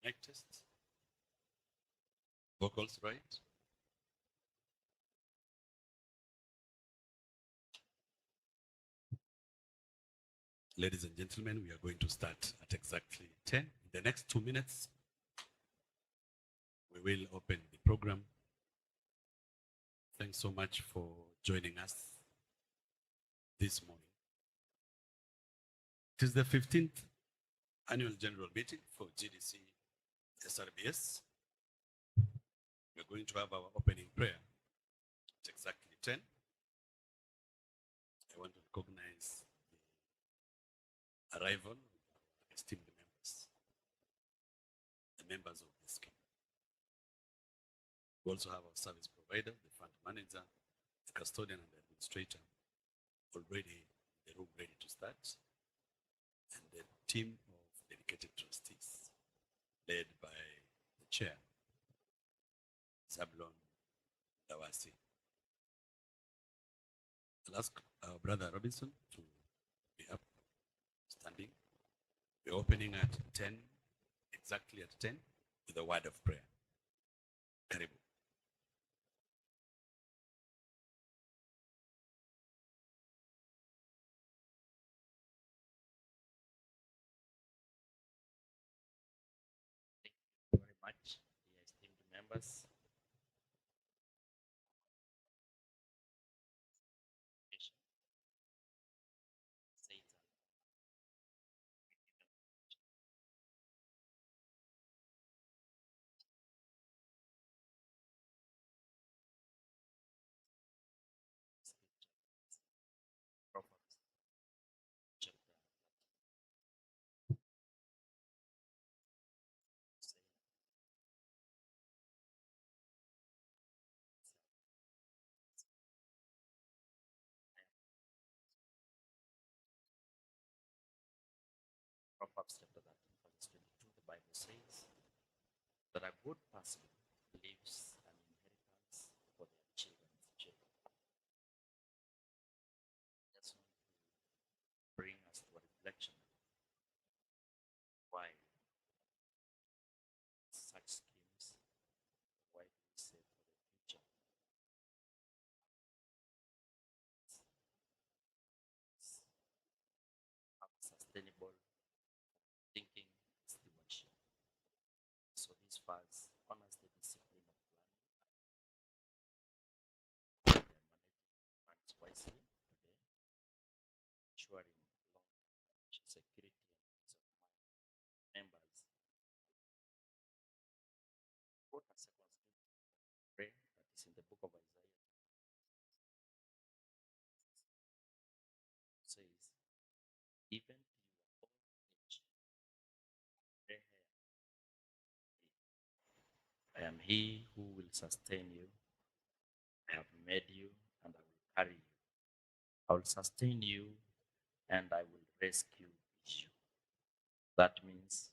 Mic test. Vocals right. Ladies and gentlemen, we are going to start at exactly 10. In the next 2 minutes, we will open the program. Thanks so much for joining us this morning. It is the 15th annual general meeting for GDCSRBS. We are going to have our opening prayer at exactly 10. I want to recognize the arrival of our esteemed members, the members of this scheme. We also have our service provider, the fund manager, the custodian, and the administrator already in the room ready to start, and the team of dedicated trustees led by the chair, Zablon Dawasi. I'll ask our brother Robinson to be up, standing. We're opening at 10, exactly at 10, with a word of prayer. Karibu. Very much, dear esteemed members. Proverbs chapter Proverbs chapter 13, verse 22, the Bible says that a good person leaves an inheritance for their children's children. That's not to bring us to a reflection why such schemes, why do we save for the future? Have sustainable thinking stewardship. So this verse honors the discipline of planning and managing funds wisely today, ensuring long-term security and peace of mind. Members, quote a second scripture prayer that is in the book of Isaiah. It says, even to your old age, gray hair, I am he who will sustain you. I have made you and I will carry you. I will sustain you and I will rescue you. That means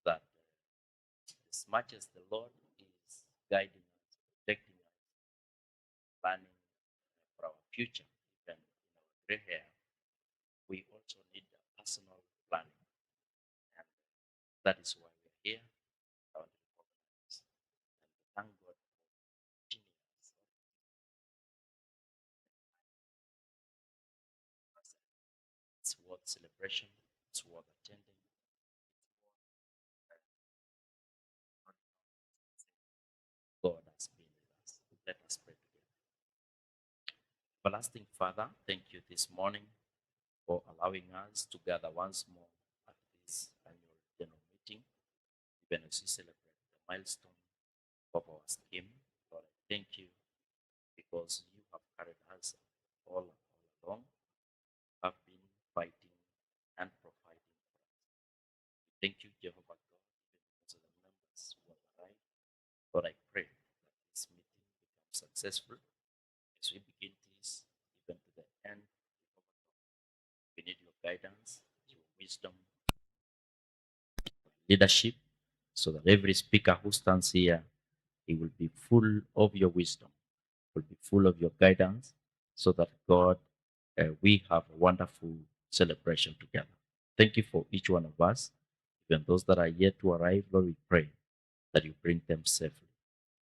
that as much as the Lord is guiding us, protecting us, planning for our future, even in our gray hair, we also need a personal planning. And that is why we're here. I want to recognize and thank God for 15 years. It's worth celebration, it's worth attending, it's worth God has been with us. Let us pray together. Everlasting Father, thank you this morning for allowing us to gather once more at this annual general meeting, even as we celebrate the milestone of our scheme. Lord, I thank you because you have carried us all along, have been fighting and providing for us. Thank you, Jehovah God, even because of the members who have arrived. Lord, I pray that this meeting becomes successful as we begin this even to the end. Jehovah God, we need your guidance, your wisdom, leadership, so that every speaker who stands here, he will be full of your wisdom, will be full of your guidance, so that God, we have a wonderful celebration together. Thank you for each one of us. Even those that are yet to arrive, Lord, we pray that you bring them safely.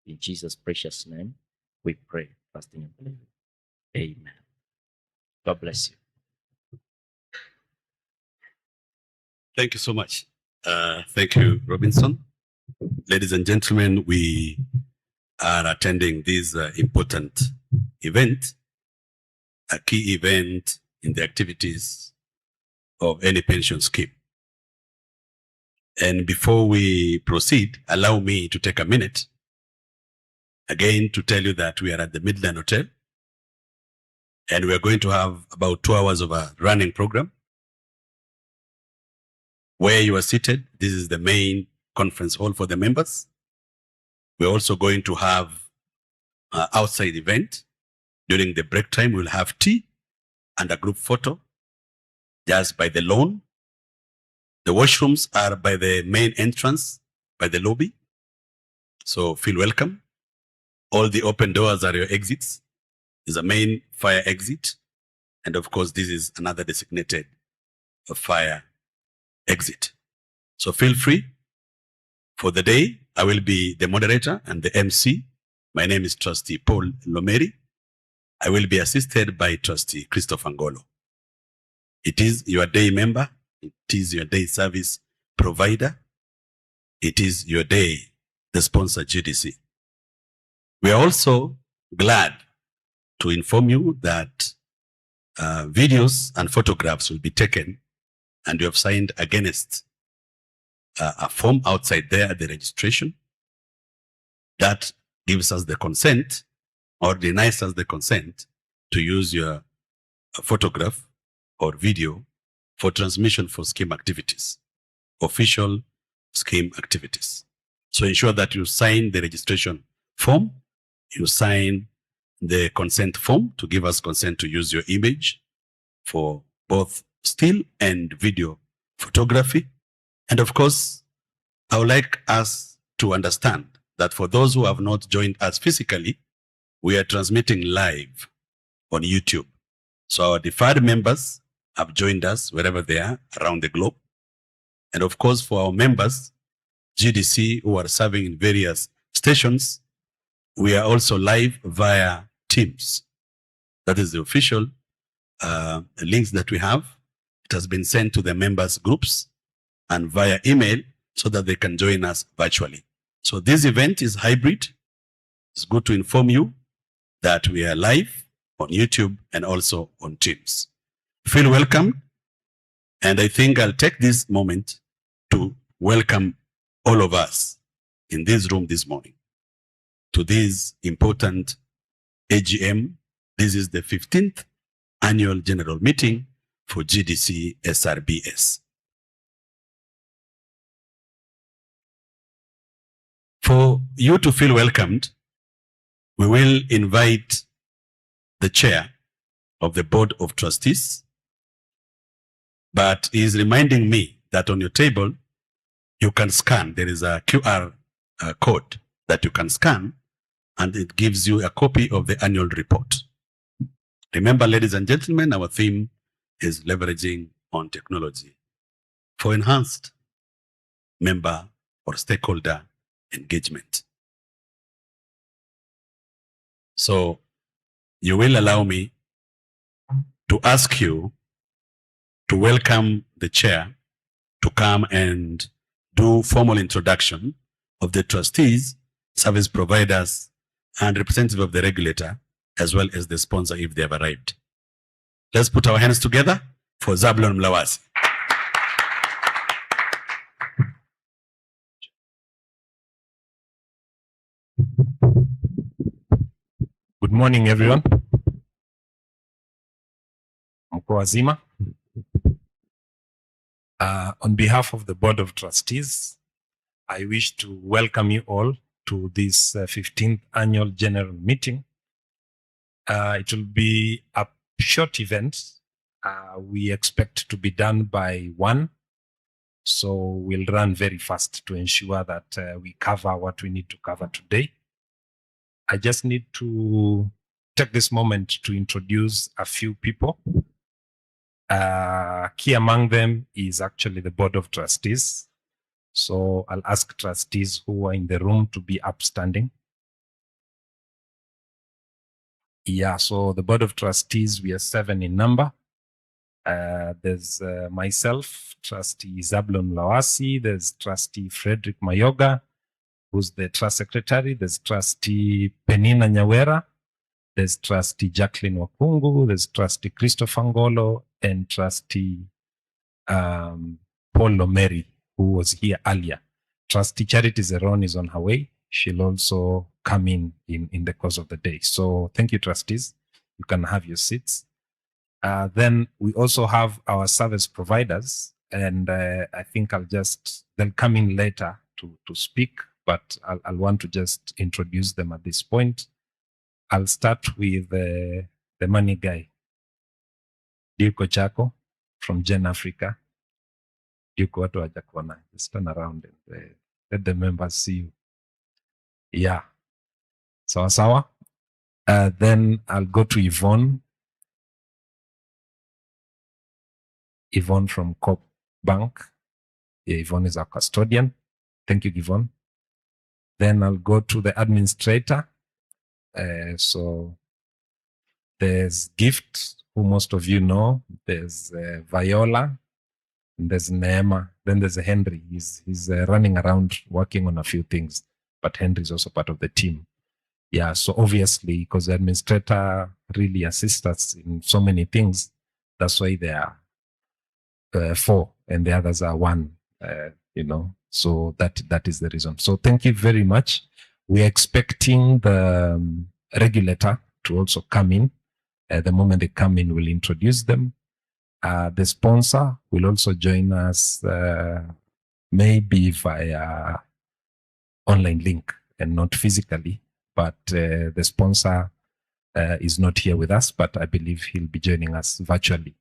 In Jesus' precious name, we pray, trusting and believing. Amen. God bless you. Thank you so much. Thank you, Robinson. Ladies and gentlemen, we are attending this important event, a key event in the activities of any pension scheme. And before we proceed, allow me to take a minute again to tell you that we are at the Midland Hotel, and we are going to have about 2 hours of a running program. Where you are seated, this is the main conference hall for the members. We're also going to have an outside event. During the break time, we'll have tea and a group photo just by the lawn. The washrooms are by the main entrance, by the lobby. So feel welcome. All the open doors are your exits. There's a main fire exit. And of course, this is another designated fire exit. So feel free. For the day, I will be the moderator and the MC. My name is Trustee Paul Lomeri. I will be assisted by Trustee Christopher Ngolo. It is your day member. It is your day service provider. It is your day, the sponsor GDC. We are also glad to inform you that videos and photographs will be taken, and you have signed against a form outside there at the registration that gives us the consent or denies us the consent to use your photograph or video for transmission for scheme activities, official scheme activities. So ensure that you sign the registration form, you sign the consent form to give us consent to use your image for both still and video photography. And of course, I would like us to understand that for those who have not joined us physically, we are transmitting live on YouTube. So our deferred members have joined us wherever they are around the globe. And of course, for our members, GDC, who are serving in various stations, we are also live via Teams. That is the official links that we have. It has been sent to the members groups and via email so that they can join us virtually. So this event is hybrid. It's good to inform you that we are live on YouTube and also on Teams. Feel welcome. And I think I'll take this moment to welcome all of us in this room this morning to this important AGM. This is the 15th annual general meeting for GDCSRBS. For you to feel welcomed, we will invite the chair of the Board of Trustees, but he is reminding me that on your table, you can scan. There is a QR code that you can scan, and it gives you a copy of the annual report. Remember, ladies and gentlemen, our theme is leveraging on technology for enhanced member or stakeholder engagement. So you will allow me to ask you to welcome the chair to come and do formal introduction of the trustees, service providers, and representative of the regulator, as well as the sponsor if they have arrived. Let's put our hands together for Zablon Mlawasi. Good morning, everyone. Mko wazima? On behalf of the Board of Trustees, I wish to welcome you all to this 15th annual general meeting. It will be a short event. We expect to be done by 1. So we'll run very fast to ensure that we cover what we need to cover today. I just need to take this moment to introduce a few people. Key among them is actually the Board of Trustees. So I'll ask trustees who are in the room to be upstanding. Yeah, so the board of trustees, we are 7 in number. There's myself, trustee Zablon Lawasi, there's trustee Frederick Mayoga, who's the trust secretary. There's trustee Penina Nyawera. There's trustee Jacqueline Wakungu. There's trustee Christopher Ngolo and trustee Paul Lomeri, who was here earlier. Trustee Charity Zeron is on her way. She'll also come in the course of the day. So thank you, trustees. You can have your seats. Then we also have our service providers, and I think they'll come in later to speak, but I'll want to just introduce them at this point. I'll start with the money guy, Duko Chako from Gen Africa. Duko watu wajakona. Just turn around and let the members see you. Yeah. Sawa. Then I'll go to Yvonne. Yvonne from Coop Bank. Yeah, Yvonne is our custodian. Thank you, Yvonne. Then I'll go to the administrator. So there's Gift, who most of you know. There's Viola. And there's Neema. Then there's Henry. He's running around working on a few things, but Henry is also part of the team. Yeah, so obviously, because the administrator really assists us in so many things, that's why there are 4 and the others are 1, so that is the reason. So thank you very much. We are expecting the regulator to also come in. The moment they come in, we'll introduce them. The sponsor will also join us maybe via online link and not physically, but the sponsor is not here with us, but I believe he'll be joining us virtually.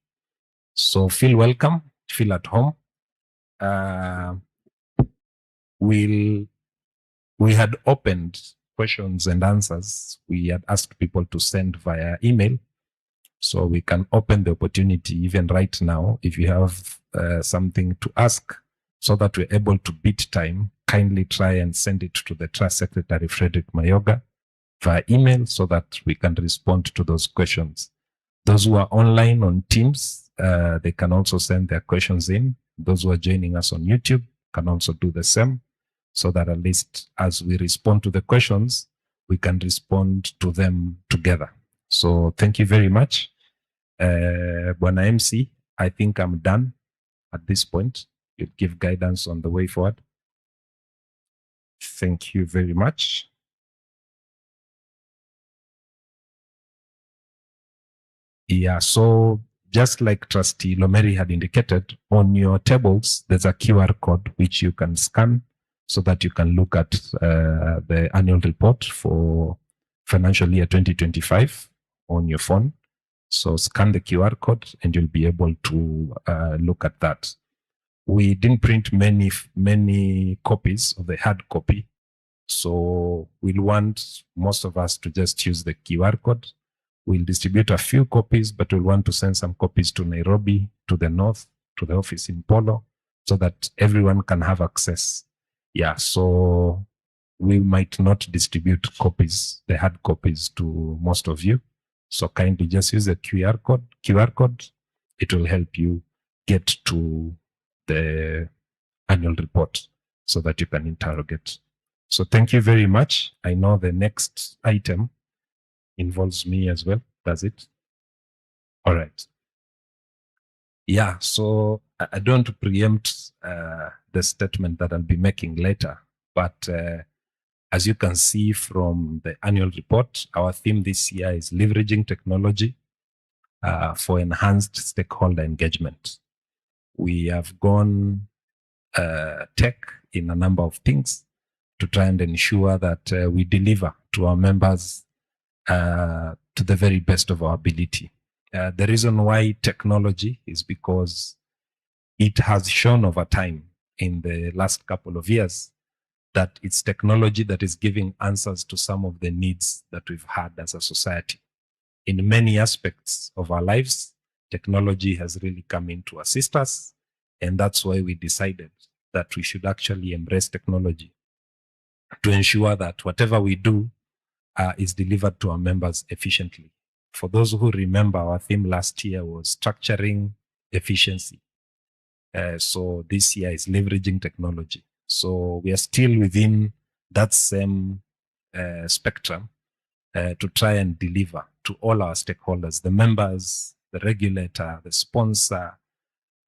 So feel welcome, feel at home. We had opened questions and answers. We had asked people to send via email. So we can open the opportunity even right now. If you have something to ask so that we're able to beat time, kindly try and send it to the Trust Secretary, Frederick Mayoga, via email so that we can respond to those questions. Those who are online on Teams, they can also send their questions in. Those who are joining us on YouTube can also do the same, so that at least as we respond to the questions, we can respond to them together. So thank you very much. Bwana MC, I think I'm done at this point. You give guidance on the way forward. Thank you very much. Yeah, so just like Trustee Lomeri had indicated, on your tables, there's a QR code which you can scan so that you can look at the annual report for financial year 2025 on your phone. So scan the QR code and you'll be able to look at that. We didn't print many copies of the hard copy. So we'll want most of us to just use the QR code. We'll distribute a few copies, but we'll want to send some copies to Nairobi, to the north, to the office in Polo, so that everyone can have access. Yeah, so we might not distribute copies, the hard copies, to most of you. So kindly just use the QR code. It will help you get to the annual report so that you can interrogate. So thank you very much. I know the next item involves me as well. Does it? All right. Yeah, so I don't want to preempt the statement that I'll be making later, but as you can see from the annual report, our theme this year is leveraging technology for enhanced stakeholder engagement. We have gone tech in a number of things to try and ensure that we deliver to our members to the very best of our ability. The reason why technology is because it has shown over time in the last couple of years that it's technology that is giving answers to some of the needs that we've had as a society. In many aspects of our lives, technology has really come in to assist us, and that's why we decided that we should actually embrace technology to ensure that whatever we do is delivered to our members efficiently. For those who remember, our theme last year was structuring efficiency. So this year is leveraging technology. So we are still within that same spectrum to try and deliver to all our stakeholders, the members, the regulator, the sponsor,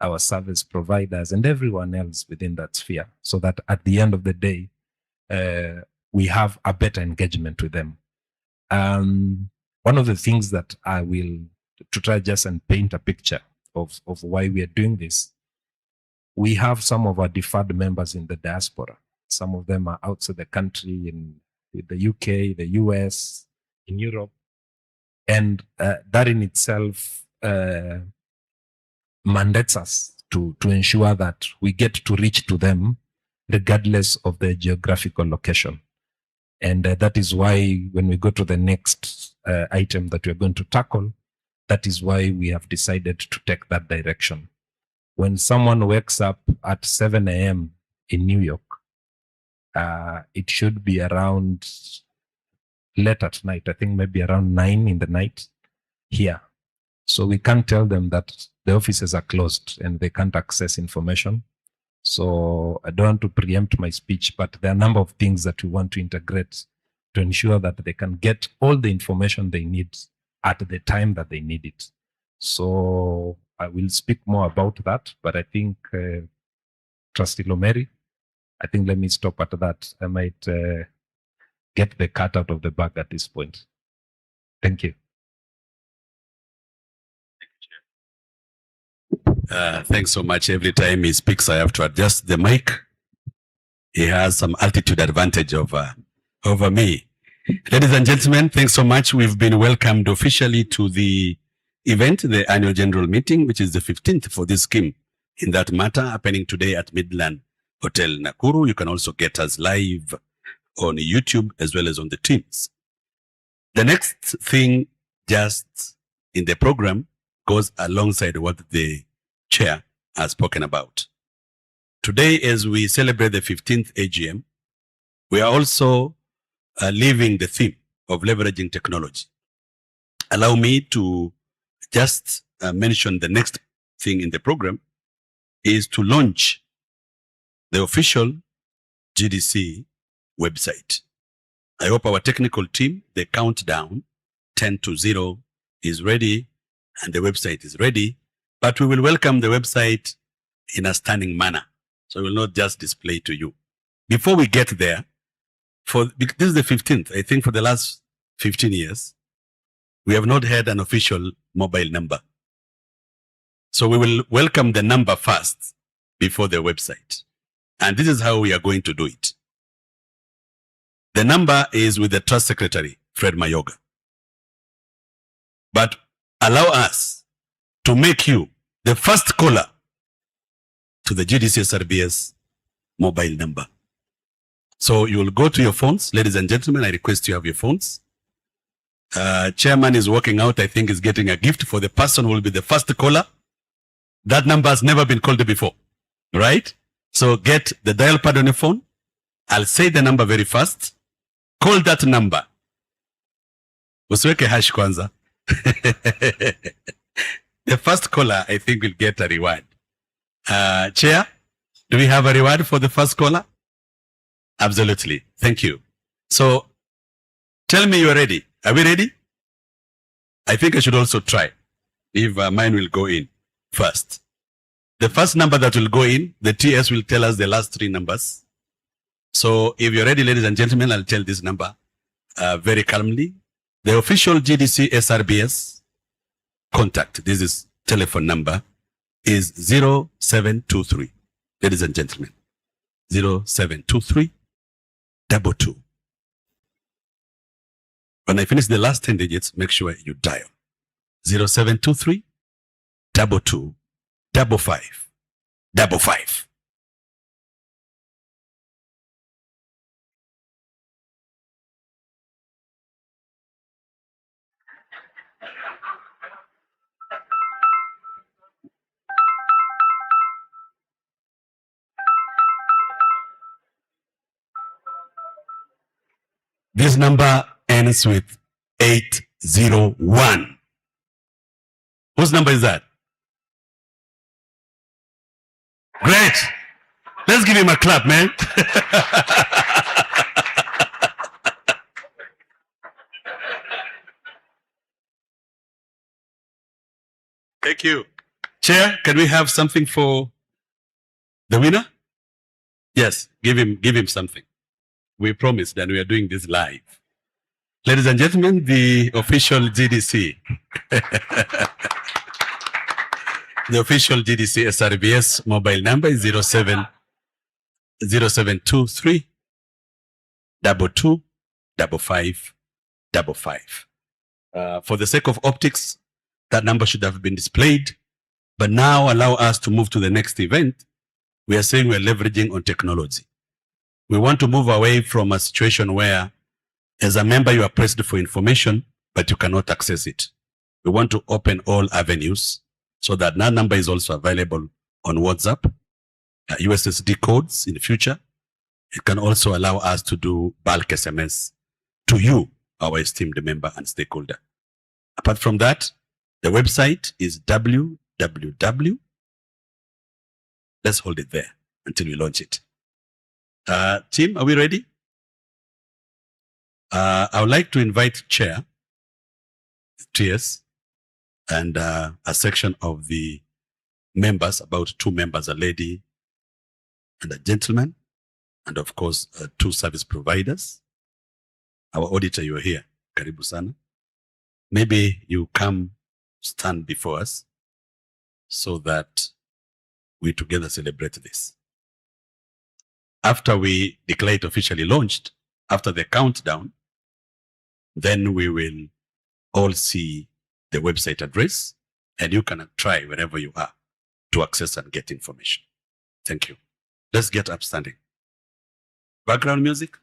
our service providers, and everyone else within that sphere, so that at the end of the day, we have a better engagement with them. One of the things that I will, to try just and paint a picture of why we are doing this, we have some of our deferred members in the diaspora. Some of them are outside the country, in the UK, the US, in Europe. And that in itself mandates us to ensure that we get to reach to them regardless of their geographical location. And that is why when we go to the next item that we're going to tackle, that is why we have decided to take that direction. When someone wakes up at 7 a.m. in New York, it should be around late at night, I think maybe around 9 in the night here. So we can't tell them that the offices are closed and they can't access information. So I don't want to preempt my speech, but there are a number of things that we want to integrate to ensure that they can get all the information they need at the time that they need it. So I will speak more about that, but I think Trustee Lomeri, I think let me stop at that. I might get the cat out of the bag at this point. Thank you. Thanks so much. Every time he speaks, I have to adjust the mic. He has some altitude advantage over me. Ladies and gentlemen, thanks so much. We've been welcomed officially to the event, the annual general meeting, which is the 15th for this scheme. In that matter, happening today at Midland Hotel Nakuru. You can also get us live on YouTube as well as on the Teams. The next thing just in the program goes alongside what the chair has spoken about. Today, as we celebrate the 15th AGM, we are also leaving the theme of leveraging technology. Allow me to just mention the next thing in the program is to launch the official GDC website. I hope our technical team, the countdown 10 to 0 is ready and the website is ready, but we will welcome the website in a stunning manner. So we will not just display to you. Before we get there, this is the 15th, I think for the last 15 years, we have not had an official mobile number. So we will welcome the number first before the website. And this is how we are going to do it. The number is with the Trust Secretary, Fred Mayoga. But allow us to make you the first caller to the GDCSRBS mobile number. So you will go to your phones. Ladies and gentlemen, I request you have your phones. Chairman is working out, I think is getting a gift for the person who will be the first caller. That number has never been called before, right? So get the dial pad on your phone. I'll say the number very fast. Call that number. Usiweke hash kwanza. The first caller, I think, will get a reward. Chair, do we have a reward for the first caller? Absolutely. Thank you. So tell me you're ready. Are we ready? I think I should also try if mine will go in first. The first number that will go in, the TS will tell us the last 3 numbers. So if you're ready, ladies and gentlemen, I'll tell this number very calmly. The official GDCSRBS contact, this is telephone number, is 0723. Ladies and gentlemen, 0723 22. When I finish the last 10 digits, make sure you dial 0723 22 55 55. This number ends with 801. Whose number is that? Great. Let's give him a clap, man. Thank you. Chair, can we have something for the winner? Yes, give him something. We promised that we are doing this live. Ladies and gentlemen, the official GDC. The official GDCSRBS mobile number is 0723 22 55 55. For the sake of optics, that number should have been displayed. But now allow us to move to the next event. We are saying we're leveraging on technology. We want to move away from a situation where as a member you are pressed for information, but you cannot access it. We want to open all avenues so that that number is also available on WhatsApp, USSD codes in the future. It can also allow us to do bulk SMS to you, our esteemed member and stakeholder. Apart from that, the website is www. Let's hold it there until we launch it. Team, are we ready? I would like to invite Chair, TS, and a section of the members, about 2 members, a lady and a gentleman, and of course, 2 service providers. Our auditor, you are here. Karibu sana. Maybe you come stand before us so that we together celebrate this. After we declare it officially launched, after the countdown, then we will all see the website address and you can try wherever you are to access and get information. Thank you. Let's get upstanding. Background music.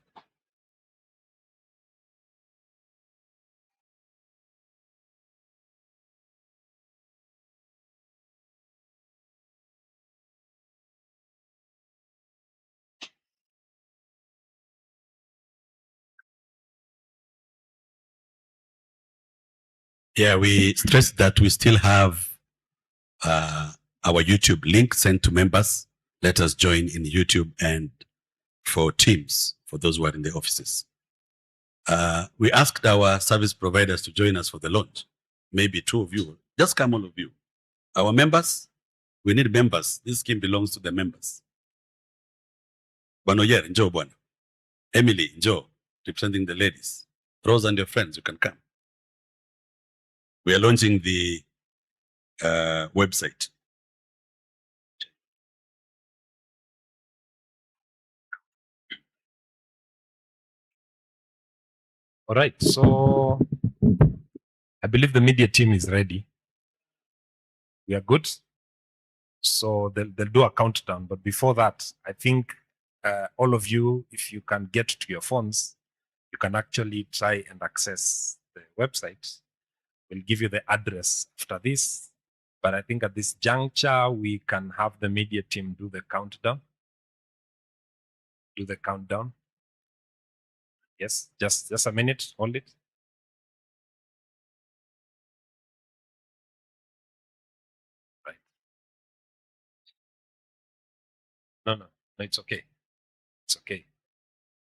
Yeah, we stress that we still have our YouTube link sent to members. Let us join in YouTube and for teams, for those who are in the offices. We asked our service providers to join us for the launch. Maybe 2 of you. Just come, all of you. Our members, we need members. This scheme belongs to the members. Banoyer, Njo Bwana. Emily, Njo, representing the ladies. Rose and your friends, you can come. We are launching the website. All right, so I believe the media team is ready. We are good. So they'll do a countdown. But before that, I think all of you, if you can get to your phones, you can actually try and access the website. We'll give you the address after this. But I think at this juncture, we can have the media team do the countdown. Do the countdown. Yes, just a minute, hold it. Right. No, it's okay. It's okay.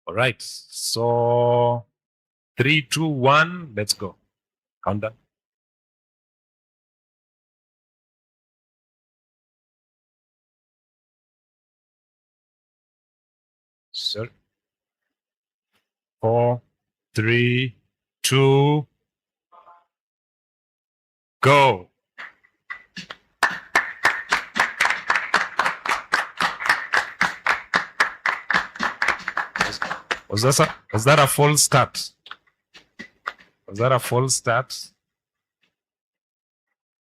All right, so 3, 2, 1, let's go. Countdown. Sir. 4, 3, 2, go. Was that a false start? Was that a false start?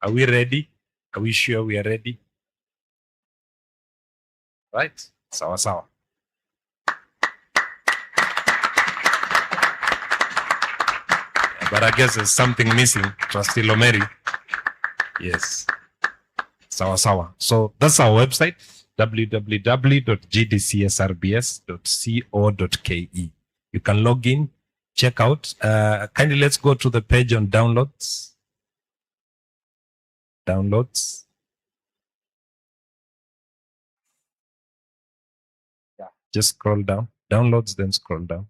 Are we ready? Are we sure we are ready? Right? Sawa sawa. But I guess there's something missing, Trustee Lomeri. Yes. Sawa sawa. So that's our website, www.gdcsrbs.co.ke. You can log in, check out. Kindly let's go to the page on downloads. Downloads. Yeah, just scroll down. Downloads, then scroll down.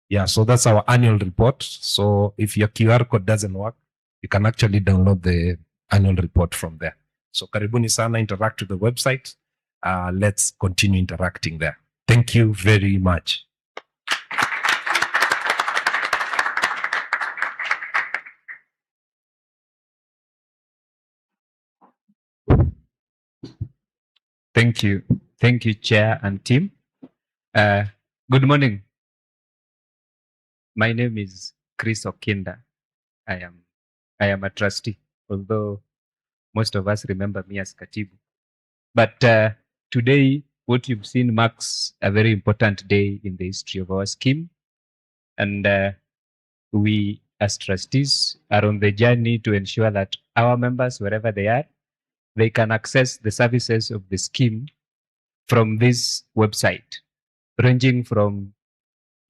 Yeah, so that's our annual report. So if your QR code doesn't work, you can actually download the annual report from there. So karibuni sana, interact with the website. Let's continue interacting there. Thank you very much. Thank you. Thank you, Chair and team. Good morning. My name is Chris Okinda. I am a trustee, although most of us remember me as Katibu. But today, what you've seen marks a very important day in the history of our scheme. And we, as trustees, are on the journey to ensure that our members, wherever they are, they can access the services of the scheme from this website, ranging from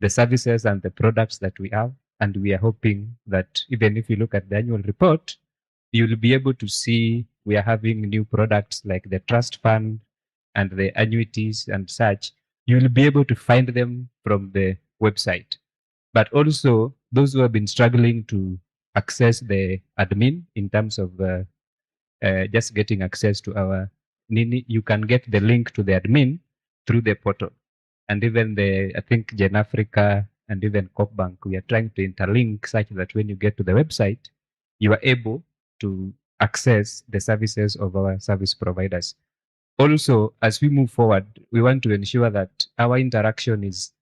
the services and the products that we have. And we are hoping that even if you look at the annual report, you'll be able to see we are having new products like the trust fund and the annuities and such. You'll be able to find them from the website. But also, those who have been struggling to access the admin in terms of just getting access to our Nini, you can get the link to the admin through the portal. And even I think Gen Africa and even CopBank, we are trying to interlink such that when you get to the website, you are able to access the services of our service providers. Also, as we move forward, we want to ensure that our interaction is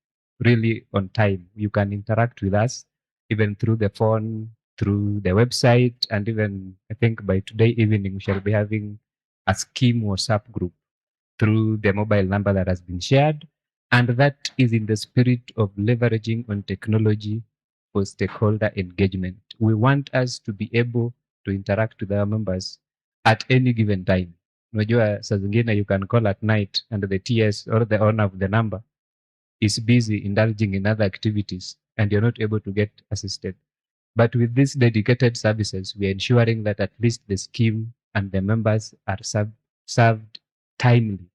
really on time. You can interact with us even through the phone, through the website, and even I think by today evening we shall be having a scheme WhatsApp group through the mobile number that has been shared. And that is in the spirit of leveraging on technology for stakeholder engagement. We want us to be able to interact with our members at any given time. Unajua saa zingine you can call at night and the TS or the owner of the number is busy indulging in other activities and you're not able to get assisted. But with these dedicated services, we are ensuring that at least the scheme and the members are served timely.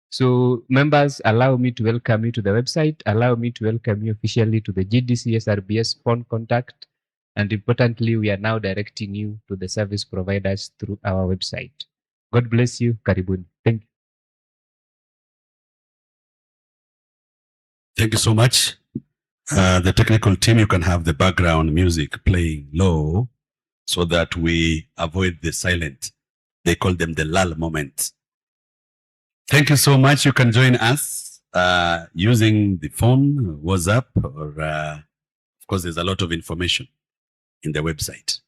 So members, allow me to welcome you to the website, allow me to welcome you officially to the GDCSRBS phone contact, and importantly, we are now directing you to the service providers through our website. God bless you. Karibuni. Thank you. Thank you so much. The technical team, you can have the background music playing low so that we avoid the silent. They call them the lull moments. Thank you so much. You can join us using the phone, WhatsApp, or of course, there's a lot of information in the website.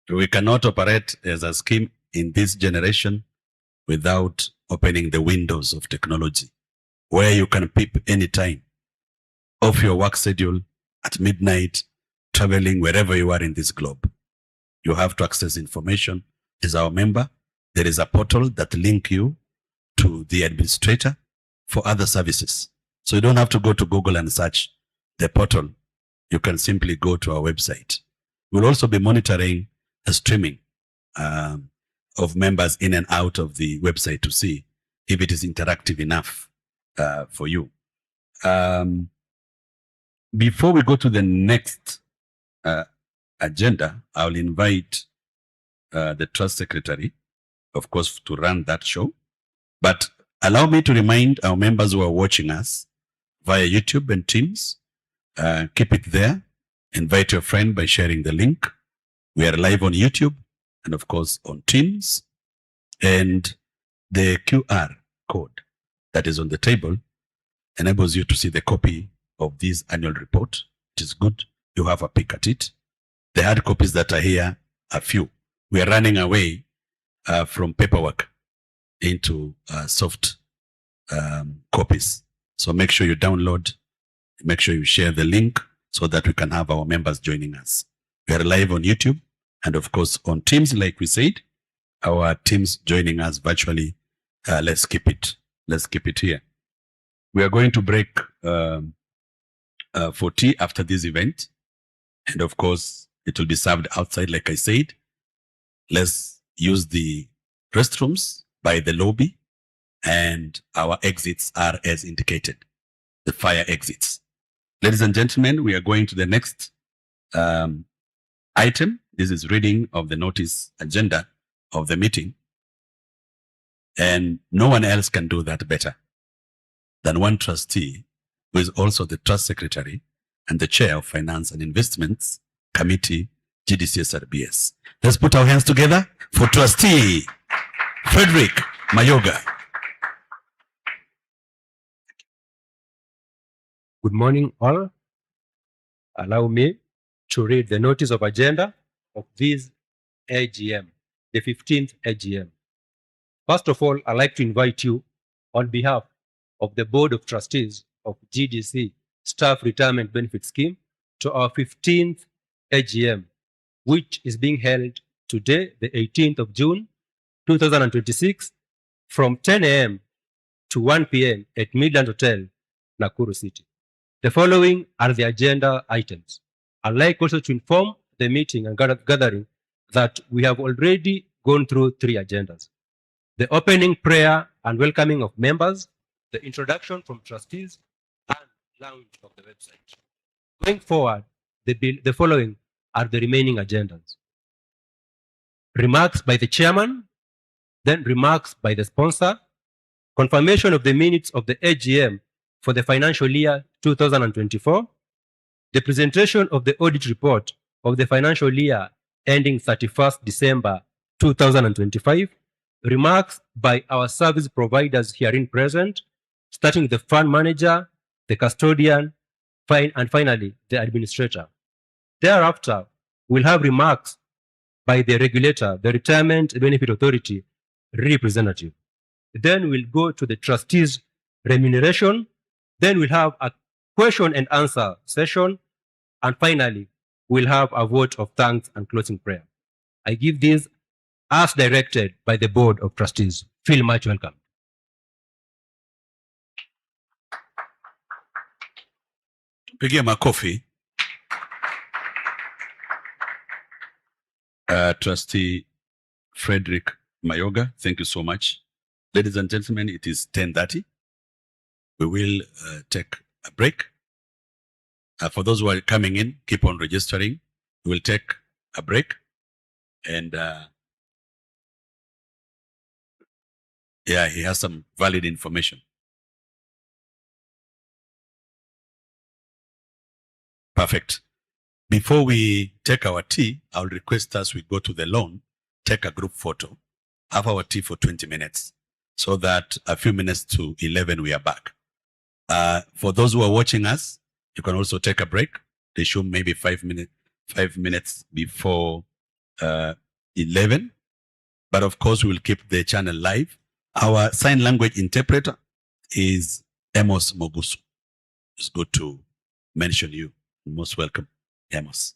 We cannot operate as a scheme in this generation without opening the windows of technology, where you can peep anytime off your work schedule at midnight, traveling wherever you are in this globe. You have to access information. As our member, there is a portal that links you to the administrator for other services. So you don't have to go to Google and search the portal. You can simply go to our website. We'll also be monitoring the streaming of members in and out of the website to see if it is interactive enough for you. Before we go to the next agenda, I'll invite the trust secretary, of course, to run that show. But allow me to remind our members who are watching us via YouTube and Teams, keep it there. Invite your friend by sharing the link. We are live on YouTube and, of course, on Teams. And the QR code that is on the table enables you to see the copy of this annual report. It is good. You have a peek at it. The hard copies that are here are few. We are running away from paperwork into soft copies. So make sure you download, make sure you share the link so that we can have our members joining us. We are live on YouTube and of course on Teams, like we said, our teams joining us virtually. Let's keep it here. We are going to break for tea after this event. And of course, it will be served outside, like I said. Let's use the restrooms by the lobby, and our exits are as indicated, the fire exits. Ladies and gentlemen, we are going to the next item. This is reading of the notice agenda of the meeting. And no one else can do that better than one trustee who is also the trust secretary and the chair of Finance and Investments Committee, GDCSRBS. Let's put our hands together for Trustee Frederick Mayoga. Good morning, all. Allow me to read the notice of agenda of this AGM, the 15th AGM. First of all, I'd like to invite you on behalf of the Board of Trustees of GDC Staff Retirement Benefit Scheme to our 15th AGM, which is being held today, the 18th of June, 2026, from 10 a.m. to 1 p.m. at Midland Hotel, Nakuru City. The following are the agenda items. I'd like also to inform the meeting and gathering that we have already gone through 3 agendas. The opening prayer and welcoming of members, the introduction from trustees, and launch of the website. Going forward, the following are the remaining agendas. Remarks by the chairman, then remarks by the sponsor, confirmation of the minutes of the AGM for the financial year 2024, the presentation of the audit report of the financial year ending 31st December 2025, remarks by our service providers herein present, starting with the fund manager, the custodian, and finally the administrator. Thereafter, we'll have remarks by the regulator, the Retirement Benefit Authority representative. Then we'll go to the trustees' remuneration. Then we'll have a question and answer session. And finally, we'll have a vote of thanks and closing prayer. I give this as directed by the Board of Trustees. Feel much welcome. Pigia makofi. Trustee Frederick Mayoga, thank you so much. Ladies and gentlemen, it is 10:30. We will take a break. For those who are coming in, keep on registering. We will take a break. And yeah, he has some valid information. Perfect. Before we take our tea, I'll request us we go to the lawn, take a group photo, have our tea for 20 minutes, so that a few minutes to 11 we are back. For those who are watching us, you can also take a break. They show maybe 5 minutes before 11. But of course, we will keep the channel live. Our sign language interpreter is Amos Mogusu. It's good to mention you. Most welcome, Amos.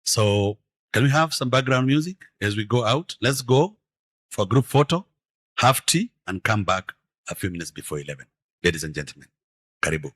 So can we have some background music as we go out? Let's go for a group photo, have tea, and come back a few minutes before 11. Ladies and gentlemen, karibu.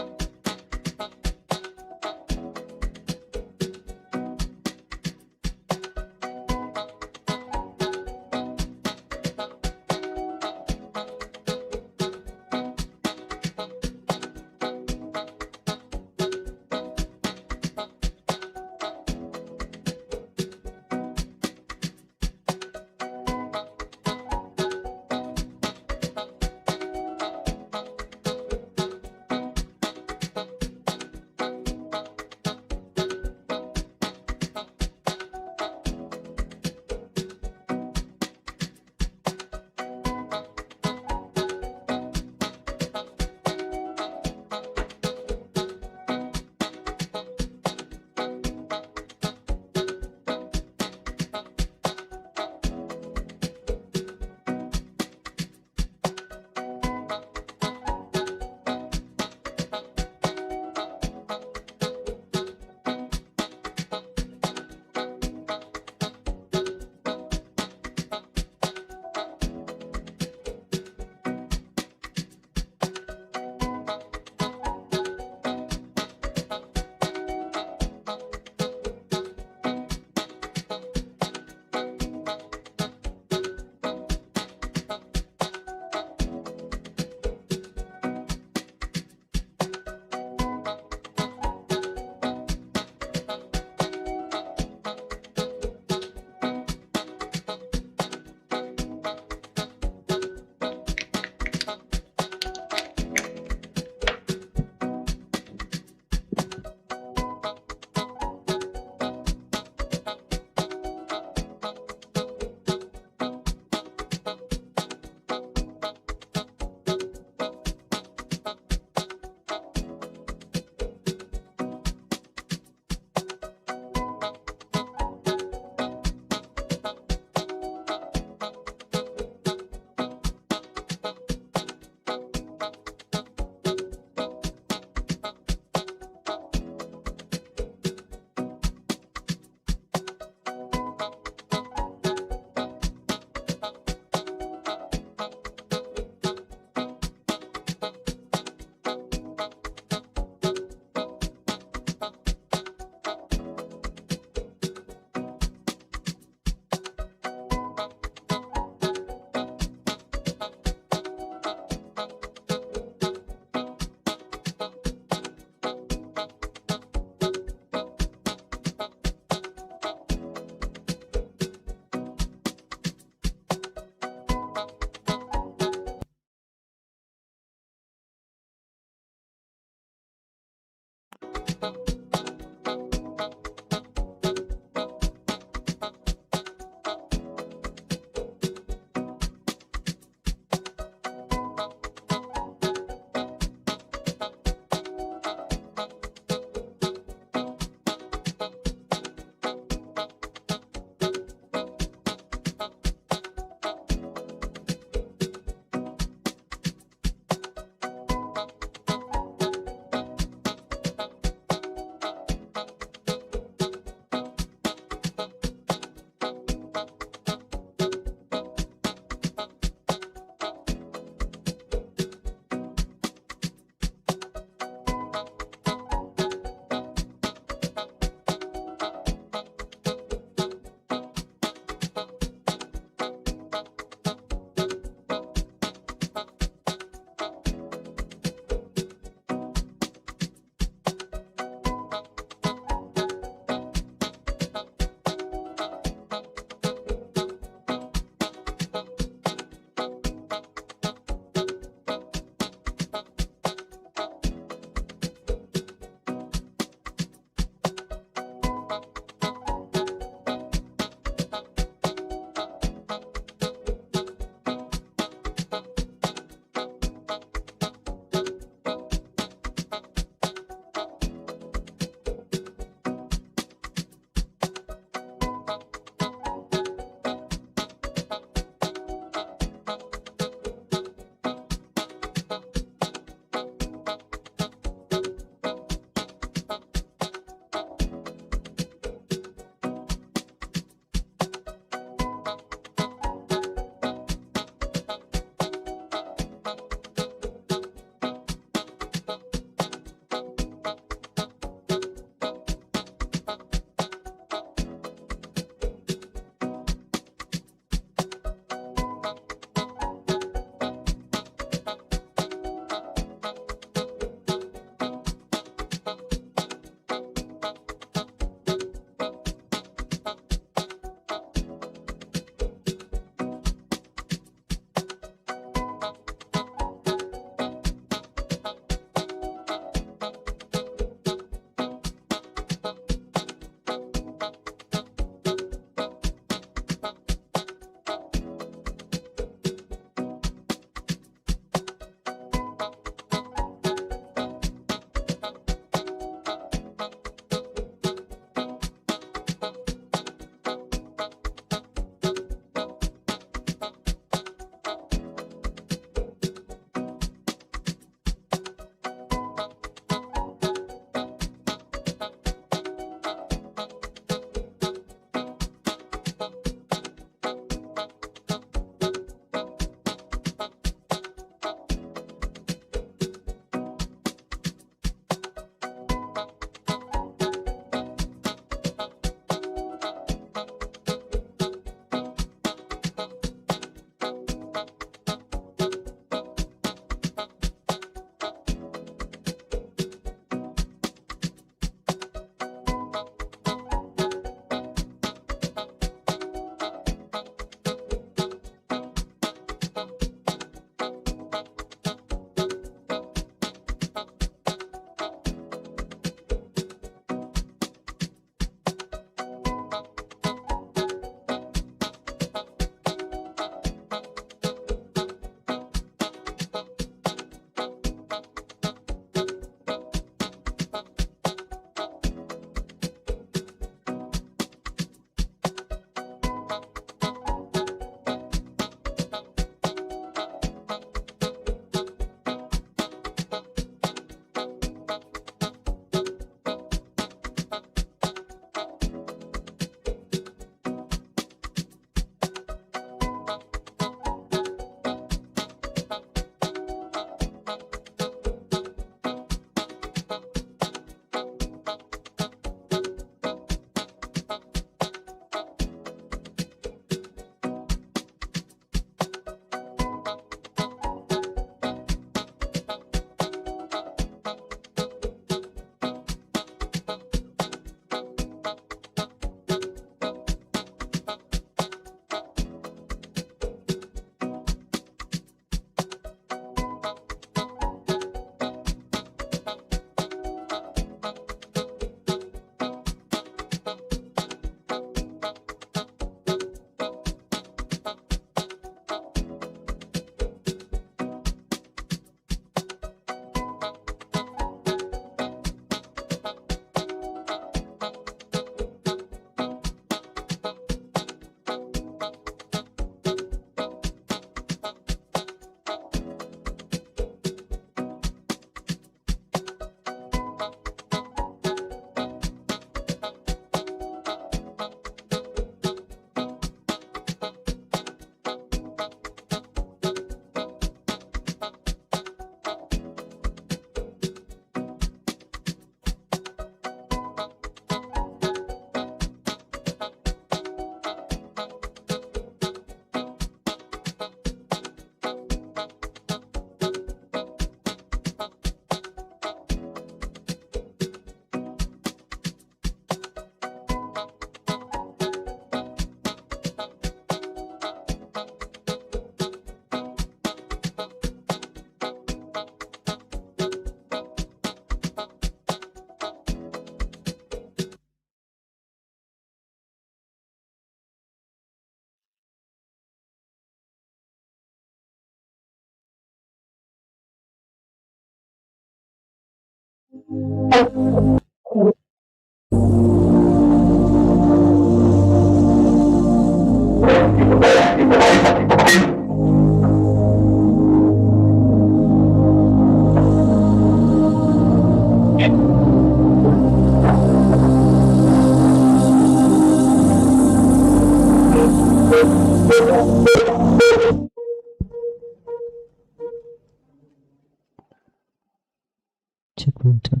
Check one, two.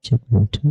Check one, two.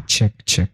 Check.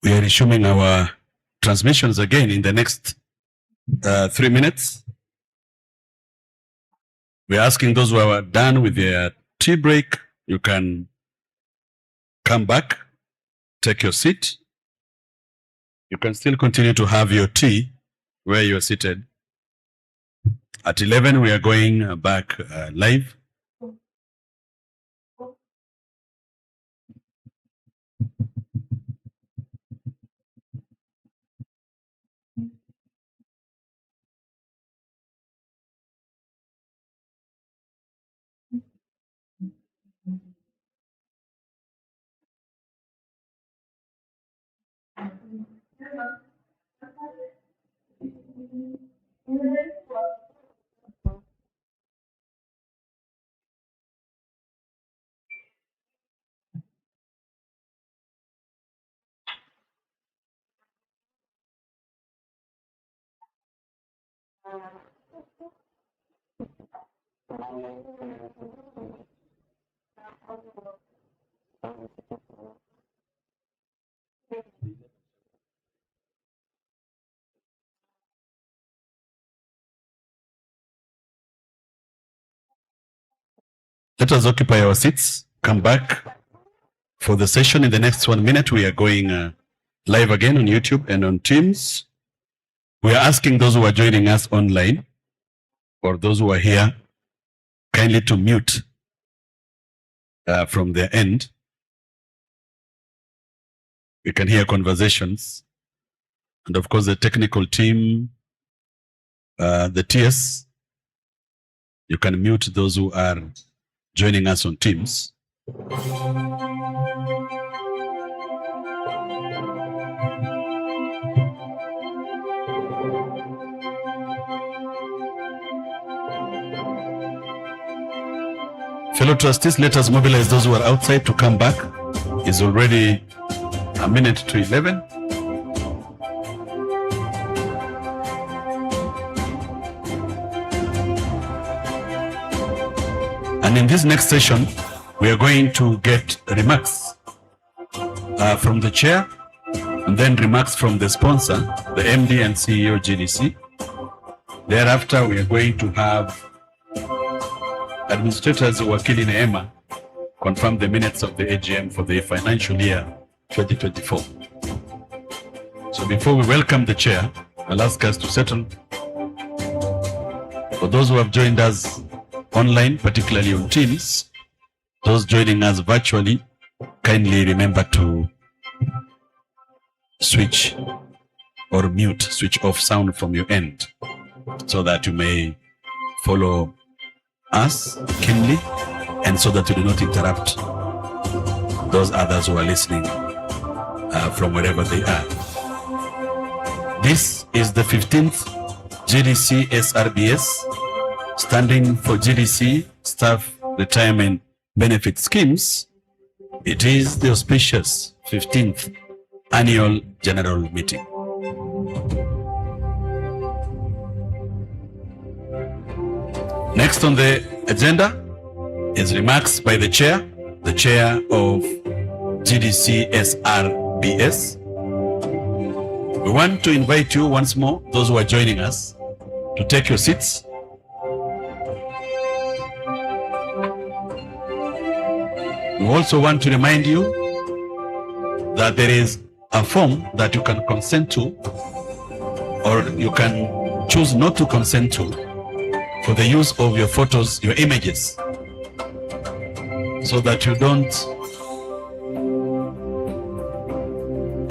We are resuming our transmissions again in the next 3 minutes. We're asking those who are done with their tea break, you can come back, take your seat. You can still continue to have your tea where you are seated. At 11, we are going back live. Let us occupy our seats, come back for the session. In the next 1 minute, we are going live again on YouTube and on Teams. We are asking those who are joining us online or those who are here kindly to mute from their end. We can hear conversations. And of course, the technical team, the TS, you can mute those who are joining us on Teams. Fellow trustees, let us mobilize those who are outside to come back. It's already 11:50. And in this next session, we are going to get remarks from the chair and then remarks from the sponsor, the MD and CEO GDC. Thereafter, we are going to have administrators Wakili Neema confirm the minutes of the AGM for the financial year 2024. So before we welcome the chair, I'll ask us to settle. For those who have joined us online, particularly on Teams, those joining us virtually, kindly remember to switch or mute, switch off sound from your end so that you may follow us keenly and so that you do not interrupt those others who are listening from wherever they are. This is the 15th GDCSRBS, standing for GDC Staff Retirement Benefit Schemes. It is the auspicious 15th Annual General Meeting. Next on the agenda is remarks by the chair of GDCSRBS. We want to invite you once more, those who are joining us, to take your seats. We also want to remind you that there is a form that you can consent to, or you can choose not to consent to, for the use of your photos, your images, so that you don't.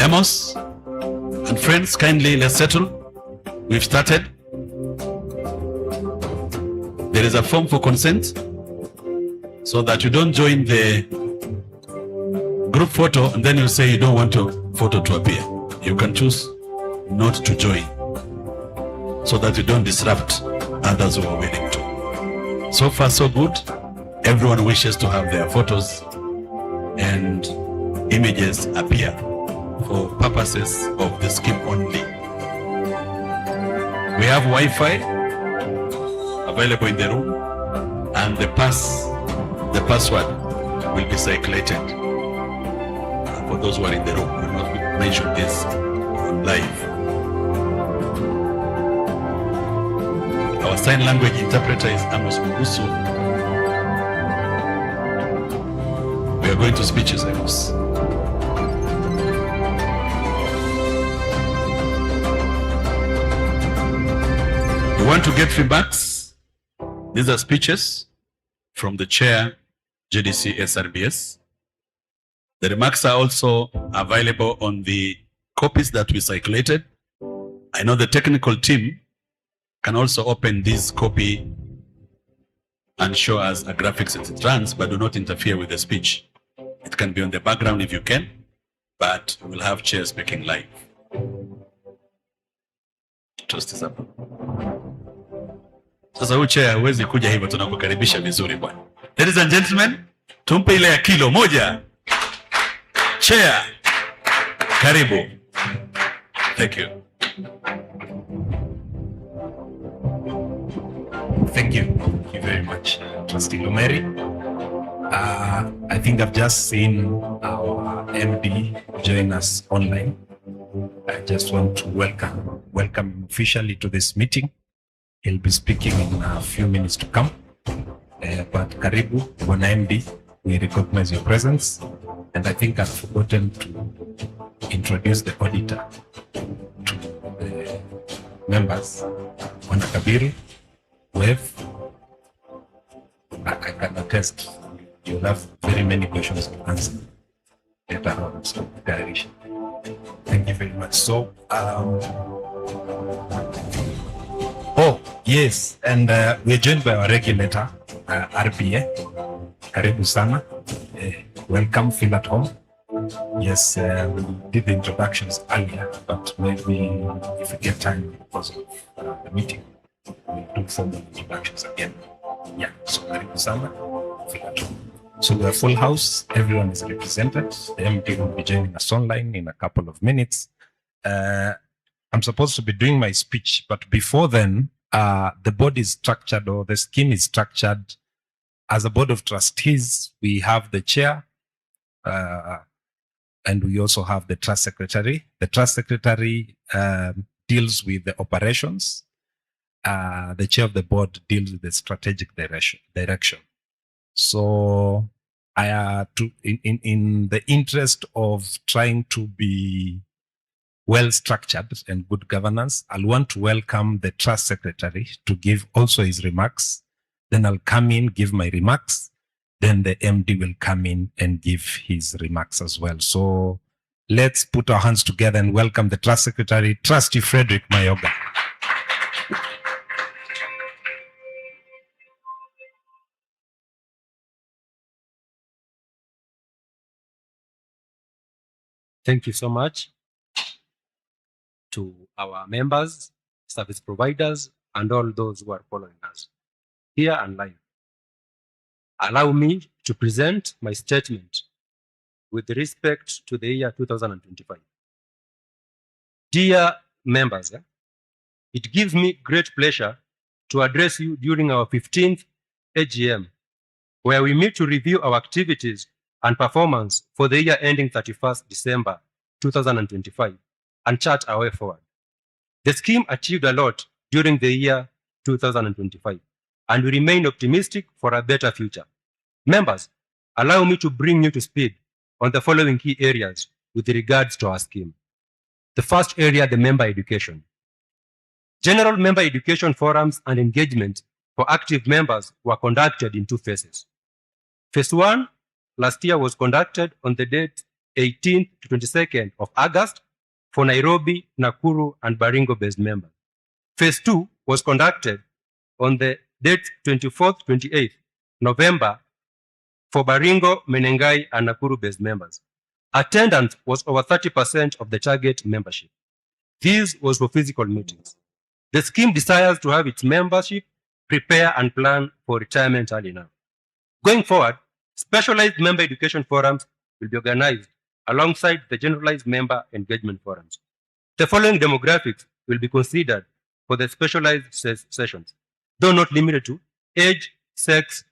Amos and friends, kindly let's settle. We've started. There is a form for consent, so that you don't join the group photo and then you say you don't want your photo to appear. You can choose not to join, so that you don't disrupt others who are willing to. So far, so good. Everyone wishes to have their photos and images appear for purposes of the scheme only. We have Wi-Fi available in the room, and the password will be circulated for those who are in the room. mention this live. Our sign language interpreter is Amos Mugusu. We are going to speeches, Amos. You want to get feedbacks? These are speeches from the chair, GDCSRBS. The remarks are also available on the copies that we circulated. I know the technical team can also open this copy and show us a graphics as it runs, but do not interfere with the speech. It can be on the background if you can, but we'll have chair speaking live. Trustees hapa. Sasa huyu chair huwezi kuja hivyo, tunakukaribisha vizuri bwana. Ladies and gentlemen, tumpe ile ya kilo moja. Chair, karibu. Thank you. Thank you very much, Trustee Lumeri. I think I've just seen our MD join us online. I just want to welcome him officially to this meeting. He'll be speaking in a few minutes to come. But karibu, Bwana MD, we recognize your presence. And I think I've forgotten to introduce the auditor to the members. Bwana Kabiru, wave. I can attest you'll have very many questions to answer later on. So, thank you very much. So, oh, yes, and we're joined by our regulator, RBA. Karibu sana. Welcome, feel at home. Yes, we did the introductions earlier, but maybe if we get time because of the meeting, we'll do formal introductions again. Yeah, so karibu sana, feel at home. So we're full house, everyone is represented. The MD will be joining us online in a couple of minutes. I'm supposed to be doing my speech, but before then, the board is structured, or the scheme is structured as a board of trustees. We have the chair, and we also have the trust secretary. The trust secretary deals with the operations. The chair of the board deals with the strategic direction. So in the interest of trying to be well structured and good governance, I'll want to welcome the trust secretary to give also his remarks. Then I'll come in, give my remarks. Then the MD will come in and give his remarks as well. So let's put our hands together and welcome the trust secretary, Trustee Frederick Mayoga. Thank you so much to our members, service providers, and all those who are following us here and live. Allow me to present my statement with respect to the year 2025. Dear members, it gives me great pleasure to address you during our 15th AGM, where we meet to review our activities and performance for the year ending 31st December 2025 and chart our way forward. The scheme achieved a lot during the year 2025, and we remain optimistic for a better future. Members, allow me to bring you to speed on the following key areas with regards to our scheme. The first area, the member education. General member education forums and engagement for active members were conducted in two phases. Phase 1 last year was conducted on the date 18th to 22nd of August for Nairobi, Nakuru, and Baringo-based members. Phase 2 was conducted on the date 24th, 28th November for Baringo, Menengai, and Nakuru-based members. Attendance was over 30% of the target membership. This was for physical meetings. The scheme desires to have its membership prepare and plan for retirement early now. Going forward, specialized member education forums will be organized alongside the generalized member engagement forums. The following demographics will be considered for the specialized sessions, though not limited to age, sex,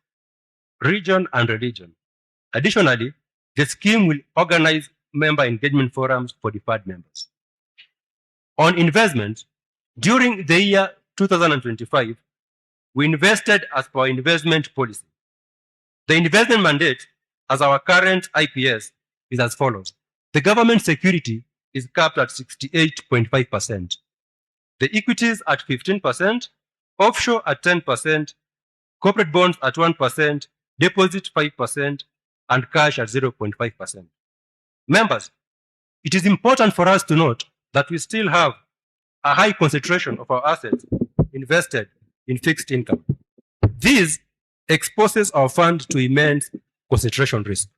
region, and religion. Additionally, the scheme will organize member engagement forums for deferred members. On investment, during the year 2025, we invested as per our investment policy. The investment mandate as our current IPS is as follows. The government security is capped at 68.5%. The equities at 15%, offshore at 10%, corporate bonds at 1%, deposit 5%, and cash at 0.5%. Members, it is important for us to note that we still have a high concentration of our assets invested in fixed income. This exposes our fund to immense concentration risk.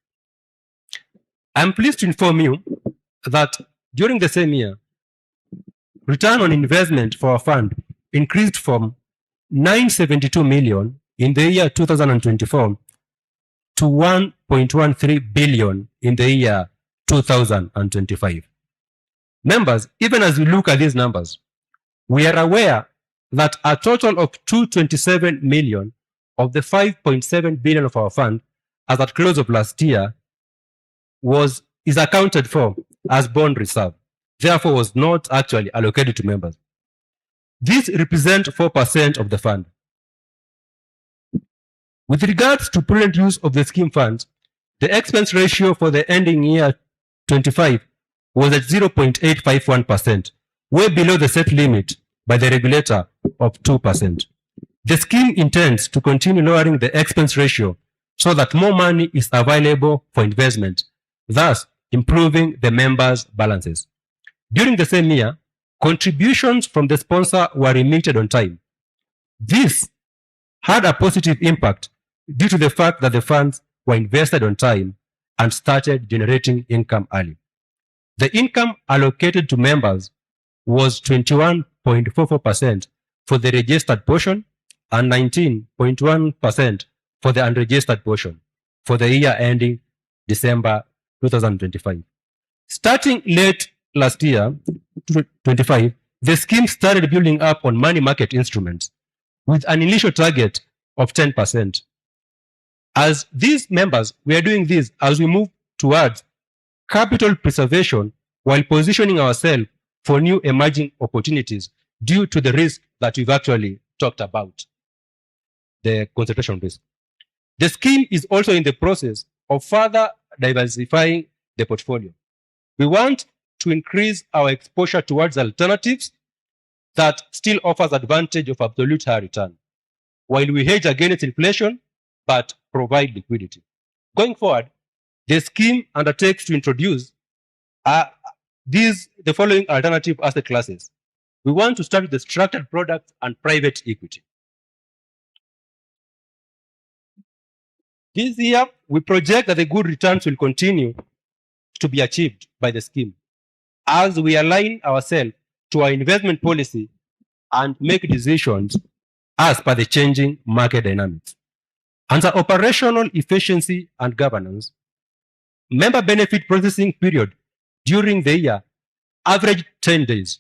I'm pleased to inform you that during the same year, return on investment for our fund increased from 972 million in the year 2024 to 1.13 billion in the year 2025. Members, even as we look at these numbers, we are aware that a total of 227 million of the 5.7 billion of our fund as at close of last year is accounted for as bond reserve, therefore was not actually allocated to members. This represents 4% of the fund. With regards to prudent use of the scheme funds, the expense ratio for the ending year 25 was at 0.851%, way below the set limit by the regulator of 2%. The scheme intends to continue lowering the expense ratio so that more money is available for investment, thus improving the members' balances. During the same year, contributions from the sponsor were remitted on time. This had a positive impact due to the fact that the funds were invested on time and started generating income early. The income allocated to members was 21.44% for the registered portion and 19.1% for the unregistered portion for the year ending December 2025. Starting late last year, 2025, the scheme started building up on money market instruments with an initial target of 10%. As these members, we are doing this as we move towards capital preservation while positioning ourselves for new emerging opportunities due to the risk that we've actually talked about, the concentration risk. The scheme is also in the process of further diversifying the portfolio. We want to increase our exposure towards alternatives that still offers advantage of absolute high return, while we hedge against inflation but provide liquidity. Going forward, the scheme undertakes to introduce the following alternative asset classes. We want to start with the structured products and private equity. This year, we project that the good returns will continue to be achieved by the scheme as we align ourselves to our investment policy and make decisions as per the changing market dynamics. Under operational efficiency and governance, member benefit processing period during the year averaged 10 days.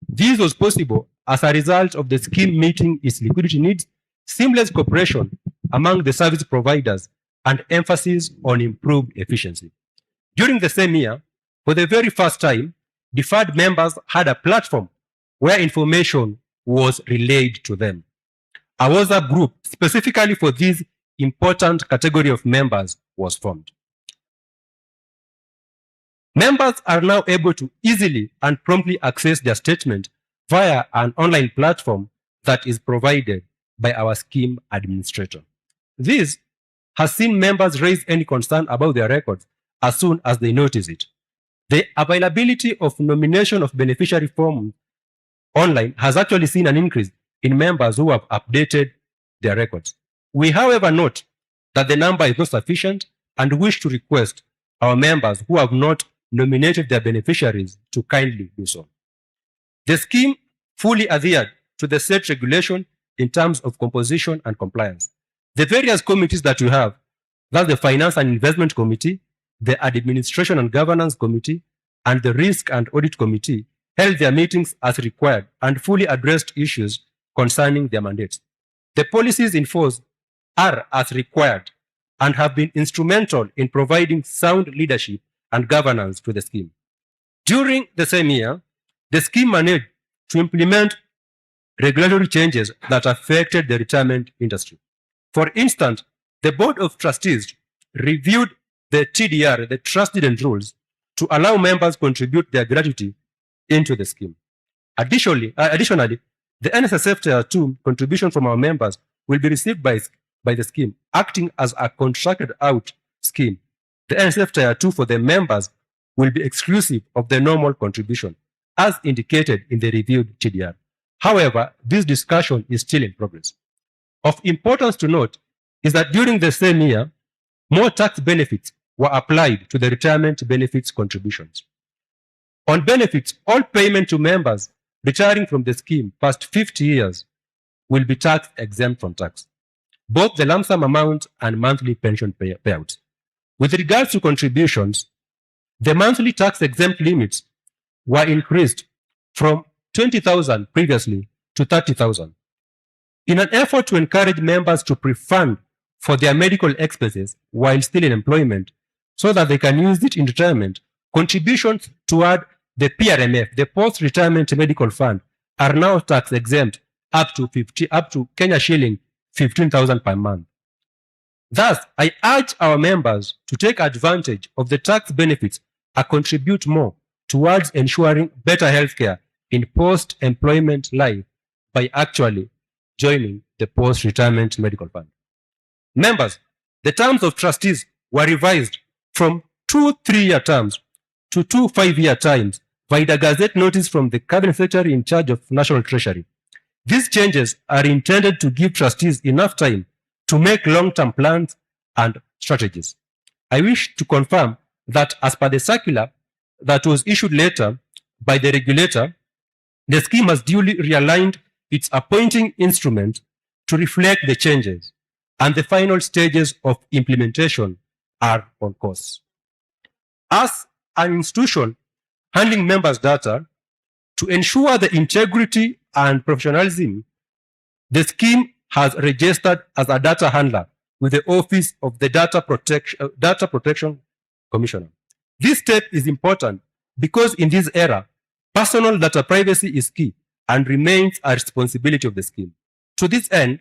This was possible as a result of the scheme meeting its liquidity needs, seamless cooperation among the service providers, and emphasis on improved efficiency. During the same year, for the very first time, deferred members had a platform where information was relayed to them. A WhatsApp group specifically for this important category of members was formed. Members are now able to easily and promptly access their statement via an online platform that is provided by our scheme administrator. This has seen members raise any concern about their records as soon as they notice it. The availability of nomination of beneficiary forms online has actually seen an increase in members who have updated their records. We, however, note that the number is not sufficient and wish to request our members who have not nominated their beneficiaries to kindly do so. The scheme fully adhered to the set regulation in terms of composition and compliance. The various committees that we have, that's the Finance and Investment Committee, the Administration and Governance Committee, and the Risk and Audit Committee, held their meetings as required and fully addressed issues concerning their mandates. The policies in force are as required and have been instrumental in providing sound leadership and governance to the scheme. During the same year, the scheme managed to implement regulatory changes that affected the retirement industry. For instance, the Board of Trustees reviewed the TDR, the Trust Deed and Rules, to allow members contribute their gratuity into the scheme. Additionally, the NSSF Tier 2 contribution from our members will be received by the scheme, acting as a contracted out scheme. The NSSF Tier 2 for the members will be exclusive of the normal contribution, as indicated in the reviewed TDR. However, this discussion is still in progress. Of importance to note is that during the same year, more tax benefits were applied to the retirement benefits contributions. On benefits, all payment to members retiring from the scheme past 50 years will be tax exempt from tax, both the lump sum amount and monthly pension payouts. With regards to contributions, the monthly tax exempt limits were increased from 20,000 previously to 30,000. In an effort to encourage members to pre-fund for their medical expenses while still in employment so that they can use it in retirement, contributions toward the PRMF, the Post-Retirement Medical Fund, are now tax exempt up to Kenya shilling 15,000 per month. Thus, I urge our members to take advantage of the tax benefits and contribute more towards ensuring better healthcare in post-employment life by actually joining the Post-Retirement Medical Fund. Members, the terms of trustees were revised from 2 3-year terms to 2 5-year terms by the Gazette notice from the Cabinet Secretary in charge of National Treasury. These changes are intended to give trustees enough time to make long-term plans and strategies. I wish to confirm that as per the circular that was issued later by the regulator, the scheme has duly realigned its appointing instrument to reflect the changes, and the final stages of implementation are on course. As an institution handling members' data, to ensure the integrity and professionalism, the scheme has registered as a data handler with the Office of the Data Protection Commissioner. This step is important because in this era, personal data privacy is key and remains a responsibility of the scheme. To this end,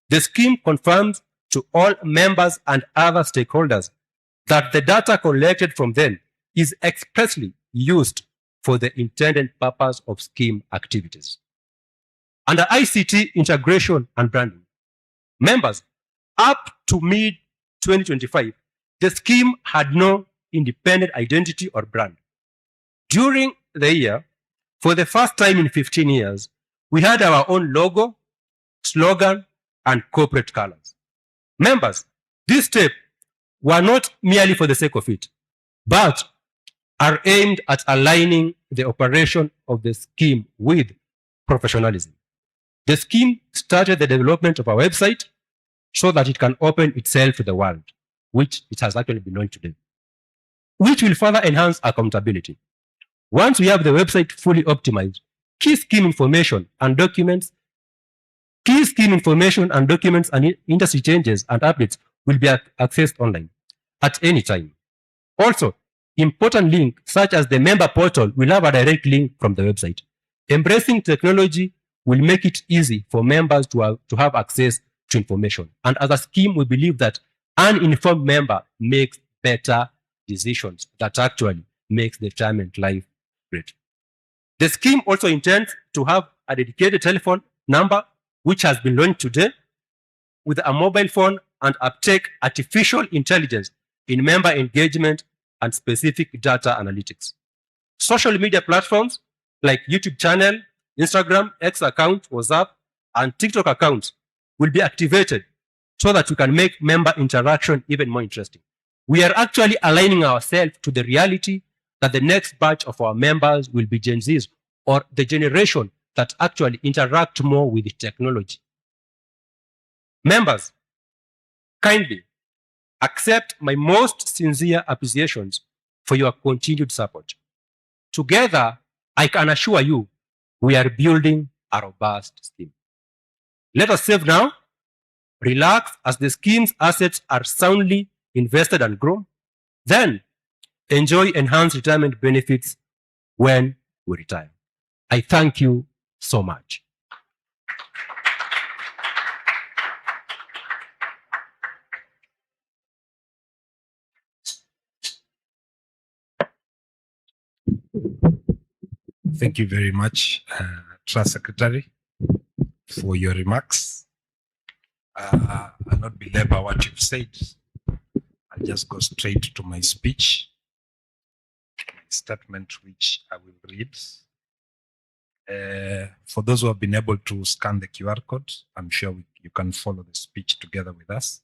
the scheme confirms to all members and other stakeholders that the data collected from them is expressly used for the intended purpose of scheme activities. Under ICT integration and branding, members, up to mid-2025, the scheme had no independent identity or brand. During the year, for the first time in 15 years, we had our own logo, slogan, and corporate colors. Members, these steps were not merely for the sake of it, but are aimed at aligning the operation of the scheme with professionalism. The scheme started the development of our website so that it can open itself to the world, which it has actually been launched today, which will further enhance accountability. Once we have the website fully optimized, key scheme information and documents and industry changes and updates will be accessed online at any time. Also, important links such as the member portal will have a direct link from the website. Embracing technology will make it easy for members to have access to information. And as a scheme, we believe that an informed member makes better decisions that actually makes the retirement life great. The scheme also intends to have a dedicated telephone number, which has been launched today, with a mobile phone and uptake artificial intelligence in member engagement and specific data analytics. Social media platforms like YouTube channel, Instagram, X account, WhatsApp, and TikTok accounts will be activated so that we can make member interaction even more interesting. We are actually aligning ourselves to the reality that the next batch of our members will be Gen Zs, or the generation that actually interact more with technology. Members, kindly accept my most sincere appreciations for your continued support. Together, I can assure you, we are building a robust scheme. Let us save now, relax as the scheme's assets are soundly invested and grown. Then, enjoy enhanced retirement benefits when we retire. I thank you so much. Thank you very much, Trust Secretary, for your remarks. I'll not belabor what you've said. I'll just go straight to my speech, my statement, which I will read. For those who have been able to scan the QR code, I'm sure you can follow the speech together with us.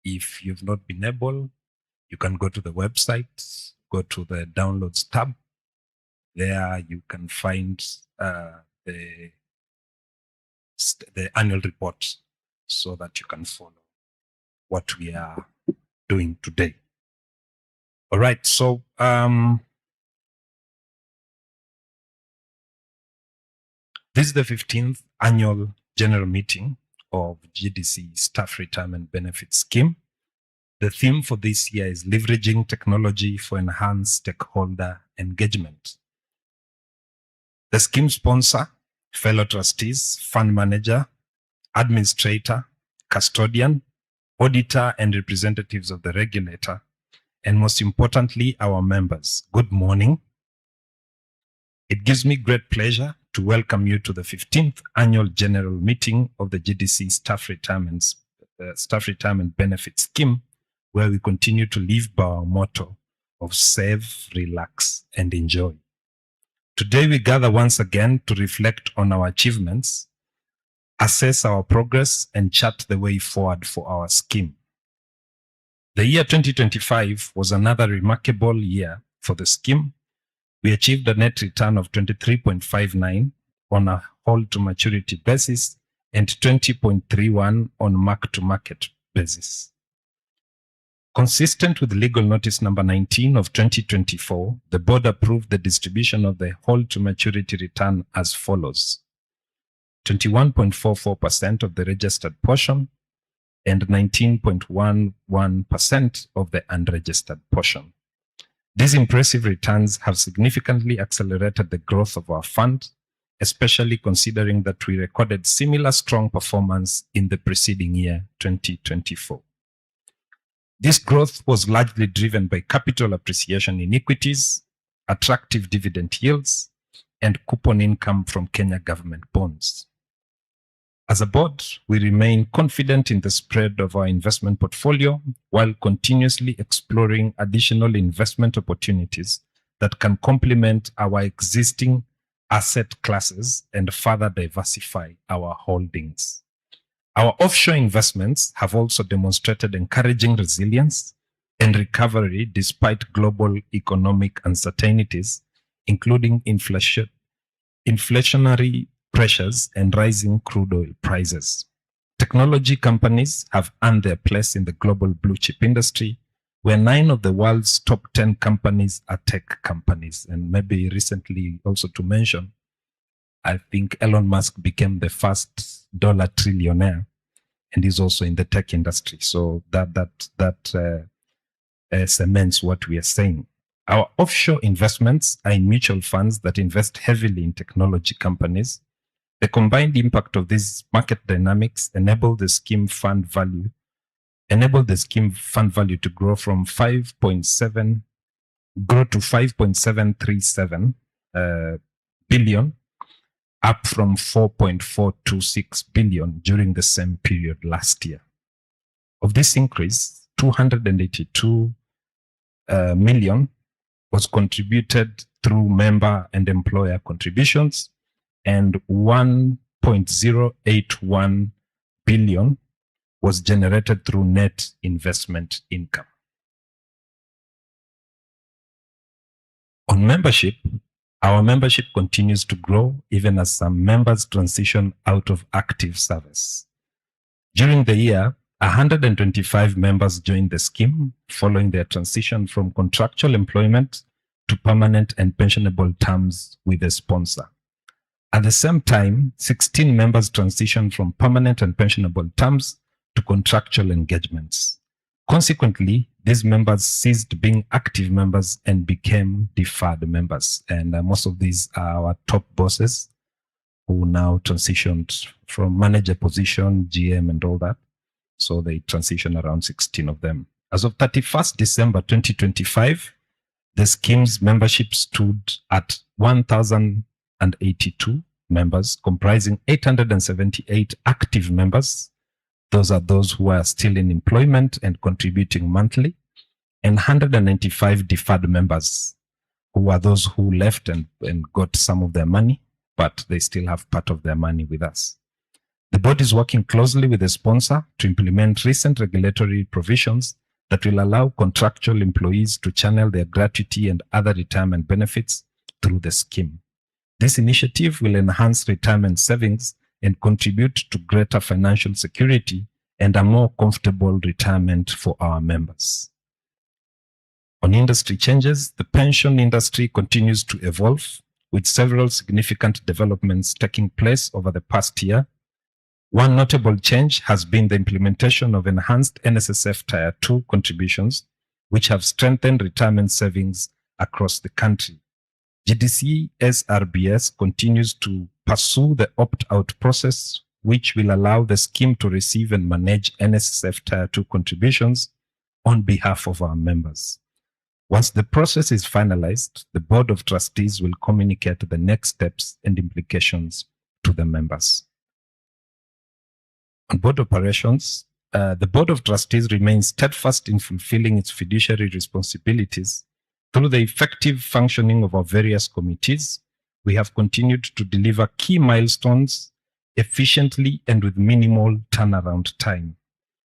If you've not been able, you can go to the website, go to the downloads tab. There you can find the annual report so that you can follow what we are doing today. All right, so this is the 15th annual general meeting of GDC Staff Retirement Benefit Scheme. The theme for this year is leveraging technology for enhanced stakeholder engagement. The scheme sponsor, fellow trustees, fund manager, administrator, custodian, auditor, and representatives of the regulator, and most importantly, our members. Good morning. It gives me great pleasure to welcome you to the 15th annual general meeting of the GDC Staff Retirement Benefit Scheme, where we continue to live by our motto of save, relax, and enjoy. Today, we gather once again to reflect on our achievements, assess our progress, and chart the way forward for our scheme. The year 2025 was another remarkable year for the scheme. We achieved a net return of 23.59 on a hold-to-maturity basis and 20.31 on mark-to-market basis. Consistent with Legal Notice number 19 of 2024, the board approved the distribution of the hold-to-maturity return as follows: 21.44% of the registered portion and 19.11% of the unregistered portion. These impressive returns have significantly accelerated the growth of our fund, especially considering that we recorded similar strong performance in the preceding year, 2024. This growth was largely driven by capital appreciation in equities, attractive dividend yields, and coupon income from Kenya government bonds. As a board, we remain confident in the spread of our investment portfolio while continuously exploring additional investment opportunities that can complement our existing asset classes and further diversify our holdings. Our offshore investments have also demonstrated encouraging resilience and recovery despite global economic uncertainties, including inflationary pressures and rising crude oil prices. Technology companies have earned their place in the global blue chip industry, where 9 of the world's top 10 companies are tech companies. And maybe recently also to mention, I think Elon Musk became the first dollar trillionaire, and is also in the tech industry. So that cements what we are saying. Our offshore investments are in mutual funds that invest heavily in technology companies. The combined impact of these market dynamics enable the scheme fund value to grow from 5.737 billion, up from 4.426 billion during the same period last year. Of this increase, 282 million was contributed through member and employer contributions, and 1.081 billion was generated through net investment income. On membership, our membership continues to grow even as some members transition out of active service. During the year, 125 members joined the scheme following their transition from contractual employment to permanent and pensionable terms with a sponsor. At the same time, 16 members transitioned from permanent and pensionable terms to contractual engagements. Consequently, these members ceased being active members and became deferred members. And most of these are our top bosses who now transitioned from manager position, GM and all that. So they transitioned around 16 of them. As of 31st December 2025, the scheme's membership stood at 1,082 members, comprising 878 active members. Those are those who are still in employment and contributing monthly, and 195 deferred members, who are those who left and got some of their money, but they still have part of their money with us. The board is working closely with the sponsor to implement recent regulatory provisions that will allow contractual employees to channel their gratuity and other retirement benefits through the scheme. This initiative will enhance retirement savings and contribute to greater financial security and a more comfortable retirement for our members. On industry changes, the pension industry continues to evolve, with several significant developments taking place over the past year. One notable change has been the implementation of enhanced NSSF Tier 2 contributions, which have strengthened retirement savings across the country. GDCSRBS continues to pursue the opt-out process, which will allow the scheme to receive and manage NSSF Tier 2 contributions on behalf of our members. Once the process is finalized, the Board of Trustees will communicate the next steps and implications to the members. On board operations, the Board of Trustees remains steadfast in fulfilling its fiduciary responsibilities. Through the effective functioning of our various committees, we have continued to deliver key milestones efficiently and with minimal turnaround time.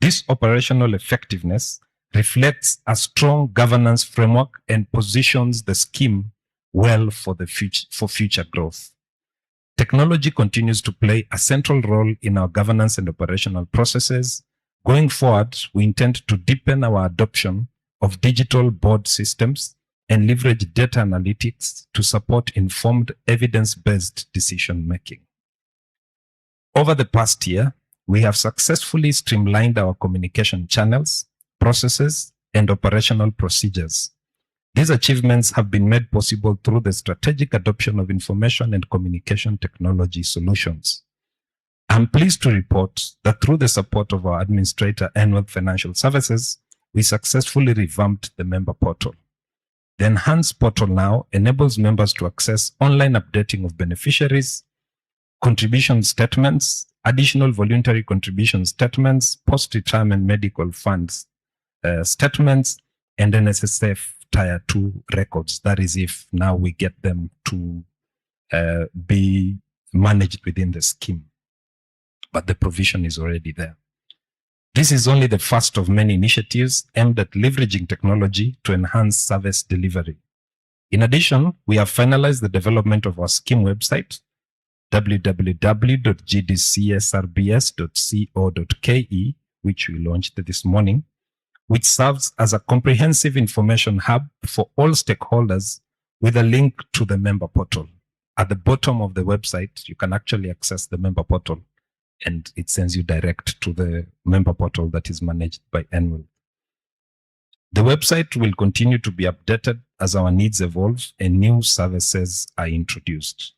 This operational effectiveness reflects a strong governance framework and positions the scheme well for future growth. Technology continues to play a central role in our governance and operational processes. Going forward, we intend to deepen our adoption of digital board systems and leverage data analytics to support informed, evidence-based decision-making. Over the past year, we have successfully streamlined our communication channels, processes, and operational procedures. These achievements have been made possible through the strategic adoption of information and communication technology solutions. I'm pleased to report that through the support of our administrator, Annual Financial Services, we successfully revamped the member portal. The enhanced portal now enables members to access online updating of beneficiaries, contribution statements, additional voluntary contribution statements, post-retirement medical funds statements, and NSSF Tier 2 records. That is if now we get them to be managed within the scheme. But the provision is already there. This is only the first of many initiatives aimed at leveraging technology to enhance service delivery. In addition, we have finalized the development of our scheme website, www.gdcsrbs.co.ke, which we launched this morning, which serves as a comprehensive information hub for all stakeholders with a link to the member portal. At the bottom of the website, you can actually access the member portal, and it sends you direct to the member portal that is managed by Annual. The website will continue to be updated as our needs evolve and new services are introduced.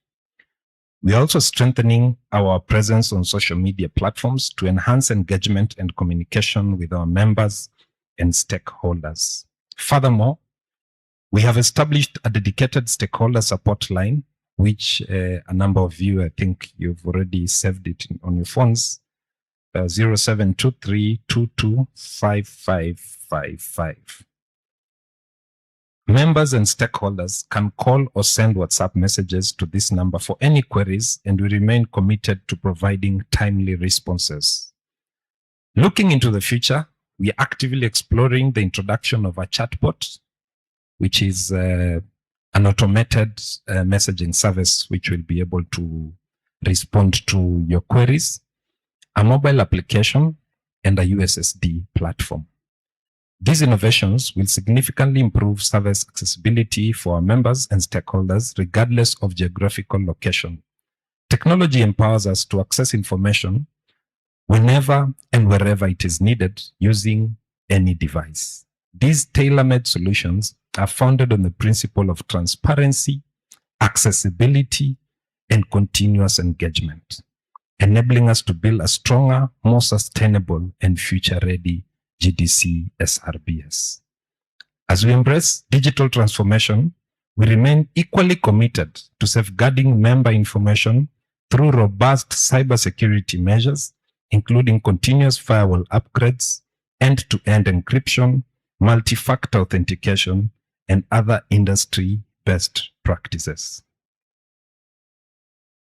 We are also strengthening our presence on social media platforms to enhance engagement and communication with our members and stakeholders. Furthermore, we have established a dedicated stakeholder support line, which a number of you, I think you've already saved it on your phones, 0723225555. Members and stakeholders can call or send WhatsApp messages to this number for any queries, and we remain committed to providing timely responses. Looking into the future, we are actively exploring the introduction of a chatbot, which is an automated messaging service which will be able to respond to your queries, a mobile application, and a USSD platform. These innovations will significantly improve service accessibility for our members and stakeholders, regardless of geographical location. Technology empowers us to access information whenever and wherever it is needed using any device. These tailor-made solutions are founded on the principle of transparency, accessibility, and continuous engagement, enabling us to build a stronger, more sustainable, and future-ready GDCSRBS. As we embrace digital transformation, we remain equally committed to safeguarding member information through robust cybersecurity measures, including continuous firewall upgrades, end-to-end encryption, multi-factor authentication, and other industry best practices.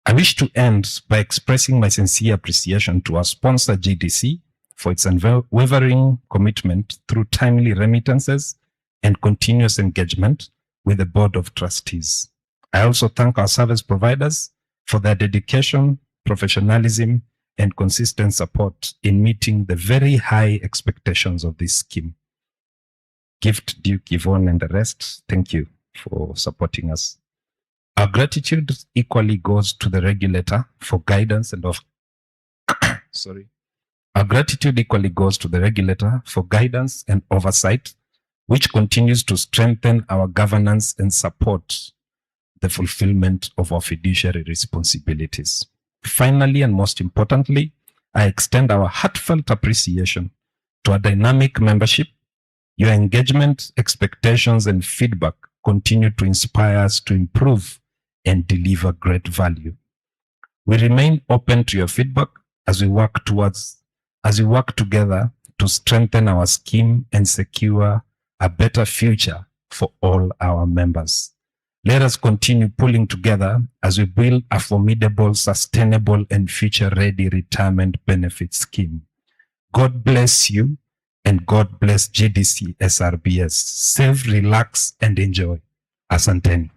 I wish to end by expressing my sincere appreciation to our sponsor GDC for its unwavering commitment through timely remittances and continuous engagement with the Board of Trustees. I also thank our service providers for their dedication, professionalism, and consistent support in meeting the very high expectations of this scheme. Gift, Duke, Yvonne, and the rest, thank you for supporting us. Our gratitude equally goes to the regulator for guidance and Our gratitude equally goes to the regulator for guidance and oversight, which continues to strengthen our governance and support the fulfillment of our fiduciary responsibilities. Finally, and most importantly, I extend our heartfelt appreciation to our dynamic membership. Your engagement, expectations, and feedback continue to inspire us to improve and deliver great value. We remain open to your feedback as we work together to strengthen our scheme and secure a better future for all our members. Let us continue pulling together as we build a formidable, sustainable, and future-ready retirement benefit scheme. God bless you, and God bless GDC SRBS. Save, relax, and enjoy. Asanteni.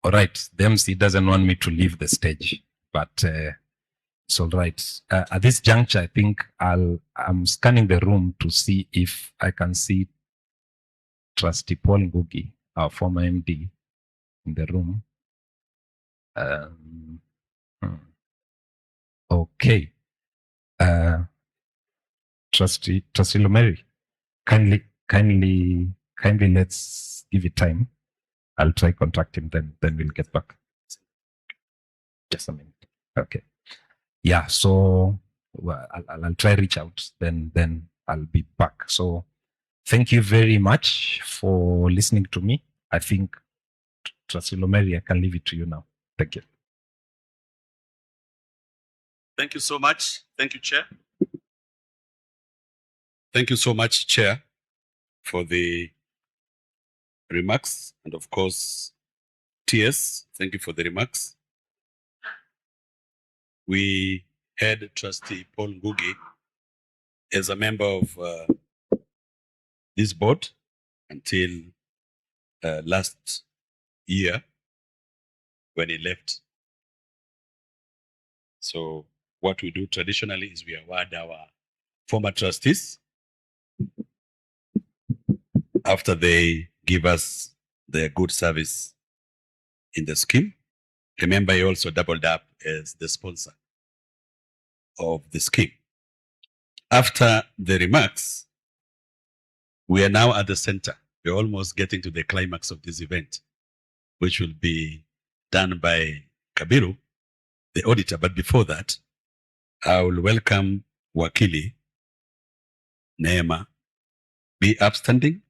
All right, the MC doesn't want me to leave the stage, but it's all right. At this juncture, I think I'm scanning the room to see if I can see Trustee Paul Ngugi, our former MD, in the room. Okay. Trustee Lomeri, kindly let's give it time. I'll try contact him, then we'll get back. Just a minute. Okay. Yeah, so well, I'll try reach out, then I'll be back. So thank you very much for listening to me. I think, Trustee Lomeri, I can leave it to you now. Thank you. Thank you so much. Thank you, Chair. Thank you so much, Chair, for the remarks. And of course, TS, thank you for the remarks. We had Trustee Paul Ngugi as a member of this board until last year when he left. So what we do traditionally is we award our former trustees after they give us their good service in the scheme. Remember, he also doubled up as the sponsor of the scheme. After the remarks, we are now at the center. We're almost getting to the climax of this event, which will be done by Kabiru, the auditor. But before that, I will welcome Wakili Neema be upstanding.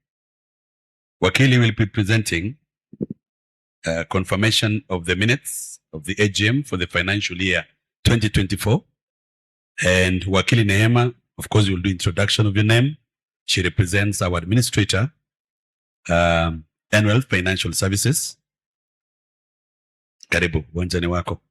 Wakili will be presenting confirmation of the minutes of the AGM for the financial year 2024. And Wakili Neema, of course, you will do introduction of your name. She represents our administrator, Annual Financial Services. Karibu, uwanjani wako.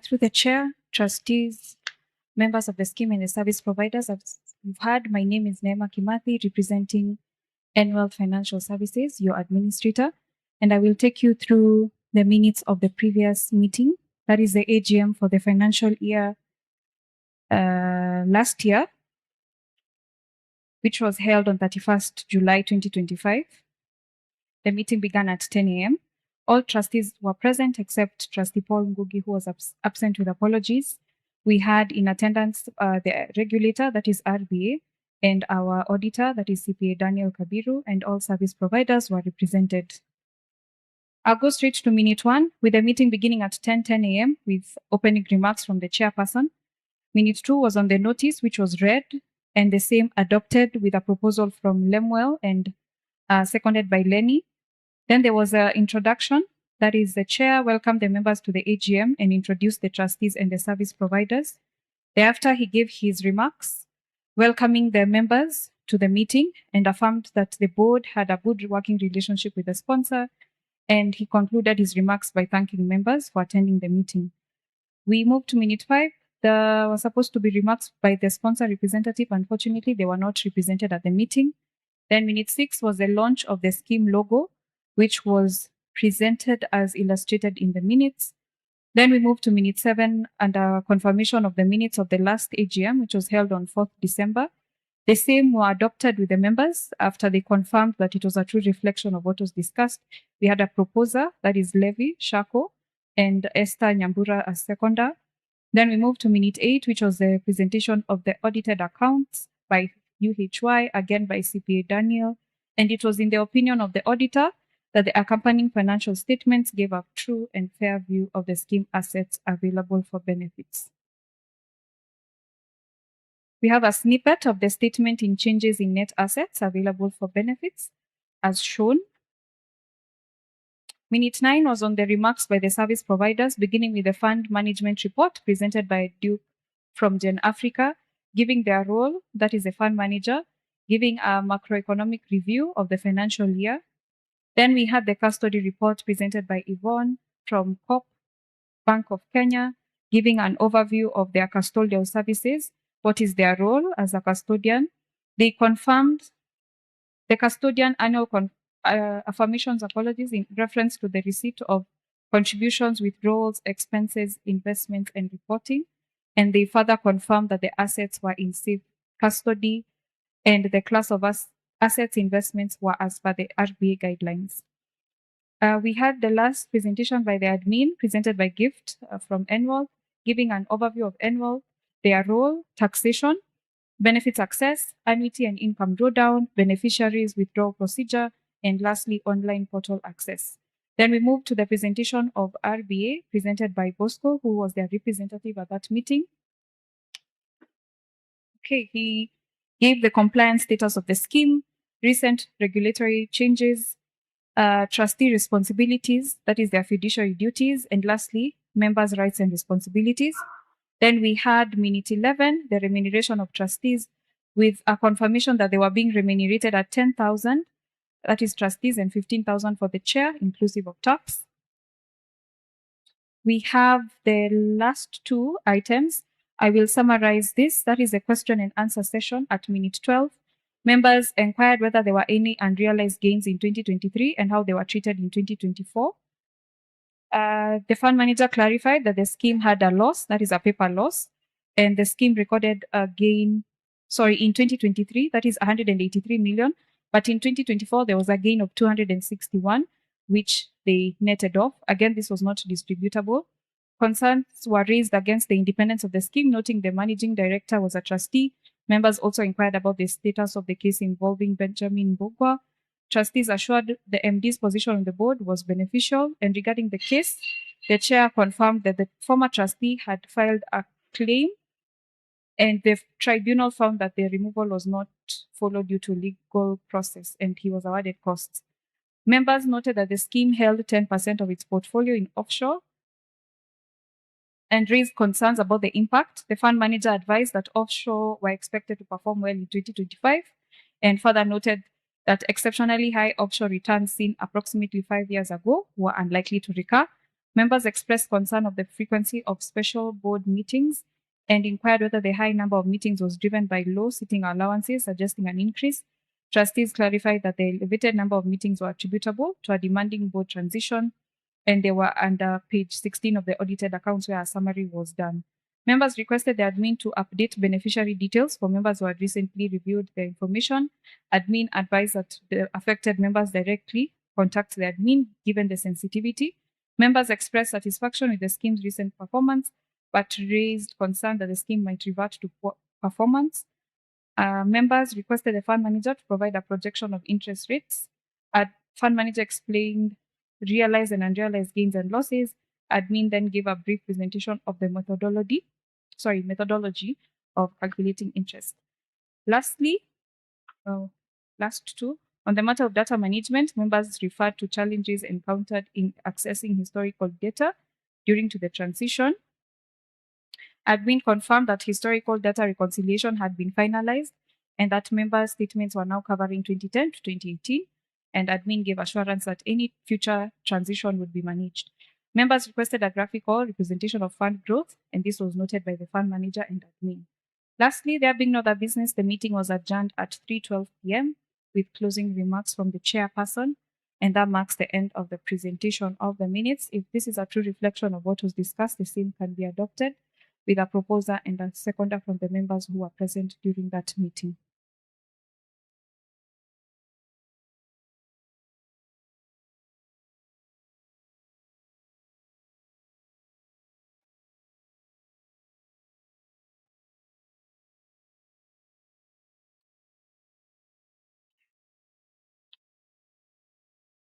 Through the chair, trustees, members of the scheme and the service providers, as you've heard, my name is Neema Kimathi, representing Annual Financial Services, your administrator. and I will take you through the minutes of the previous meeting. That is the AGM for the financial year last year, which was held on 31st July 2025. The meeting began at 10 a.m. All trustees were present except Trustee Paul Ngugi, who was absent with apologies. We had in attendance the regulator, that is RBA, and our auditor, that is CPA Daniel Kabiru, and all service providers were represented. I'll go straight to minute 1, with the meeting beginning at 10:10 a.m. with opening remarks from the chairperson. Minute 2 was on the notice, which was read, and the same adopted with a proposal from Lemuel and seconded by Lenny. Then there was an introduction. That is, the chair welcomed the members to the AGM and introduced the trustees and the service providers. Thereafter, he gave his remarks, welcoming the members to the meeting and affirmed that the board had a good working relationship with the sponsor. And he concluded his remarks by thanking members for attending the meeting. We moved to minute 5. There were supposed to be remarks by the sponsor representative. Unfortunately, they were not represented at the meeting. Then minute 6 was the launch of the scheme logo, which was presented as illustrated in the minutes. Then we moved to minute 7 and a confirmation of the minutes of the last AGM, which was held on 4th December. The same were adopted with the members after they confirmed that it was a true reflection of what was discussed. We had a proposer, that is Levi Shako, and Esther Nyambura as seconder. Then we moved to minute 8, which was the presentation of the audited accounts by UHY, again by CPA Daniel. And it was in the opinion of the auditor that the accompanying financial statements gave a true and fair view of the scheme assets available for benefits. We have a snippet of the statement in changes in net assets available for benefits as shown. Minute 9 was on the remarks by the service providers, beginning with the fund management report presented by Duke from Gen Africa, giving their role, that is the fund manager, giving a macroeconomic review of the financial year. Then we had the custody report presented by Yvonne from COP, Bank of Kenya, giving an overview of their custodial services, what is their role as a custodian. They confirmed the custodian annual affirmations, apologies, in reference to the receipt of contributions, withdrawals, expenses, investments, and reporting. And they further confirmed that the assets were in safe custody and the class of assets investments were as per the RBA guidelines. We had the last presentation by the admin, presented by Gift from NWOL, giving an overview of NWOL, their role, taxation, benefits access, annuity and income drawdown, beneficiaries, withdrawal procedure, and lastly, online portal access. Then we moved to the presentation of RBA, presented by Bosco, who was their representative at that meeting. Okay, he gave the compliance status of the scheme, recent regulatory changes, trustee responsibilities, that is their fiduciary duties, and lastly, members' rights and responsibilities. Then we had minute 11, the remuneration of trustees, with a confirmation that they were being remunerated at 10,000, that is trustees, and 15,000 for the chair, inclusive of tax. We have the last 2 items. I will summarize this. That is a question and answer session at minute 12. Members inquired whether there were any unrealized gains in 2023 and how they were treated in 2024. The fund manager clarified that the scheme had a loss, that is a paper loss, and the scheme recorded a gain, in 2023, that is 183 million, but in 2024, there was a gain of 261, which they netted off. Again, this was not distributable. Concerns were raised against the independence of the scheme, noting the managing director was a trustee. Members also inquired about the status of the case involving Benjamin Mbogwa. Trustees assured the MD's position on the board was beneficial, and regarding the case, the chair confirmed that the former trustee had filed a claim, and the tribunal found that the removal was not followed due to legal process, and he was awarded costs. Members noted that the scheme held 10% of its portfolio in offshore and raised concerns about the impact. The fund manager advised that offshore were expected to perform well in 2025, and further noted that exceptionally high offshore returns seen approximately 5 years ago were unlikely to recur. Members expressed concern of the frequency of special board meetings and inquired whether the high number of meetings was driven by low sitting allowances, suggesting an increase. Trustees clarified that the elevated number of meetings were attributable to a demanding board transition, and they were under page 16 of the audited accounts where a summary was done. Members requested the admin to update beneficiary details for members who had recently reviewed their information. Admin advised that the affected members directly contact the admin given the sensitivity. Members expressed satisfaction with the scheme's recent performance, but raised concern that the scheme might revert to poor performance. Members requested the fund manager to provide a projection of interest rates. Fund manager explained realized and unrealized gains and losses. Admin then gave a brief presentation of the methodology of calculating interest. Lastly, last two, on the matter of data management, members referred to challenges encountered in accessing historical data during to the transition. Admin confirmed that historical data reconciliation had been finalized and that member statements were now covering 2010 to 2018, and admin gave assurance that any future transition would be managed. Members requested a graphical representation of fund growth, and this was noted by the fund manager and admin. Lastly, there being no other business, the meeting was adjourned at 3:12 p.m. with closing remarks from the chairperson, and that marks the end of the presentation of the minutes. If this is a true reflection of what was discussed, the same can be adopted with a proposer and a seconder from the members who were present during that meeting.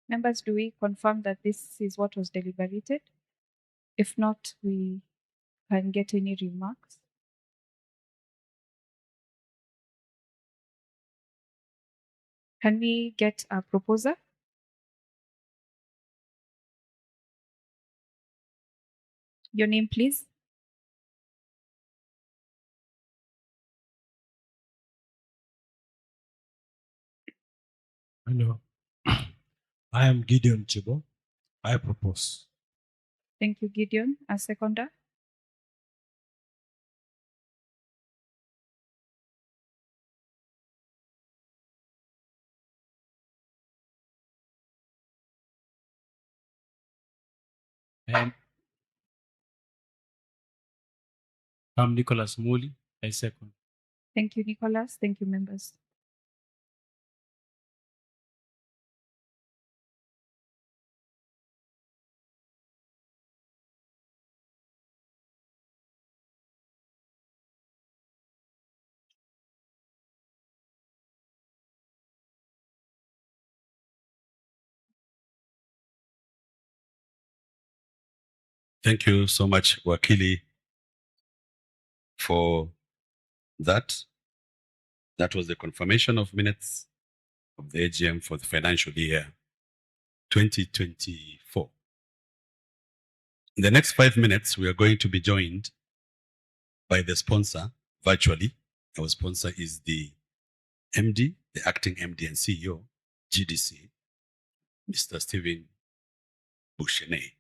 Members, do we confirm that this is what was deliberated? If not, we can get any remarks. Can we get a proposer? Your name, please. Hello. I am Gideon Chibo. I propose. Thank you, Gideon. A seconder. I'm Nicholas Muli. I second. Thank you, Nicholas. Thank you, members. Thank you so much, Wakili, for that. That was the confirmation of minutes of the AGM for the financial year 2024. In the next 5 minutes, we are going to be joined by the sponsor virtually. Our sponsor is the MD, the acting MD and CEO, GDC, Mr. Stephen Bouchenet.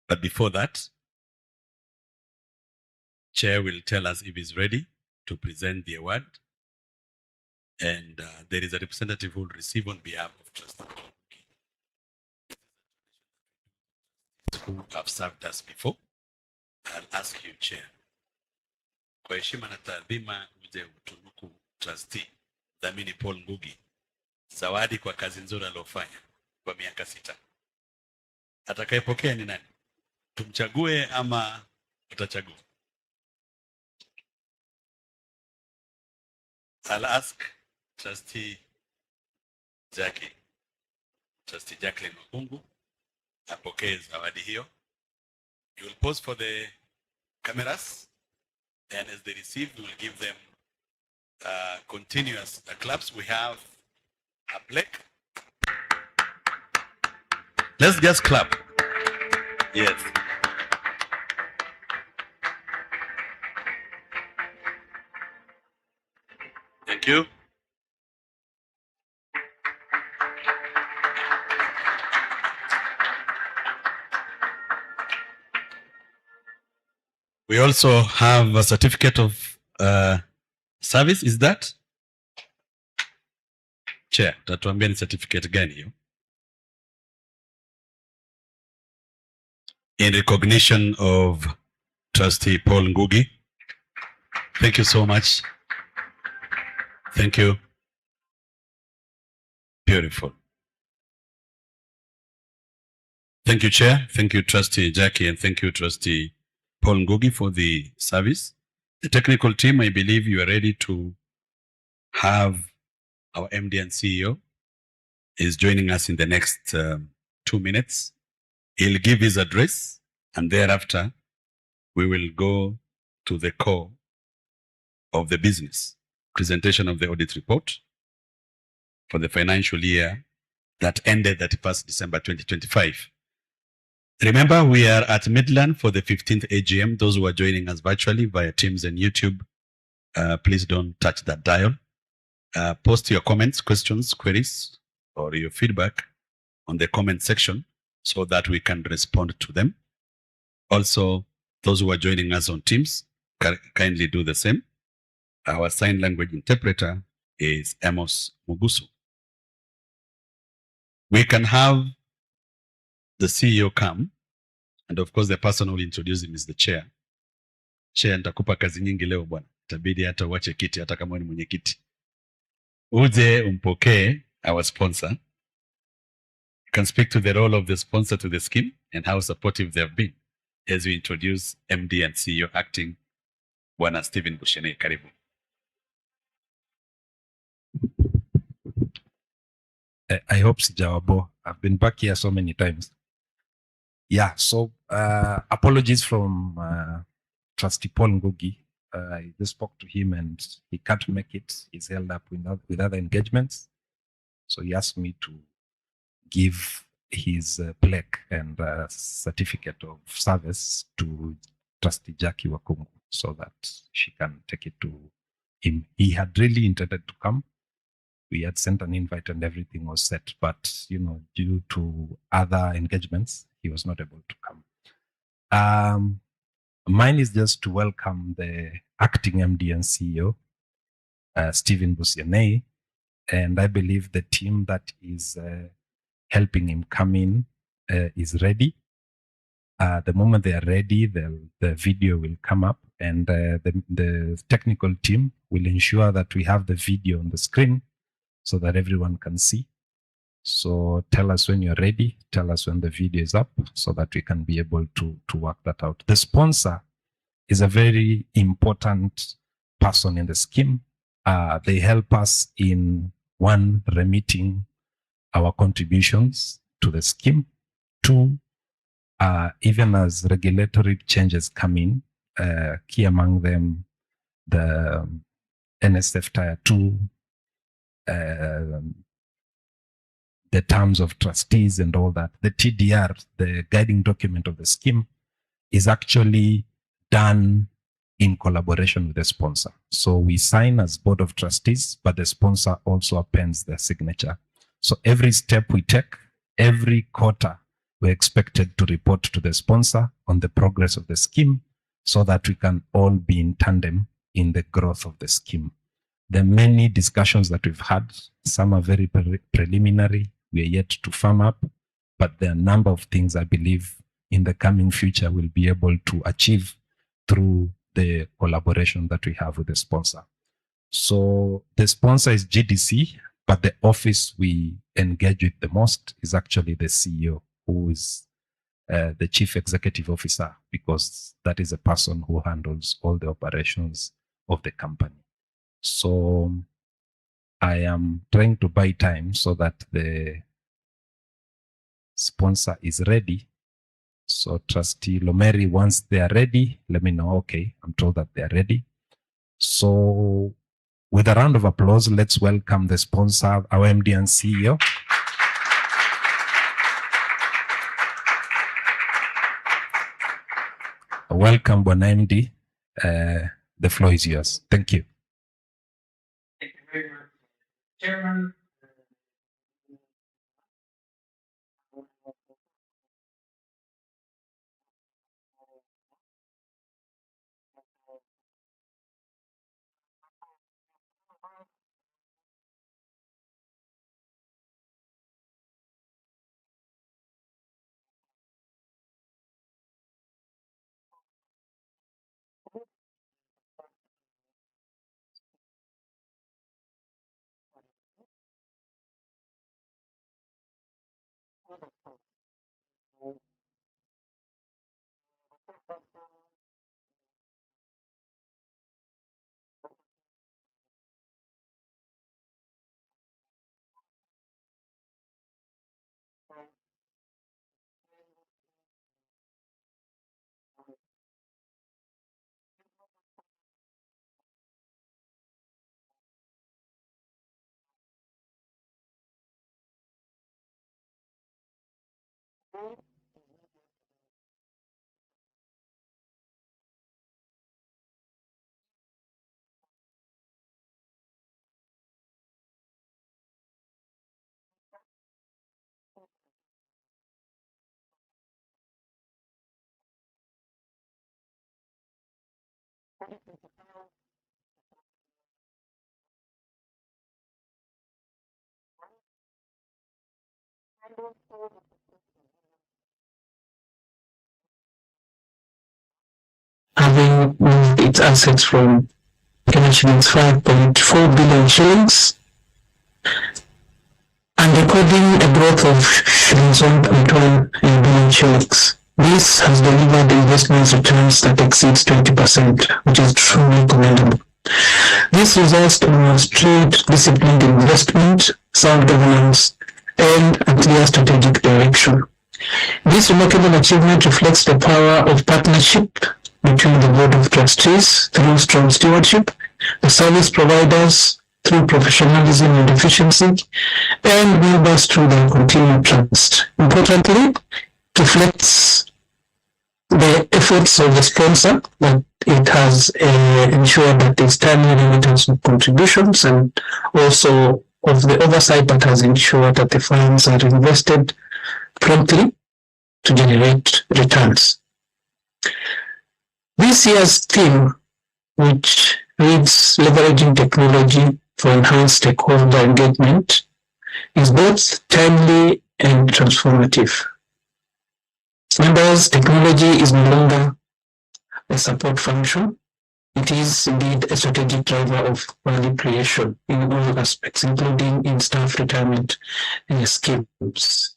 But before that, Chair will tell us if he's ready to present the award. And there is a representative who will receive on behalf of trustees who have served us before. I'll ask you, Chair. Kwa heshima na taadhima, uje utunuku trustee dhamini Paul Ngugi zawadi kwa kazi nzuri aliyofanya kwa miaka 6. Atakayepokea ni nani? Tumchague ama utachagua? I'll ask Trustee Jacqueline Wakungu apokee zawadi hiyo. You will pause for the cameras, and as they receive, we will give them continuous claps. We have a plaque. Let's just clap. Yes. Thank you. We also have a certificate of service. Is that? Chair, tatuambia ni certificate gani hiyo? In recognition of Trustee Paul Ngugi. Thank you so much. Thank you. Beautiful. Thank you, Chair. Thank you, Trustee Jackie, and thank you, Trustee Paul Ngugi, for the service. The technical team, I believe you are ready to have our MD and CEO is joining us in the next 2 minutes. He'll give his address, and thereafter, we will go to the core of the business. Presentation of the audit report for the financial year that ended 31st December 2025. Remember, we are at Midland for the 15th AGM. Those who are joining us virtually via Teams and YouTube, please don't touch that dial. Post your comments, questions, queries, or your feedback on the comment section so that we can respond to them. Also, those who are joining us on Teams, kindly do the same. Our sign language interpreter is Amos Mugusu. We can have the CEO come, and of course the person who will introduce him is the chair. Chair, nitakupa kazi nyingi leo bwana, itabidi hata uache kiti hata kama ni mwenyekiti. Uje umpokee our sponsor. You can speak to the role of the sponsor to the scheme and how supportive they have been as we introduce MD and CEO acting Bwana Stephen Bushene. Karibu. I hope sijawabo. I've been back here so many times. Yeah, so apologies from Trustee Paul Ngugi. I just spoke to him and he can't make it. He's held up with other engagements. So he asked me to give his plaque and certificate of service to Trustee Jackie Wakungu so that she can take it to him. He had really intended to come. We had sent an invite and everything was set, but due to other engagements, he was not able to come. Mine is just to welcome the acting MD and CEO, Stephen Busianei, and I believe the team that is helping him come in is ready. The moment they are ready, the video will come up, and the technical team will ensure that we have the video on the screen so that everyone can see. So tell us when you're ready, tell us when the video is up so that we can be able to work that out. The sponsor is a very important person in the scheme. They help us in, one, remitting our contributions to the scheme. Two, even as regulatory changes come in, key among them, the NSF Tier 2, the terms of trustees and all that. The TDR, the guiding document of the scheme, is actually done in collaboration with the sponsor. So we sign as board of trustees, but the sponsor also appends their signature. So every step we take, every quarter, we're expected to report to the sponsor on the progress of the scheme so that we can all be in tandem in the growth of the scheme. The many discussions that we've had, some are very preliminary, we are yet to firm up, but there are a number of things I believe in the coming future we'll be able to achieve through the collaboration that we have with the sponsor. So the sponsor is GDC, but the office we engage with the most is actually the CEO, who is the Chief Executive Officer, because that is a person who handles all the operations of the company. So I am trying to buy time so that the sponsor is ready. So Trustee Lomeri, once they are ready, let me know. Okay, I'm told that they are ready. So with a round of applause, let's welcome the sponsor, our MD and CEO. Welcome, Bwana MD. The floor is yours. Thank you. Thank you very much, Chairman. Having moved its assets from Kenyan shillings 5.4 billion shillings and recording a growth of shillings 1.1 billion shillings. This has delivered investment returns that exceeds 20%, which is truly commendable. These results demonstrate disciplined investment, sound governance, and a clear strategic direction. This remarkable achievement reflects the power of partnership between the Board of Trustees through strong stewardship, the service providers through professionalism and efficiency, and members through their continued trust. Importantly, it reflects the efforts of the sponsor that it has ensured that there's timely remittance of contributions, and also of the oversight that has ensured that the funds are invested promptly to generate returns. This year's theme, which reads leveraging technology for enhanced stakeholder engagement, is both timely and transformative. Members, technology is no longer a support function. It is indeed a strategic driver of value creation in all aspects, including in staff retirement schemes.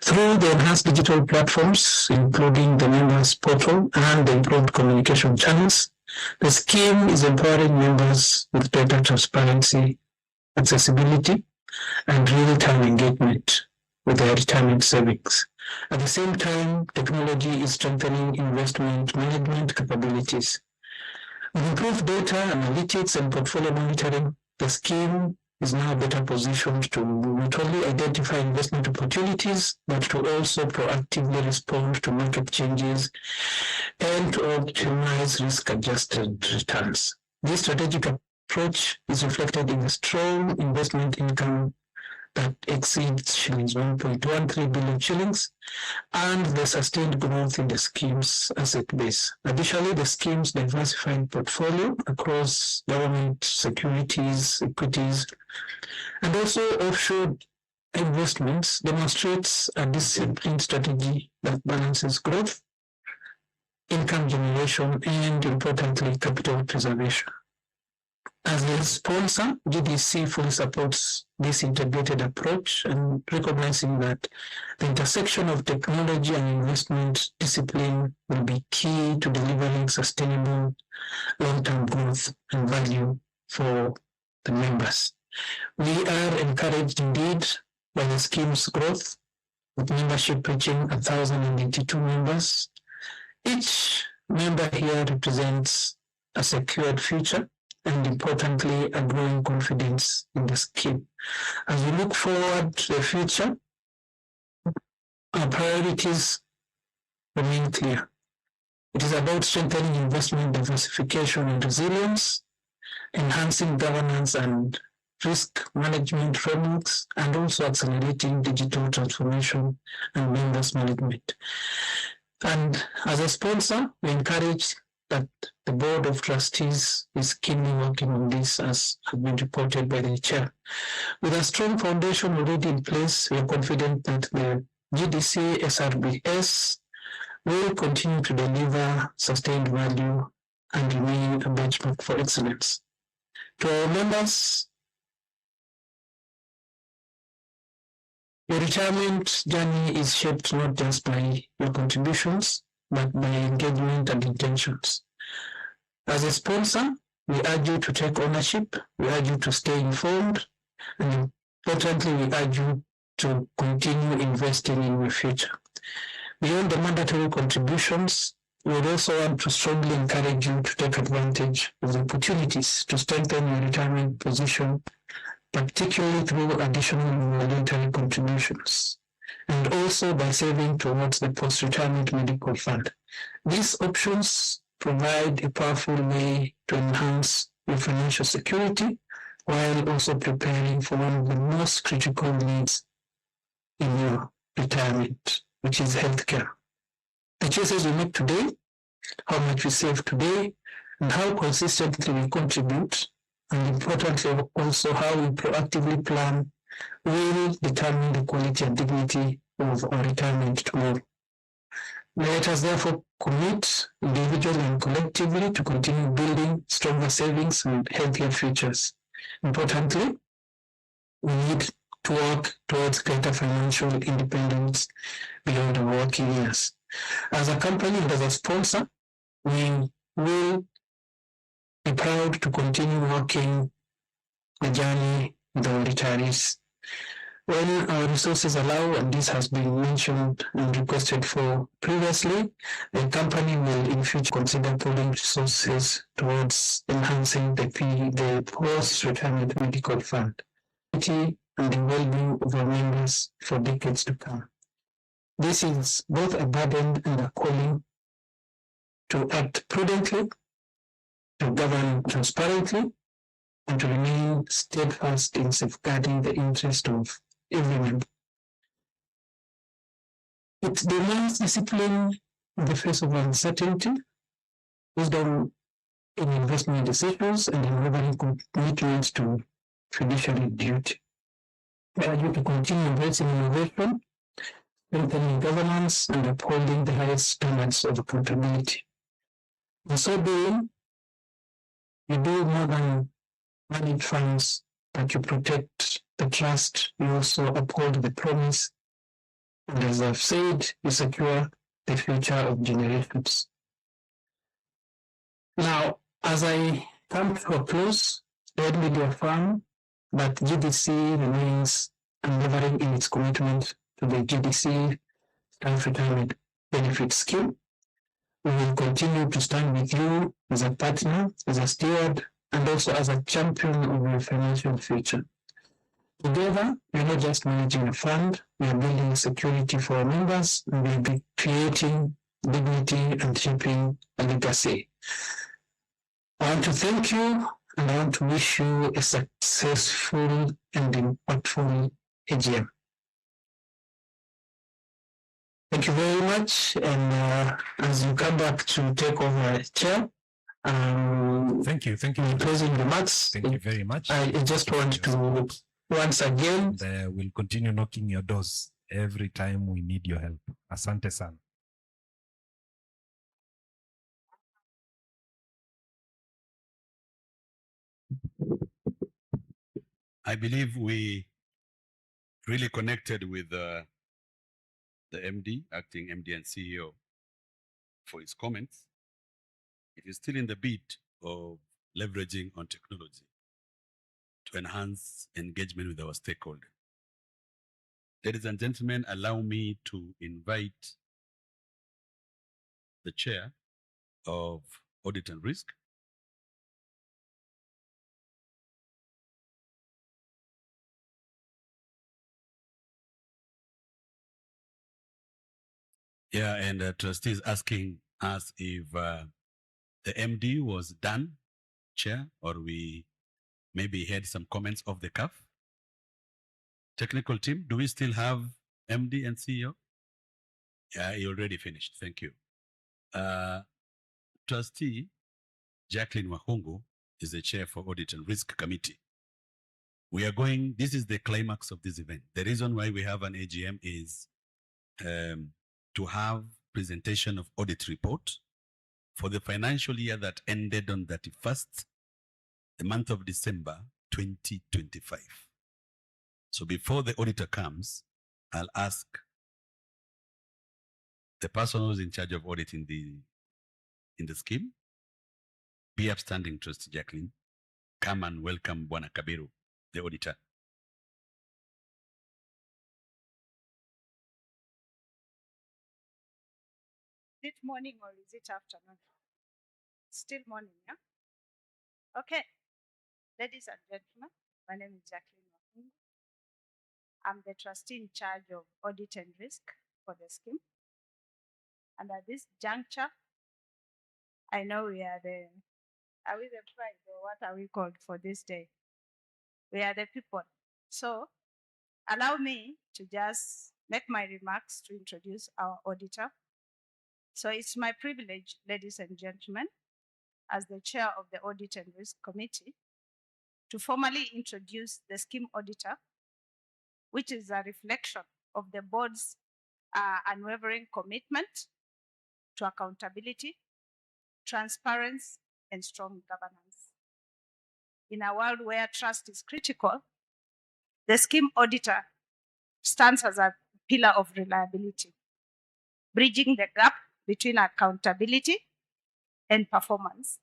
Through the enhanced digital platforms, including the members portal and the improved communication channels, the scheme is empowering members with greater transparency, accessibility, and real-time engagement with their retirement savings. At the same time, technology is strengthening investment management capabilities. With improved data analytics and portfolio monitoring, the scheme is now better positioned to not only identify investment opportunities, but to also proactively respond to market changes and to optimize risk-adjusted returns. This strategic approach is reflected in the strong investment income that exceeds shillings 1.13 billion shillings and the sustained growth in the scheme's asset base. Additionally, the scheme's diversified portfolio across government securities, equities, and also offshore investments demonstrates a disciplined strategy that balances growth, income generation, and importantly, capital preservation. As a sponsor, GDC fully supports this integrated approach and recognizing that the intersection of technology and investment discipline will be key to delivering sustainable long-term growth and value for the members. We are encouraged indeed by the scheme's growth, with membership reaching 1,082 members. Each member here represents a secured future and importantly, a growing confidence in the scheme. As we look forward to the future, our priorities remain clear. It is about strengthening investment diversification and resilience, enhancing governance and risk management frameworks, and also accelerating digital transformation and members management. And as a sponsor, we encourage that the Board of Trustees is keenly working on this, as has been reported by the chair. With a strong foundation already in place, we are confident that the GDCSRBS will continue to deliver sustained value and remain a benchmark for excellence. To our members, Your retirement journey is shaped not just by your contributions, but by engagement and intentions. As a sponsor, we urge you to take ownership, we urge you to stay informed, and importantly, we urge you to continue investing in your future. Beyond the mandatory contributions, we would also want to strongly encourage you to take advantage of the opportunities to strengthen your retirement position, particularly through additional voluntary contributions, and also by saving towards the post-retirement medical fund. These options provide a powerful way to enhance your financial security while also preparing for one of the most critical needs in your retirement, which is healthcare. The choices we make today, how much we save today, and how consistently we contribute, and importantly also how we proactively plan, will determine the quality and dignity of our retirement tomorrow. Let us therefore commit individually and collectively to continue building stronger savings and healthier futures. Importantly, we need to work towards greater financial independence beyond our working years. As a company and as a sponsor, we will be proud to continue working the journey with our retirees. When our resources allow, and this has been mentioned and requested for previously, the company will in future consider pulling resources towards enhancing the post-retirement medical fund and the well-being of our members for decades to come. This is both a burden and a calling to act prudently, to govern transparently, and to remain steadfast in safeguarding the interest of every member. It demands discipline in the face of uncertainty, wisdom in investment decisions, and unwavering commitment to fiduciary duty. We urge you to continue embracing innovation, strengthening governance, and upholding the highest standards of accountability. In so doing, you do more than manage funds, but you protect the trust, you also uphold the promise, and as I've said, you secure the future of generations. Now, as I come to a close, let me affirm that GDC remains unwavering in its commitment to the GDC Staff Retirement Benefit Scheme. We will continue to stand with you as a partner, as a steward, and also as a champion of your financial future. Together, we are not just managing a fund, we are building security for our members, and we will be creating dignity and shaping a legacy. I want to thank you, and I want to wish you a successful and impactful AGM. Thank you very much, and as you come back to take over chair, Thank you. closing remarks. Thank you very much. I just want to once again. And we'll continue knocking your doors every time we need your help. Asante sana. I believe we really connected with the MD, acting MD and CEO, for his comments. It is still in the bid of leveraging on technology to enhance engagement with our stakeholders. Ladies and gentlemen, allow me to invite the chair of Audit and Risk, and trustees asking us if the MD was done, chair, or we maybe had some comments off the cuff. Technical team, do we still have MD and CEO? Yeah, you already finished. Thank you. Trustee Jacqueline Wahungu is the chair for Audit and Risk Committee. This is the climax of this event. The reason why we have an AGM is to have presentation of audit report for the financial year that ended on 31st, the month of December 2025. So before the auditor comes, I'll ask the person who's in charge of audit in the scheme, be upstanding Trustee Jacqueline, come and welcome Bwana Kabiru, the auditor. Is it morning or is it afternoon? Still morning, yeah? Okay. Ladies and gentlemen, my name is Jacqueline Wakungu. I'm the trustee in charge of audit and risk for the scheme. And at this juncture, I know we are the pride, or what are we called for this day? We are the people. So allow me to just make my remarks to introduce our auditor. So it's my privilege, ladies and gentlemen, as the chair of the Audit and Risk Committee, to formally introduce the scheme auditor, which is a reflection of the board's unwavering commitment to accountability, transparency, and strong governance. In a world where trust is critical, the scheme auditor stands as a pillar of reliability, bridging the gap between accountability and performance,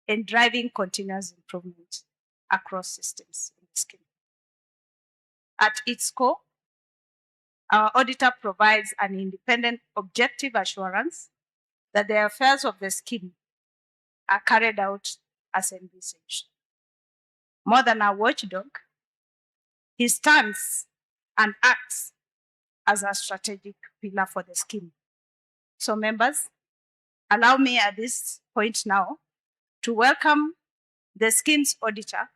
and driving continuous improvement across systems in the scheme. At its core, our auditor provides an independent, objective assurance that the affairs of the scheme are carried out as envisaged. More than a watchdog, he stands and acts as a strategic pillar for the scheme. So members, allow me at this point now to welcome the scheme's auditor,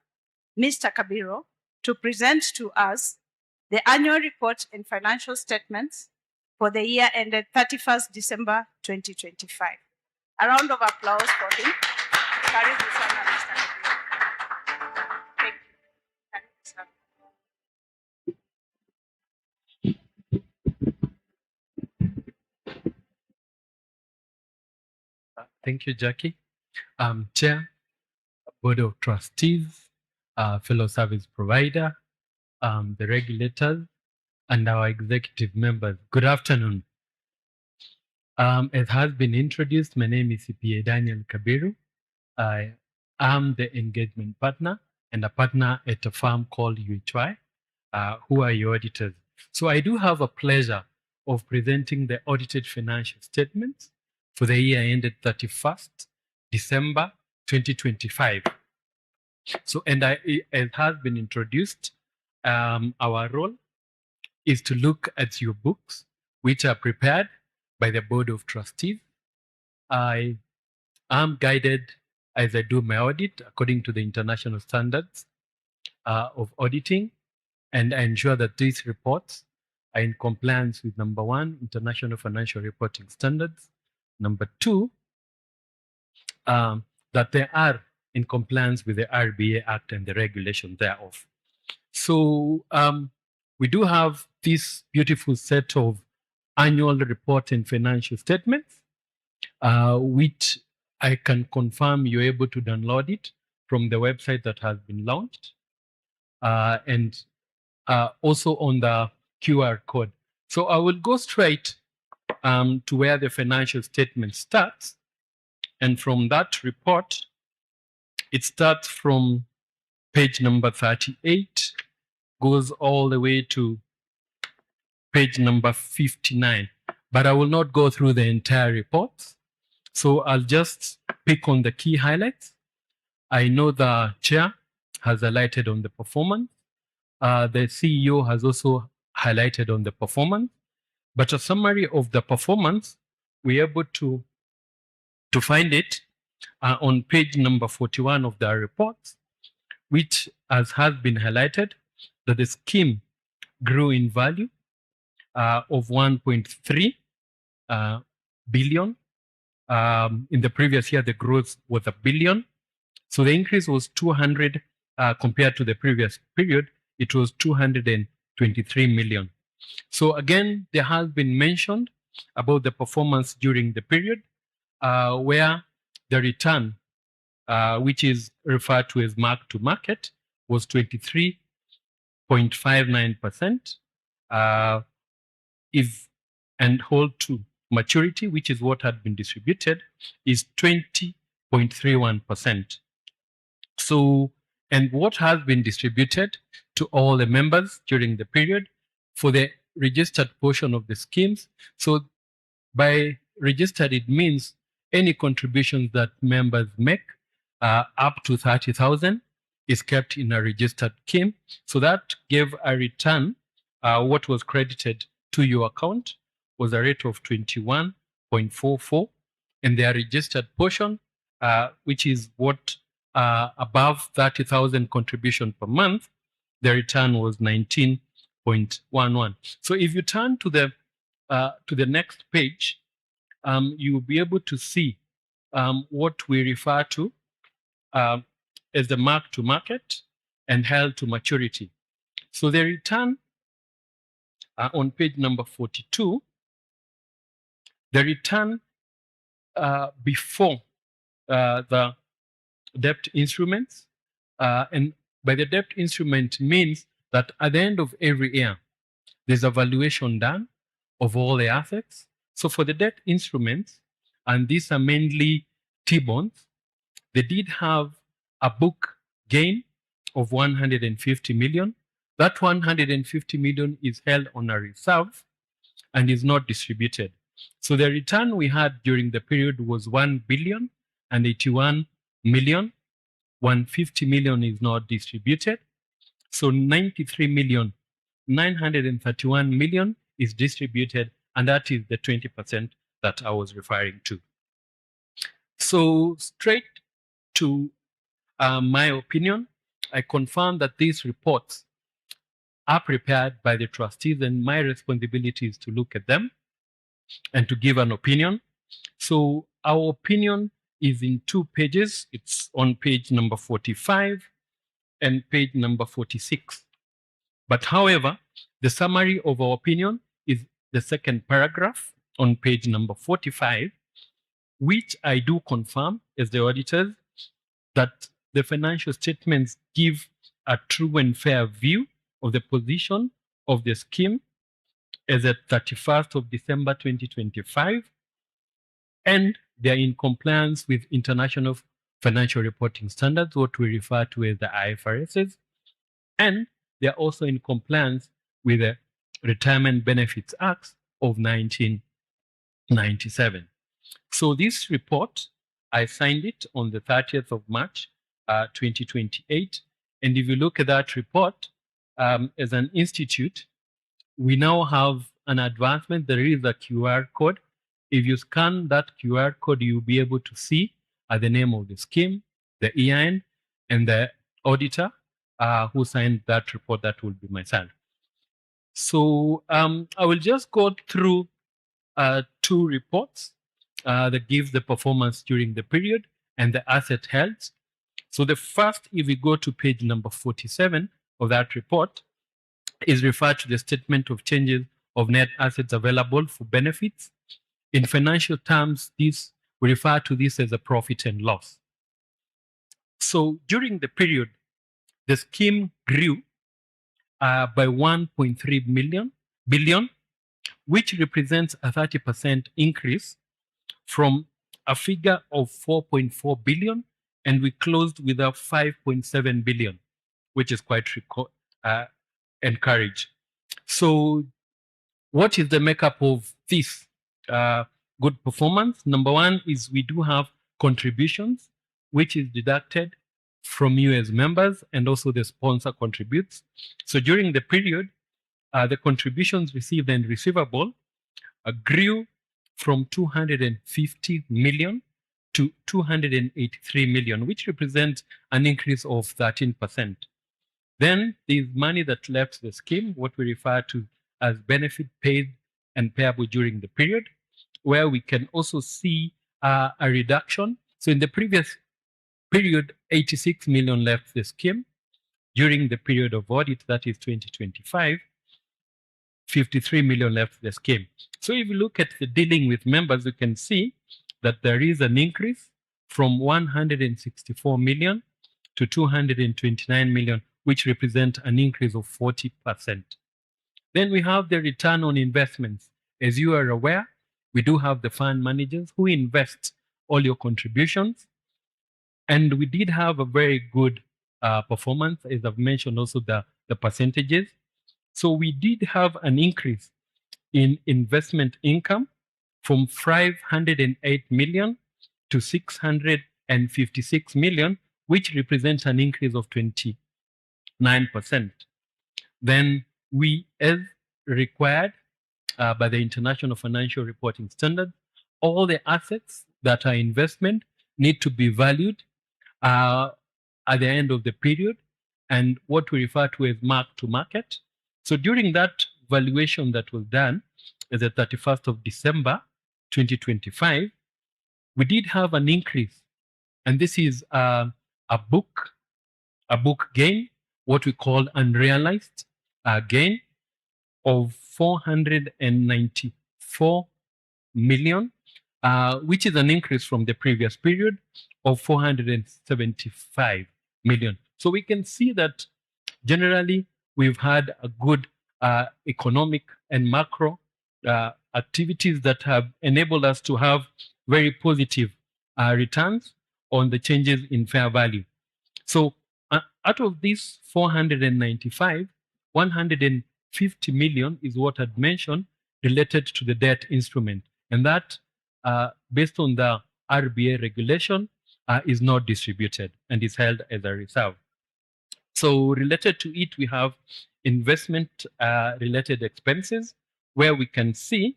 Mr. Kabiru, to present to us the annual report and financial statements for the year ended 31st December 2025. A round of applause for him. Karibu sana, Mr. Kabiru. Thank you. Karibu sana. Thank you, Jackie. Chair, Board of Trustees, fellow service provider, the regulators, and our executive members. Good afternoon. As has been introduced, my name is CPA Daniel Kabiru. I am the engagement partner and a partner at a firm called UHY, who are your auditors. So I do have a pleasure of presenting the audited financial statements for the year ended 31st December 2025. So, and it has been introduced, our role is to look at your books, which are prepared by the Board of Trustees. I am guided as I do my audit according to the international standards of auditing, and I ensure that these reports are in compliance with number 1, international financial reporting standards. Number 2, that they are in compliance with the RBA Act and the regulation thereof. So we do have this beautiful set of annual report and financial statements, which I can confirm you're able to download it from the website that has been launched, and also on the QR code. So I will go straight to where the financial statement starts. And from that report, it starts from page number 38, goes all the way to page number 59. But I will not go through the entire report. So I'll just pick on the key highlights. I know the chair has highlighted on the performance. The CEO has also highlighted on the performance. But a summary of the performance, we're able to find it on page number 41 of the report, which has been highlighted, that the scheme grew in value of 1.3 billion. In the previous year, the growth was $1 billion. So the increase was 200 compared to the previous period. It was 223 million. So again, there has been mentioned about the performance during the period, where the return, which is referred to as mark to market, was 23.59%, if and hold to maturity, which is what had been distributed, is 20.31%. So, and what has been distributed to all the members during the period for the registered portion of the schemes. So by registered, it means any contributions that members make up to 30,000 is kept in a registered scheme. So that gave a return. What was credited to your account was a rate of 21.44, and their registered portion, which is what above 30,000 contribution per month, the return was 19.11. So if you turn to the next page, you'll be able to see what we refer to as the mark to market and held to maturity. So the return on page number 42, the return before the debt instruments, and by the debt instrument means that at the end of every year, there's a valuation done of all the assets. So for the debt instruments, and these are mainly T-bonds, they did have a book gain of 150 million. That 150 million is held on a reserve and is not distributed. So the return we had during the period was 1,081 million. 150 million is not distributed. So 93,931 million is distributed, and that is the 20% that I was referring to. So straight to my opinion, I confirm that these reports are prepared by the trustees, and my responsibility is to look at them and to give an opinion. So our opinion is in 2 pages. It's on page number 45 and page number 46. But however, the summary of our opinion is the second paragraph on page number 45, which I do confirm as the auditors that the financial statements give a true and fair view of the position of the scheme as at 31st of December 2025, and they are in compliance with international financial reporting standards, what we refer to as the IFRSs, and they are also in compliance with the Retirement Benefits Act of 1997. So this report, I signed it on the 30th of March 2028, and if you look at that report, as an institute, we now have an advancement. There is a QR code. If you scan that QR code, you'll be able to see the name of the scheme, the EIN, and the auditor who signed that report. That will be myself. So I will just go through 2 reports that give the performance during the period and the asset held. So the first, if we go to page number 47 of that report, is referred to the statement of changes of net assets available for benefits. In financial terms, we refer to this as a profit and loss. So during the period, the scheme grew by 1.3 billion, which represents a 30% increase from a figure of 4.4 billion, and we closed with a 5.7 billion, which is quite encouraged. So what is the makeup of this good performance? Number one is we do have contributions, which is deducted from you as members, and also the sponsor contributes. So during the period, the contributions received and receivable grew from 250 million to 283 million, which represents an increase of 13%. Then there's money that left the scheme, what we refer to as benefit paid and payable during the period, where we can also see a reduction. So in the previous period, 86 million left the scheme. During the period of audit, that is 2025, 53 million left the scheme. So if you look at the dealing with members, you can see that there is an increase from 164 million to 229 million, which represent an increase of 40%. Then we have the return on investments. As you are aware, we do have the fund managers who invest all your contributions. And we did have a very good performance, as I've mentioned also the percentages. So we did have an increase in investment income from 508 million to 656 million, which represents an increase of 29%. Then we, as required by the International Financial Reporting Standard, all the assets that are investment need to be valued at the end of the period, and what we refer to as mark to market. So during that valuation that was done as the 31st of December 2025, we did have an increase, and this is a book gain, what we call unrealized gain of 494 million, which is an increase from the previous period of 475 million. So we can see that generally we've had a good economic and macro activities that have enabled us to have very positive returns on the changes in fair value. So out of these 495, 150 million is what I'd mentioned related to the debt instrument. And that, based on the RBA regulation, is not distributed and is held as a reserve. So related to it, we have investment related expenses, where we can see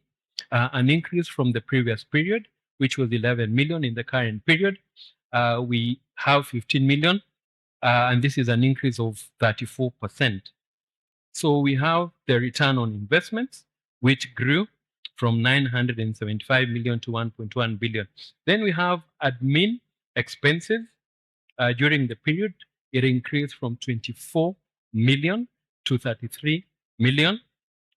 an increase from the previous period, which was 11 million. In the current period, we have 15 million, and this is an increase of 34%. So we have the return on investments, which grew from 975 million to 1.1 billion. Then we have admin expenses. During the period, it increased from 24 million to 33 million,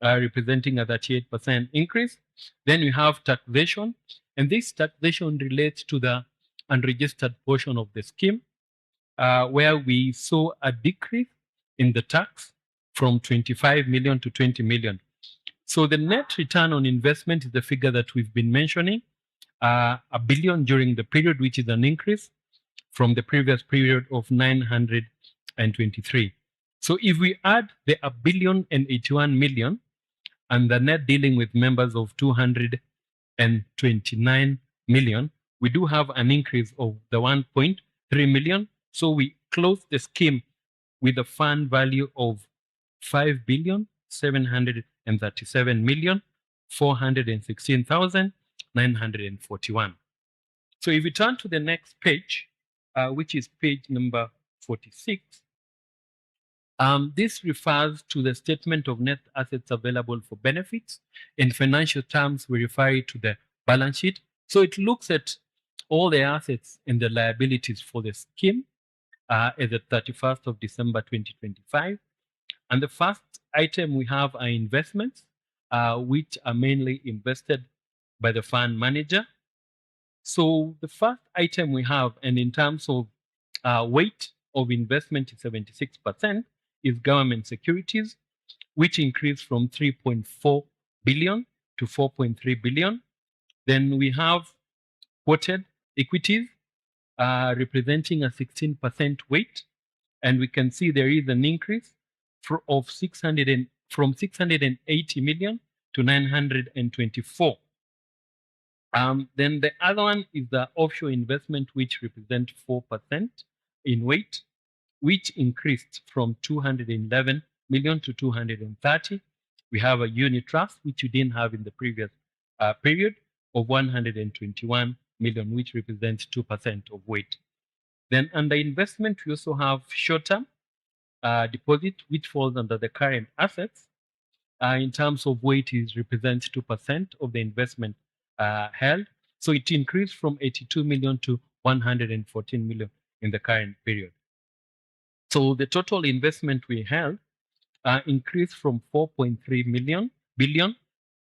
representing a 38% increase. Then we have taxation, and this taxation relates to the unregistered portion of the scheme, where we saw a decrease in the tax from 25 million to 20 million. So the net return on investment is the figure that we've been mentioning, $1 billion during the period, which is an increase from the previous period of 923. So if we add the $1.081 billion and the net dealing with members of 229 million, we do have an increase of the 1.3 million. So we closed the scheme with a fund value of 5,737,416,941. So if we turn to the next page, which is page number 46, this refers to the statement of net assets available for benefits. In financial terms, we refer to the balance sheet. So it looks at all the assets and the liabilities for the scheme as the 31st of December 2025. And the first item we have are investments, which are mainly invested by the fund manager. So the first item we have, and in terms of weight of investment is 76%, is government securities, which increased from 3.4 billion to 4.3 billion. Then we have quoted equities, representing a 16% weight, and we can see there is an increase from 680 million to 924. Then the other one is the offshore investment, which represents 4% in weight, which increased from 211 million to 230. We have a unit trust, which we didn't have in the previous period, of 121 million, which represents 2% of weight. Then under investment, we also have short-term deposit, which falls under the current assets. In terms of weight, it represents 2% of the investment held. So it increased from 82 million to 114 million in the current period. So the total investment we held increased from 4.3 billion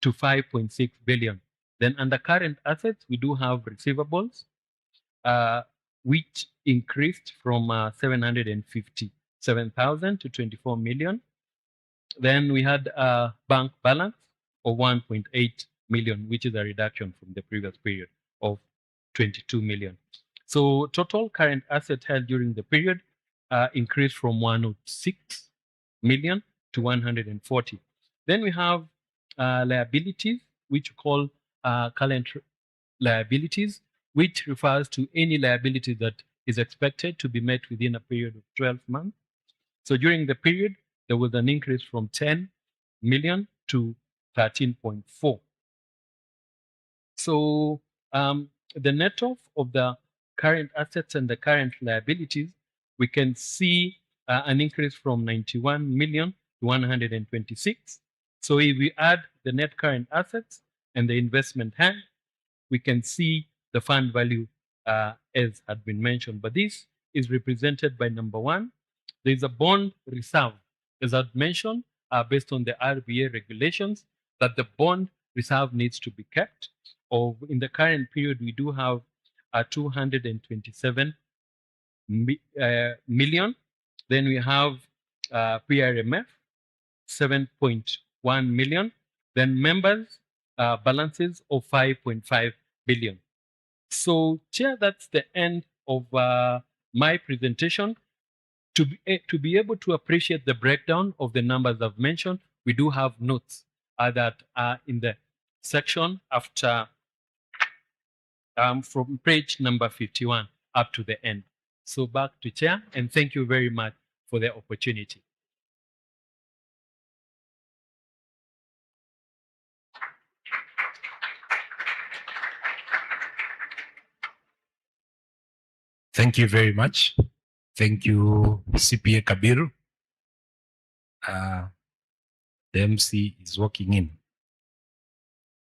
to 5.6 billion. Then under current assets, we do have receivables, which increased from 757,000 to 24 million. Then we had a bank balance of 1.8 million, which is a reduction from the previous period of 22 million. So total current assets held during the period increased from 106 million to 140. Then we have liabilities, which we call current liabilities, which refers to any liability that is expected to be met within a period of 12 months. So during the period, there was an increase from 10 million to 13.4. So the net off of the current assets and the current liabilities, we can see an increase from 91 million to 126. So if we add the net current assets and the investment hand, we can see the fund value as had been mentioned. But this is represented by number one. There's a bond reserve, as I've mentioned, based on the RBA regulations, that the bond reserve needs to be kept. In the current period, we do have 227 million. Then we have PRMF, 7.1 million. Then members balances of 5.5 billion. So, Chair, that's the end of my presentation. To be able to appreciate the breakdown of the numbers I've mentioned, we do have notes that are in the section after from page number 51 up to the end. So back to Chair, and thank you very much for the opportunity. Thank you very much. Thank you, CPA Kabiru. The MC is walking in,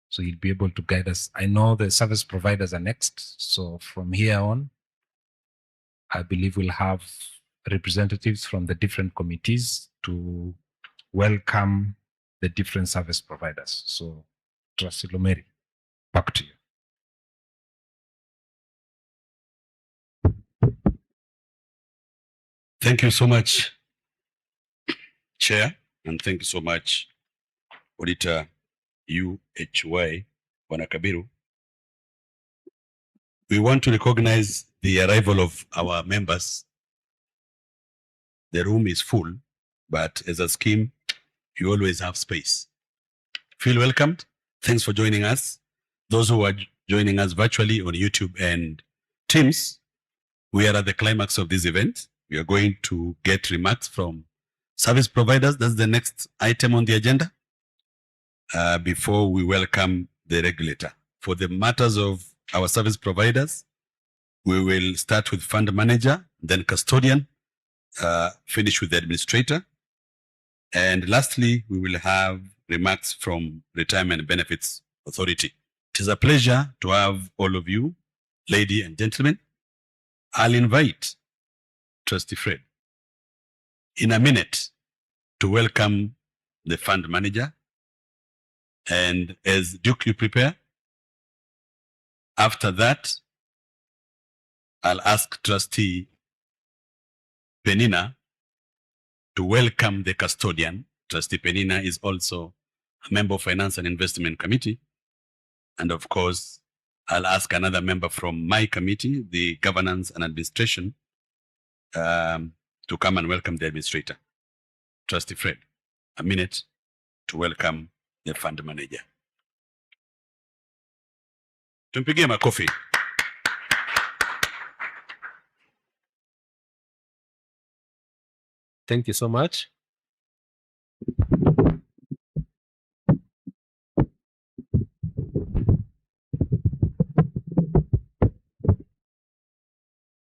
so he'll be able to guide us. I know the service providers are next, so from here on, I believe we'll have representatives from the different committees to welcome the different service providers. So, Trustee Lomeri, back to you. Thank you so much, Chair, and thank you so much, Auditor UHY Wanakabiru. We want to recognize the arrival of our members. The room is full, but as a scheme, you always have space. Feel welcomed. Thanks for joining us. Those who are joining us virtually on YouTube and Teams, we are at the climax of this event. We are going to get remarks from service providers. That's the next item on the agenda before we welcome the regulator. For the matters of our service providers, we will start with fund manager, then custodian, finish with the administrator. And lastly, we will have remarks from Retirement Benefits Authority. It is a pleasure to have all of you, ladies and gentlemen. I'll invite Trustee Fred in a minute to welcome the fund manager. And as Duke, you prepare. After that, I'll ask Trustee Penina to welcome the custodian. Trustee Penina is also a member of Finance and Investment Committee. And of course, I'll ask another member from my committee, the Governance and Administration, to come and welcome the administrator. Trustee Fred, a minute to welcome the fund manager. Tumpigie makofi. Thank you so much.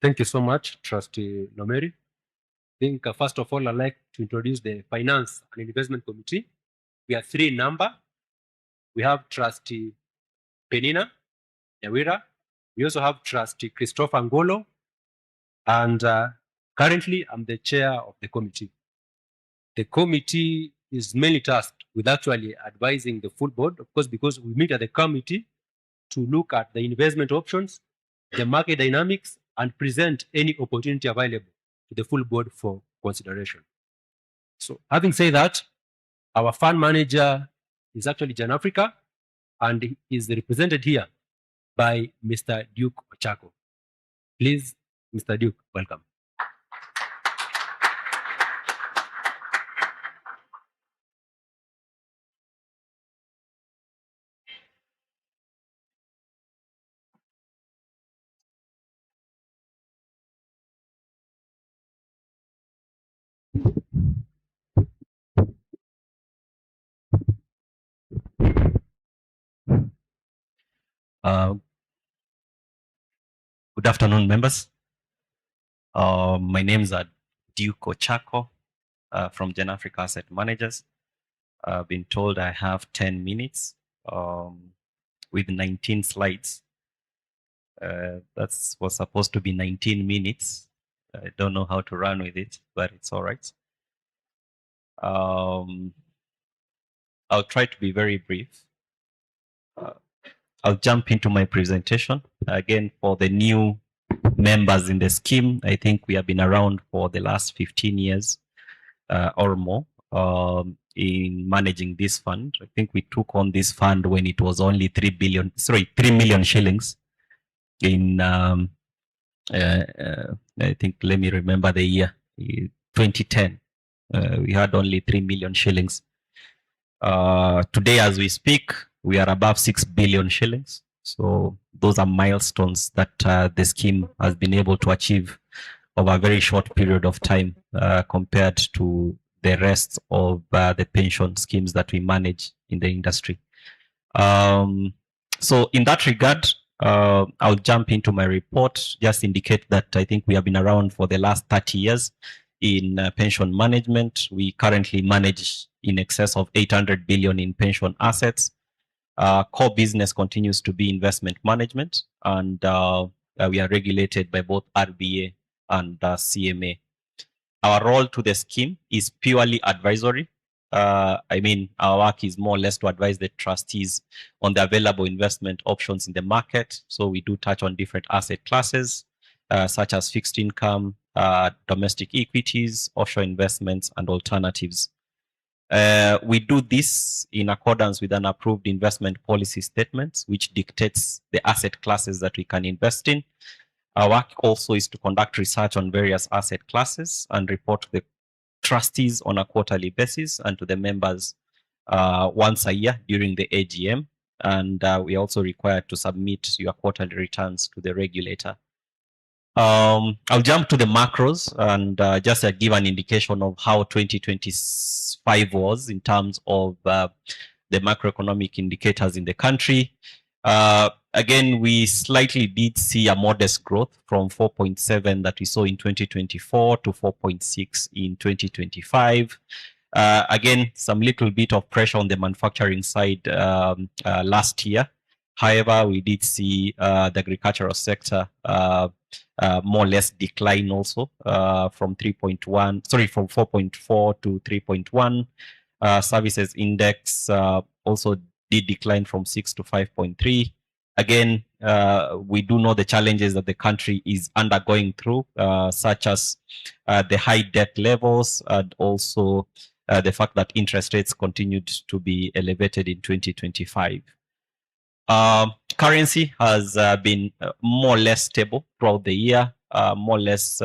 Thank you so much, Trustee Lomeri. I think first of all, I'd like to introduce the Finance and Investment Committee. We are three in number. We have Trustee Penina Nyawira. We also have Trustee Christopher Ngolo. And currently, I'm the chair of the committee. The committee is mainly tasked with actually advising the full board, of course, because we meet at the committee to look at the investment options, the market dynamics, and present any opportunity available to the full board for consideration. So having said that, Our fund manager is actually Jan Africa, and he is represented here by Mr. Duke Ochako. Please, Mr. Duke, welcome. Good afternoon, members. My name is Duke Ochako from Gen Africa Asset Managers. I've been told I have 10 minutes with 19 slides. That was supposed to be 19 minutes. I don't know how to run with it, but it's all right. I'll try to be very brief. I'll jump into my presentation. Again, for the new members in the scheme, I think we have been around for the last 15 years or more in managing this fund. I think we took on this fund when it was only 3 million shillings in, I think, let me remember the year, 2010. We had only 3 million shillings. Today, as we speak, we are above 6 billion shillings. So those are milestones that the scheme has been able to achieve over a very short period of time compared to the rest of the pension schemes that we manage in the industry. So in that regard, I'll jump into my report, just indicate that I think we have been around for the last 30 years in pension management. We currently manage in excess of 800 billion in pension assets. Core business continues to be investment management, and we are regulated by both RBA and CMA. Our role to the scheme is purely advisory. I mean, our work is more or less to advise the trustees on the available investment options in the market. So we do touch on different asset classes, such as fixed income, domestic equities, offshore investments, and alternatives. We do this in accordance with an approved investment policy statement, which dictates the asset classes that we can invest in. Our work also is to conduct research on various asset classes and report to the trustees on a quarterly basis and to the members once a year during the AGM. And we are also required to submit your quarterly returns to the regulator. I'll jump to the macros and just give an indication of how 2025 was in terms of the macroeconomic indicators in the country. Again, we slightly did see a modest growth from 4.7 that we saw in 2024 to 4.6 in 2025. Again, some little bit of pressure on the manufacturing side last year. However, we did see the agricultural sector more or less decline also from 4.4 to 3.1. Services index also did decline from 6 to 5.3. Again, we do know the challenges that the country is undergoing through, such as the high debt levels and also the fact that interest rates continued to be elevated in 2025. Currency has been more or less stable throughout the year, more or less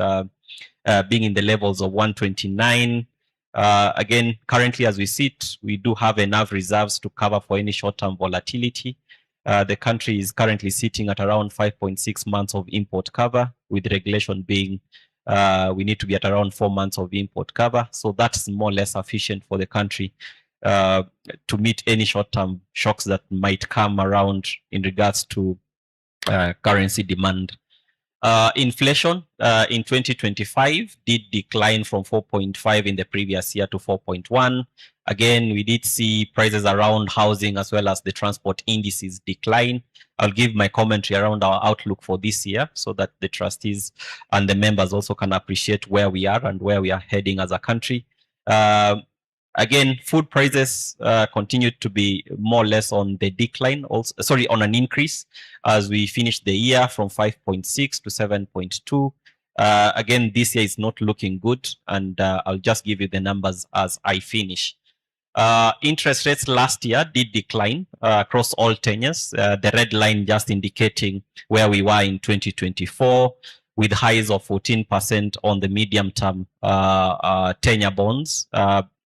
being in the levels of 129. Again, currently as we sit, we do have enough reserves to cover for any short-term volatility. The country is currently sitting at around 5.6 months of import cover, with regulation being we need to be at around 4 months of import cover. So that's more or less sufficient for the country to meet any short-term shocks that might come around in regards to currency demand. Inflation in 2025 did decline from 4.5 in the previous year to 4.1. Again, we did see prices around housing as well as the transport indices decline. I'll give my commentary around our outlook for this year so that the trustees and the members also can appreciate where we are and where we are heading as a country. Again, food prices continued to be more or less on the decline, also, sorry, on an increase as we finished the year from 5.6 to 7.2. Again, this year is not looking good, and I'll just give you the numbers as I finish. Interest rates last year did decline across all tenures. The red line just indicating where we were in 2024, with highs of 14% on the medium-term tenure bonds.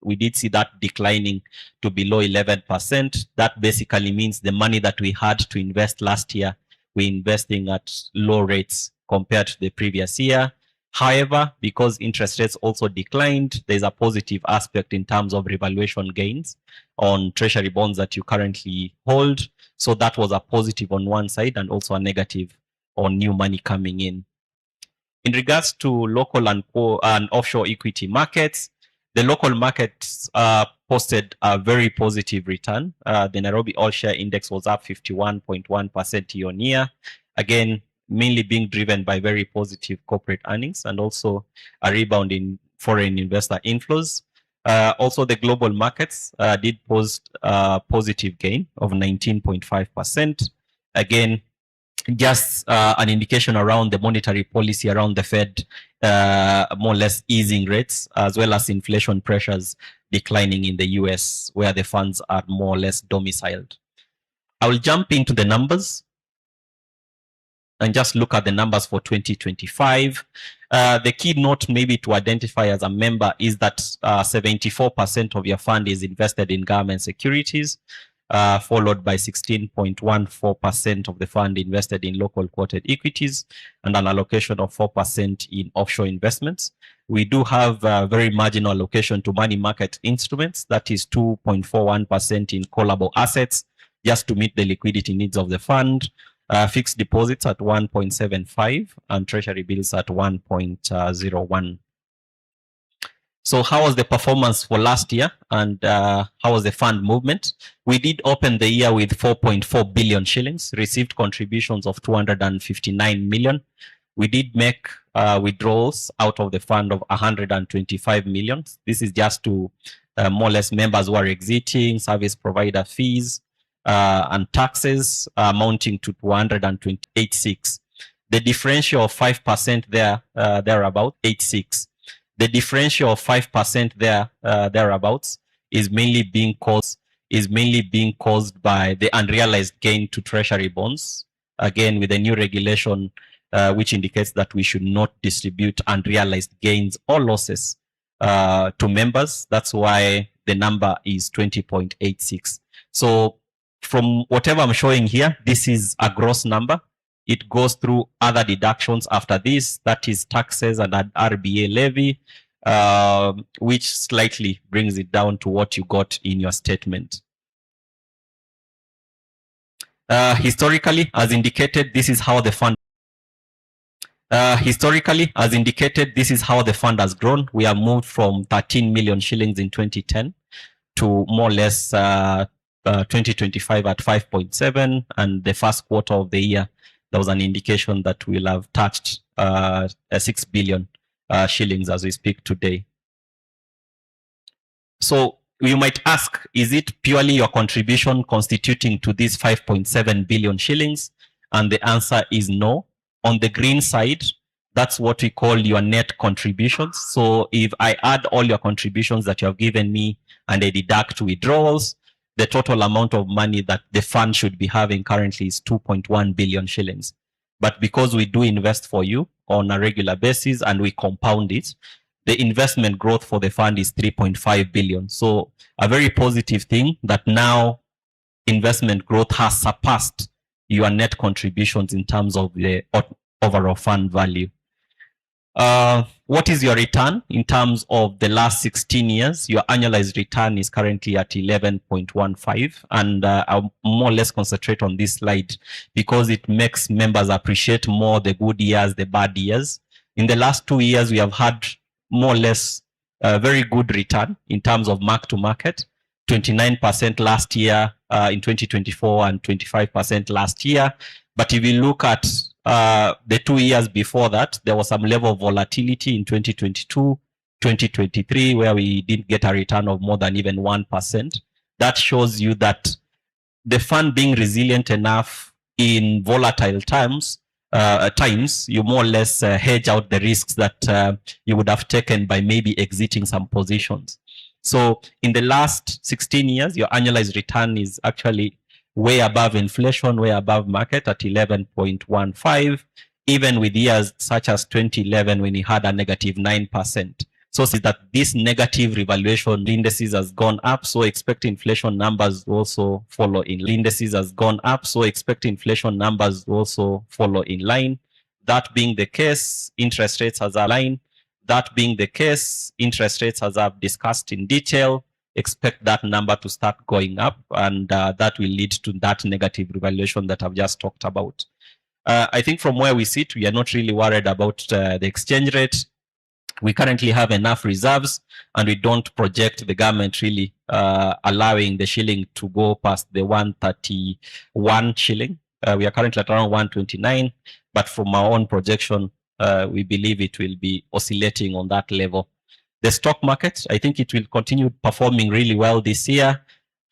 We did see that declining to below 11%. That basically means the money that we had to invest last year, we're investing at low rates compared to the previous year. However, because interest rates also declined, there's a positive aspect in terms of revaluation gains on treasury bonds that you currently hold. So that was a positive on one side and also a negative on new money coming in. In regards to local and offshore equity markets, the local markets posted a very positive return. The Nairobi All Share Index was up 51.1% year on year. Again, mainly being driven by very positive corporate earnings and also a rebound in foreign investor inflows. Also, the global markets did post a positive gain of 19.5%. Again, just an indication around the monetary policy around the Fed, more or less easing rates, as well as inflation pressures declining in the US, where the funds are more or less domiciled. I will jump into the numbers and just look at the numbers for 2025. The key note maybe to identify as a member is that 74% of your fund is invested in government securities, followed by 16.14% of the fund invested in local quoted equities and an allocation of 4% in offshore investments. We do have a very marginal allocation to money market instruments, that is 2.41% in callable assets, just to meet the liquidity needs of the fund. Fixed deposits at 1.75 and treasury bills at 1.01. So how was the performance for last year, and how was the fund movement? We did open the year with 4.4 billion shillings, received contributions of 259 million. We did make withdrawals out of the fund of 125 million. This is just to more or less members who are exiting, service provider fees, and taxes amounting to 228.6. The differential of 5% there, thereabout 86. The differential of 5% there, thereabouts is mainly being caused by the unrealized gain to treasury bonds. Again, with a new regulation, which indicates that we should not distribute unrealized gains or losses to members. That's why the number is 20.86. So from whatever I'm showing here, this is a gross number. It goes through other deductions after this, that is taxes and an RBA levy, which slightly brings it down to what you got in your statement. Historically, as indicated, this is how the fund has grown. We have moved from 13 million shillings in 2010 to more or less 2025 at 5.7, and the first quarter of the year, there was an indication that we'll have touched 6 billion shillings as we speak today. So you might ask, is it purely your contribution constituting to this 5.7 billion shillings? And the answer is no. On the green side, that's what we call your net contributions. So if I add all your contributions that you have given me and I deduct withdrawals, the total amount of money that the fund should be having currently is 2.1 billion shillings. But because we do invest for you on a regular basis and we compound it, the investment growth for the fund is 3.5 billion. So a very positive thing that now investment growth has surpassed your net contributions in terms of the overall fund value. What is your return in terms of the last 16 years? Your annualized return is currently at 11.15, and I'll more or less concentrate on this slide because it makes members appreciate more the good years, the bad years. In the last 2 years, we have had more or less a very good return in terms of mark to market, 29% last year in 2024 and 25% last year. But if you look at the 2 years before that, there was some level of volatility in 2022, 2023, where we didn't get a return of more than even 1%. That shows you that the fund being resilient enough in volatile times, you more or less hedge out the risks that you would have taken by maybe exiting some positions. So in the last 16 years, your annualized return is actually way above inflation, way above market at 11.15, even with years such as 2011 when he had a negative 9%. So see that this negative revaluation indices has gone up, so expect inflation numbers also follow in. Indices has gone up, so expect inflation numbers also follow in line. That being the case, interest rates as aligned. That being the case, interest rates as I've discussed in detail, expect that number to start going up, and that will lead to that negative revaluation that I've just talked about. I think from where we sit, we are not really worried about the exchange rate. We currently have enough reserves, and we don't project the government really allowing the shilling to go past the 131 shilling. We are currently at around 129, but from our own projection, we believe it will be oscillating on that level. The stock market, I think it will continue performing really well this year.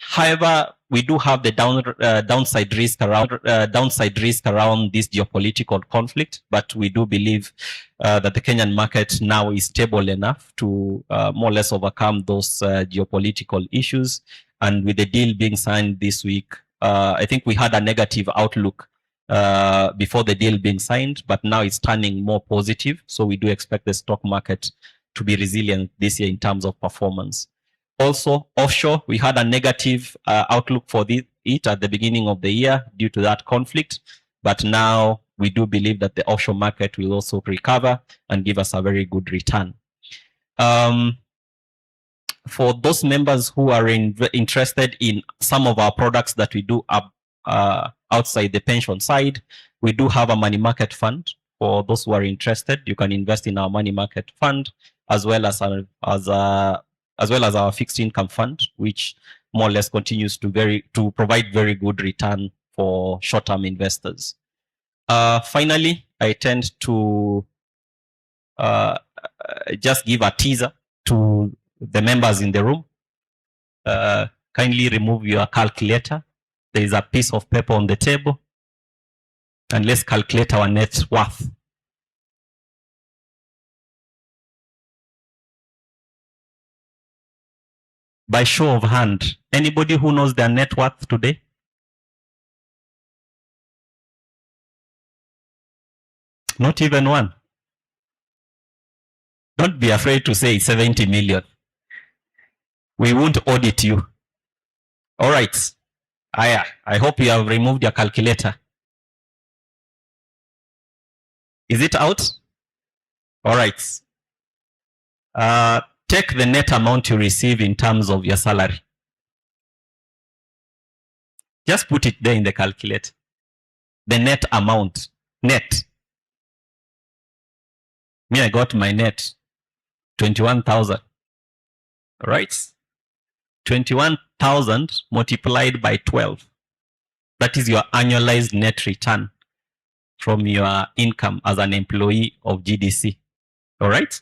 However, we do have the downside risk around this geopolitical conflict, but we do believe that the Kenyan market now is stable enough to more or less overcome those geopolitical issues. And with the deal being signed this week, I think we had a negative outlook before the deal being signed, but now it's turning more positive. So we do expect the stock market to be resilient this year in terms of performance. Also, offshore, we had a negative outlook for it at the beginning of the year due to that conflict. But now we do believe that the offshore market will also recover and give us a very good return. For those members who are interested in some of our products that we do outside the pension side, we do have a money market fund. For those who are interested, you can invest in our money market fund as well as our fixed income fund, which more or less continues to provide very good return for short-term investors. Finally, I tend to just give a teaser to the members in the room. Kindly remove your calculator. There is a piece of paper on the table, and let's calculate our net worth. By show of hand, anybody who knows their net worth today? Not even one. Don't be afraid to say 70 million. We won't audit you. All right. I hope you have removed your calculator. Is it out? All right. Take the net amount you receive in terms of your salary. Just put it there in the calculator. The net amount. Net. Me, I got my net. 21,000. All right. 21,000 multiplied by 12. That is your annualized net return from your income as an employee of GDC. All right.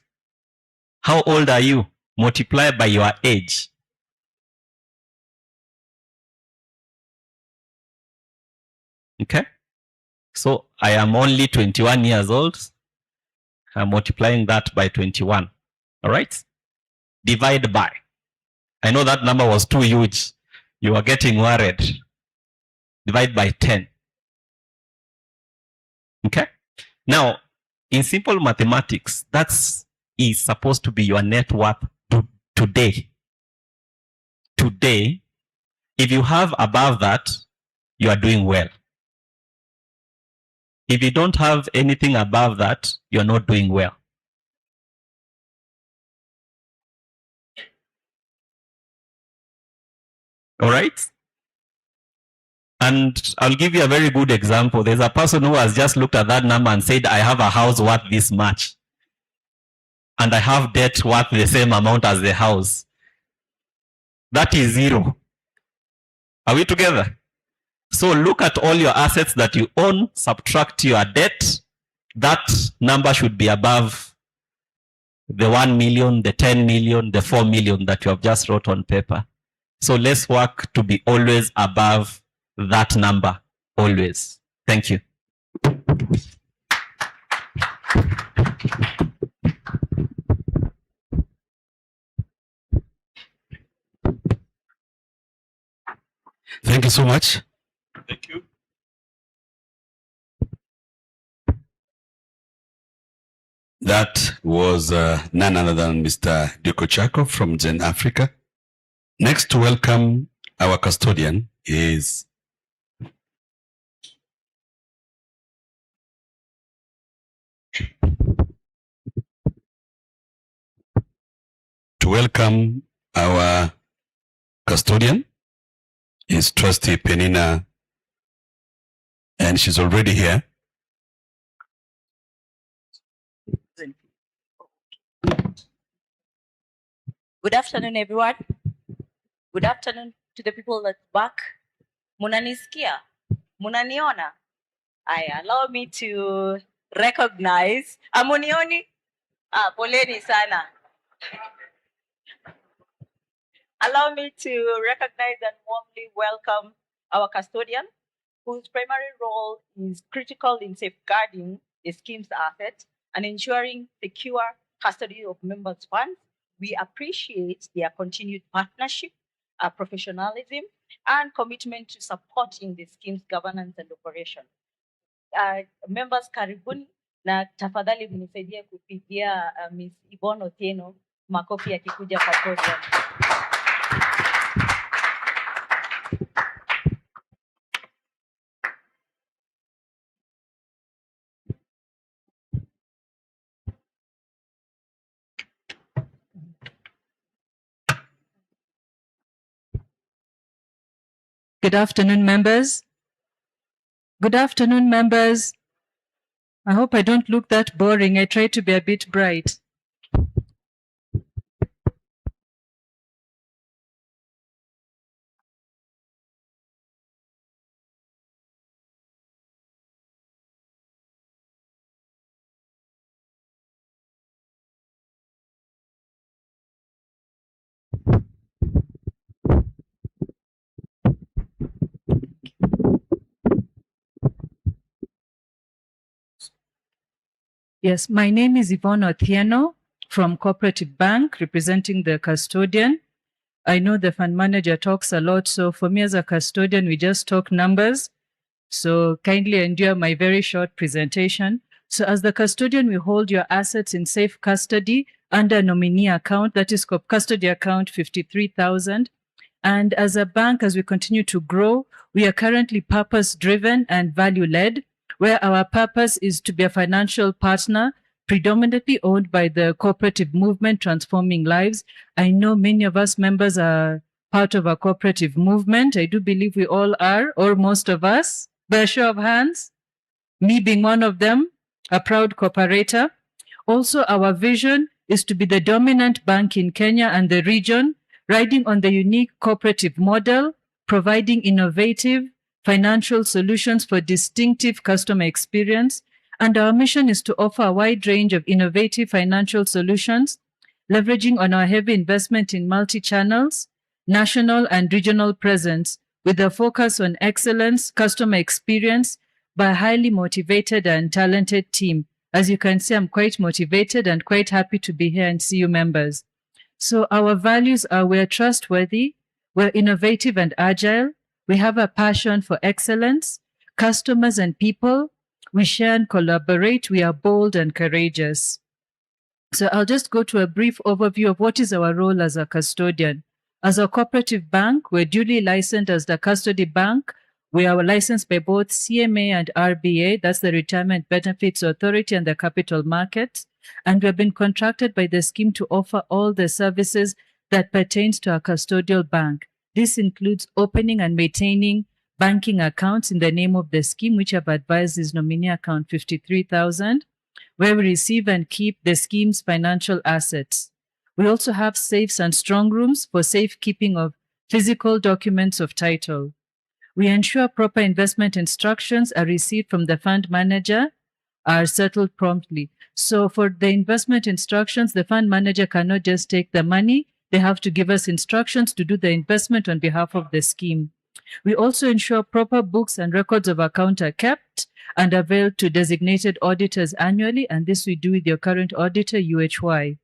How old are you? Multiply by your age. Okay. So I am only 21 years old. I'm multiplying that by 21. All right. Divide by. I know that number was too huge. You are getting worried. Divide by 10. Okay. Now, in simple mathematics, that's supposed to be your net worth today. Today, if you have above that, you are doing well. If you don't have anything above that, you're not doing well. All right? And I'll give you a very good example. There's a person who has just looked at that number and said, I have a house worth this much. And I have debt worth the same amount as the house. That is zero. Are we together? So look at all your assets that you own, subtract your debt. That number should be above the 1 million, the 10 million, the 4 million that you have just wrote on paper. So let's work to be always above that number. Always. Thank you. Thank you so much. Thank you. That was none other than Mr. Diko Chako from Gen Africa. Next to welcome our custodian is Trustee Penina, and she's already here. Good afternoon, everyone. Good afternoon to the people that's back. Munanisikia? Munaniona? Allow me to recognize. Amunioni? Poleni sana. Allow me to recognize and warmly welcome our custodian, whose primary role is critical in safeguarding the scheme's assets and ensuring secure custody of members' funds. We appreciate their continued partnership, professionalism, and commitment to supporting the scheme's governance and operation. Members, karibuni, na tafadhali mnisaidie kupigia Ms. Yvonne Otieno makofi yakikuja kwa podium. Good afternoon, members. Good afternoon, members. I hope I don't look that boring. I try to be a bit bright. Yes, my name is Yvonne Otieno from Cooperative Bank, representing the custodian. I know the fund manager talks a lot, so for me as a custodian, we just talk numbers. So kindly endure my very short presentation. So as the custodian, we hold your assets in safe custody under nominee account, that is custody account 53,000. And as a bank, as we continue to grow, we are currently purpose-driven and value-led, where our purpose is to be a financial partner predominantly owned by the cooperative movement transforming lives. I know many of us members are part of a cooperative movement. I do believe we all are, or most of us, by a show of hands, me being one of them, a proud cooperator. Also, our vision is to be the dominant bank in Kenya and the region, riding on the unique cooperative model, providing innovative financial solutions for distinctive customer experience. And our mission is to offer a wide range of innovative financial solutions, leveraging on our heavy investment in multi-channels, national and regional presence, with a focus on excellence, customer experience by a highly motivated and talented team. As you can see, I'm quite motivated and quite happy to be here and see you members. So our values are we're trustworthy, we're innovative and agile, we have a passion for excellence, customers and people, we share and collaborate, we are bold and courageous. So I'll just go to a brief overview of what is our role as a custodian. As a cooperative bank, we're duly licensed as the custody bank. We are licensed by both CMA and RBA, that's the Retirement Benefits Authority and the Capital Markets. And we have been contracted by the scheme to offer all the services that pertains to our custodial bank. This includes opening and maintaining banking accounts in the name of the scheme, which I've advised is nominee account 53,000, where we receive and keep the scheme's financial assets. We also have safes and strong rooms for safekeeping of physical documents of title. We ensure proper investment instructions are received from the fund manager, are settled promptly. So for the investment instructions, the fund manager cannot just take the money. They have to give us instructions to do the investment on behalf of the scheme. We also ensure proper books and records of account are kept and availed to designated auditors annually, and this we do with your current auditor, UHY.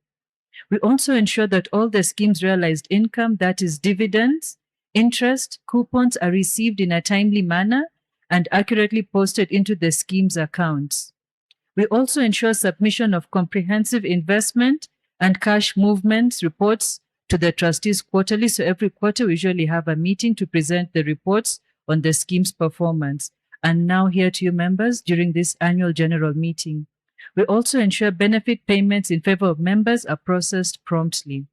We also ensure that all the scheme's realized income, that is dividends, Interest, coupons are received in a timely manner and accurately posted into the scheme's accounts. We also ensure submission of comprehensive investment and cash movements reports to the trustees quarterly. So every quarter, we usually have a meeting to present the reports on the scheme's performance. And now here to you members during this annual general meeting. We also ensure benefit payments in favor of members are processed promptly.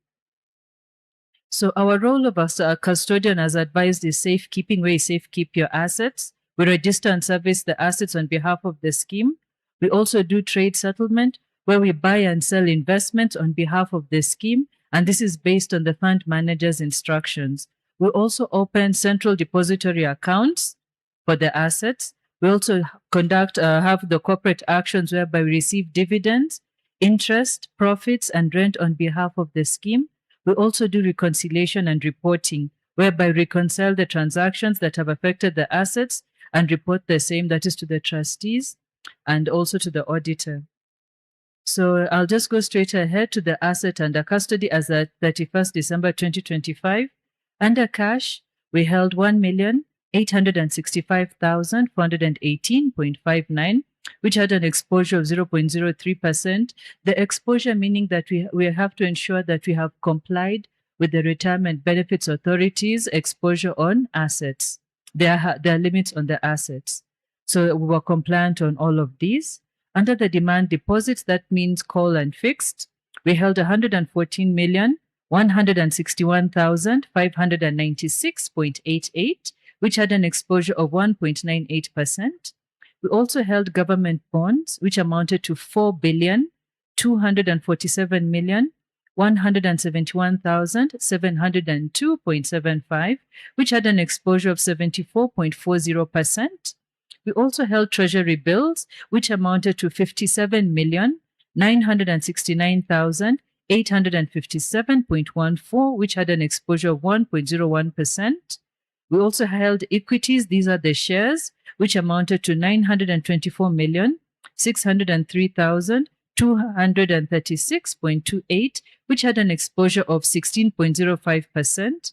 So our role of as a custodian, as advised, is safekeeping, where you safekeep your assets. We register and service the assets on behalf of the scheme. We also do trade settlement, where we buy and sell investments on behalf of the scheme, and this is based on the fund manager's instructions. We also open central depository accounts for the assets. We also have the corporate actions whereby we receive dividends, interest, profits, and rent on behalf of the scheme. We also do reconciliation and reporting, whereby we reconcile the transactions that have affected the assets and report the same, that is to the trustees and also to the auditor. So I'll just go straight ahead to the asset under custody as at 31st December 2025. Under cash, we held 1,865,418.59, which had an exposure of 0.03%. The exposure meaning that we have to ensure that we have complied with the Retirement Benefits Authority's exposure on assets. There are limits on the assets. So we were compliant on all of these. Under the demand deposits, that means call and fixed, we held 114,161,596.88, which had an exposure of 1.98%. We also held government bonds, which amounted to 4,247,171,702.75, which had an exposure of 74.40%. We also held treasury bills, which amounted to 57,969,857.14, which had an exposure of 1.01%. We also held equities. These are the shares, which amounted to 924,603,236.28, which had an exposure of 16.05%.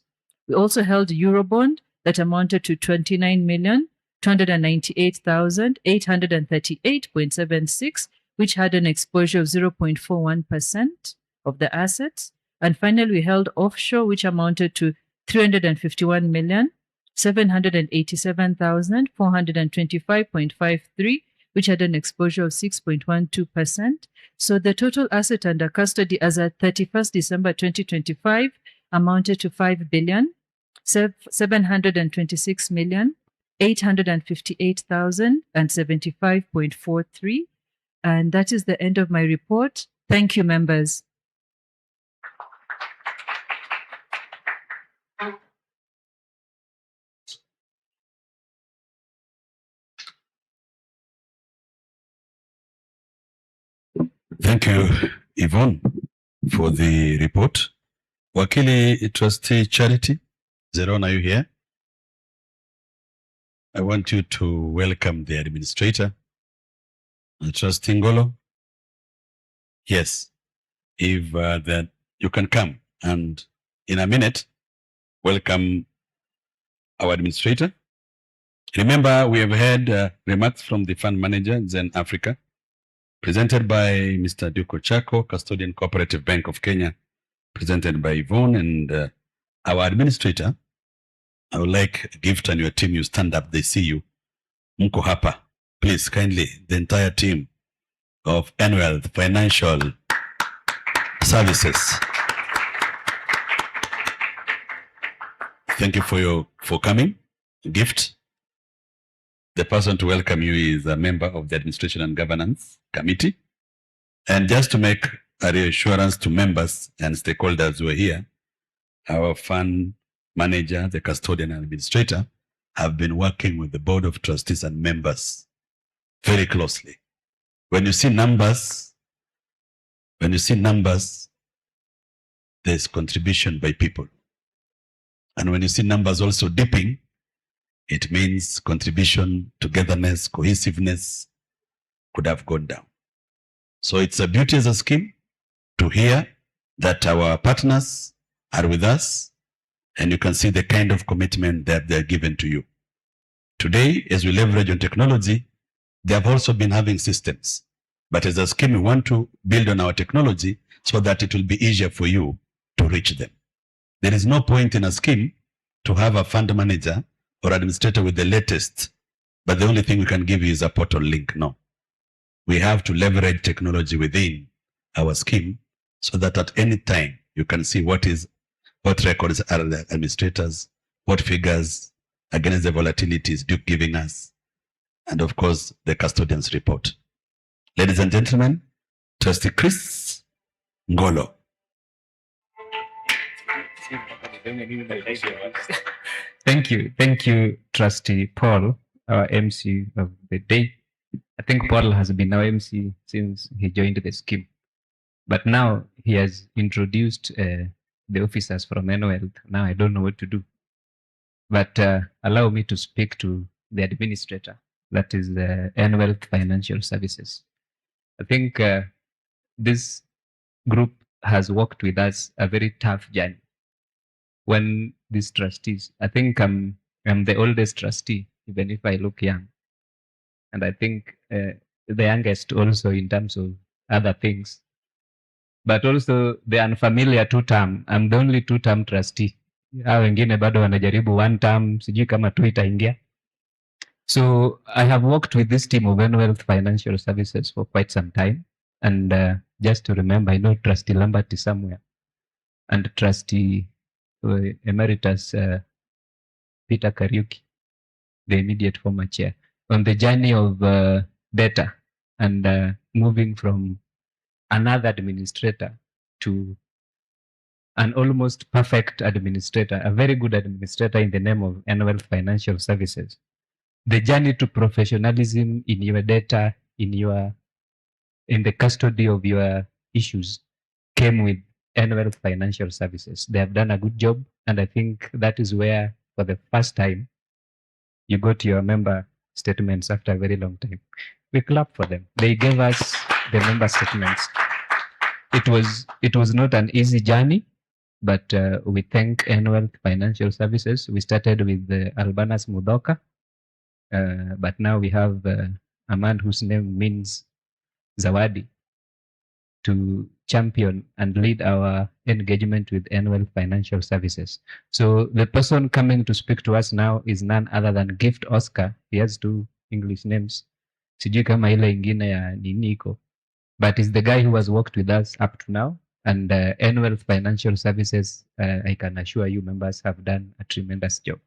We also held Eurobond that amounted to 29,298,838.76, which had an exposure of 0.41% of the assets. And finally, we held offshore, which amounted to 351,787,425.53, which had an exposure of 6.12%. So the total asset under custody as at 31st December 2025 amounted to 5,726,858,075.43. And that is the end of my report. Thank you, members. Thank you, Yvonne, for the report. Wakili Trustee Charity, Zeron, are you here? I want you to welcome the administrator, Trustee Ngolo. Yes, if then you can come and in a minute, welcome our administrator. Remember, we have had remarks from the fund manager in Zen Africa, presented by Mr. Duko Chako, Custodian Cooperative Bank of Kenya, presented by Yvonne, and our administrator. I would like Gift and your team, you stand up, they see you. Mko hapa, please, kindly, the entire team of Annual Financial Services. Thank you for coming. Gift. The person to welcome you is a member of the Administration and Governance Committee. And just to make a reassurance to members and stakeholders who are here, our fund manager, the custodian and administrator have been working with the Board of Trustees and members very closely. When you see numbers, there's contribution by people. And when you see numbers also dipping, it means contribution, togetherness, cohesiveness could have gone down. So it's a beauty as a scheme to hear that our partners are with us And you can see the kind of commitment that they're given to you. Today, as we leverage on technology, they have also been having systems. But as a scheme, we want to build on our technology so that it will be easier for you to reach them. There is no point in a scheme to have a fund manager or administrator with the latest, but the only thing we can give you is a portal link. No. We have to leverage technology within our scheme so that at any time you can see what records are the administrators, what figures against the volatilities Duke giving us, and of course the custodian's report. Ladies and gentlemen, Trustee Chris Ngolo. Thank you, Trustee Paul, our MC of the day. I think Paul has been our MC since he joined the scheme, but now he has introduced the officers from NWealth. Now I don't know what to do, but allow me to speak to the administrator, that is the NWealth Financial Services. I think this group has worked with us a very tough journey. When these trustees, I think I'm the oldest trustee, even if I look young. And I think the youngest also in terms of other things. But also the unfamiliar two-term. I'm the only two-term trustee. Hao wengine bado wanajaribu one term, sijui kama tu itaingia. So I have worked with this team of NWealth Financial Services for quite some time. And just to remember, I know Trustee Lambert is somewhere. And Trustee Emeritus Peter Kariuki, the immediate former chair, on the journey of data and moving from another administrator to an almost perfect administrator, a very good administrator in the name of NWealth Financial Services. The journey to professionalism in your data, in the custody of your issues came with NWealth Financial Services. They have done a good job, and I think that is where, for the first time, you got your member statements after a very long time. We clap for them. They gave us the member statements. It was not an easy journey, but we thank NWealth Financial Services. We started with Albanas Mudoka, but now we have a man whose name means Zawadi to champion and lead our engagement with NWealth Financial Services. So the person coming to speak to us now is none other than Gift Oscar. He has two English names. Sijui kama ile ingine ya nini iko. But is the guy who has worked with us up to now. And NWealth Financial Services, I can assure you members have done a tremendous job.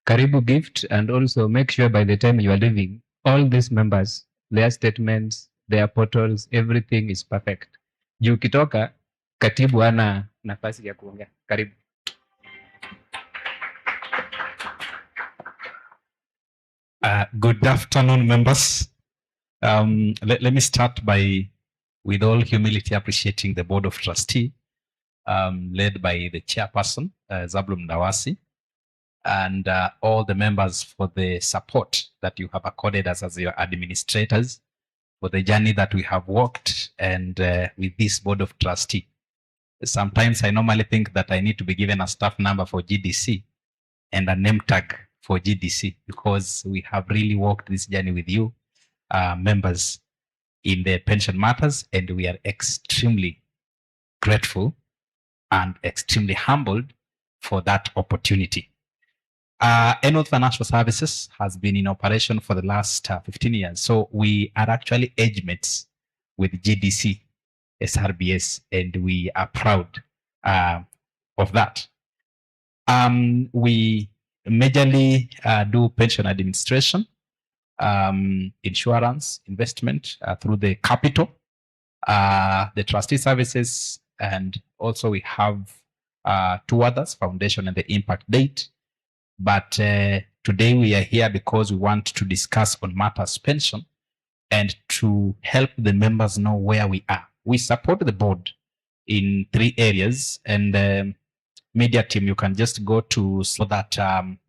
Karibu Gift, and also make sure by the time you are leaving, all these members, their statements, their portals, everything is perfect. Juu ukitoka, katibu ana nafasi ya kuongea. Karibu. Good afternoon, members. Let me start with all humility, appreciating the Board of Trustees, led by the chairperson, Zablum Ndawasi, and all the members for the support that you have accorded us as your administrators for the journey that we have walked and with this Board of Trustees. Sometimes I normally think that I need to be given a staff number for GDC and a name tag for GDC, because we have really walked this journey with you, members, in the pension matters, and we are extremely grateful and extremely humbled for that opportunity. NWealth Financial Services has been in operation for the last 15 years, so we are actually age mates with GDCSRBS, and we are proud of that. We majorly do pension administration, insurance, investment through the capital, the trustee services, and also we have two others, foundation and the impact date. But today we are here because we want to discuss on matters pension and to help the members know where we are. We support the board in 3 areas, and media team, you can just go to so that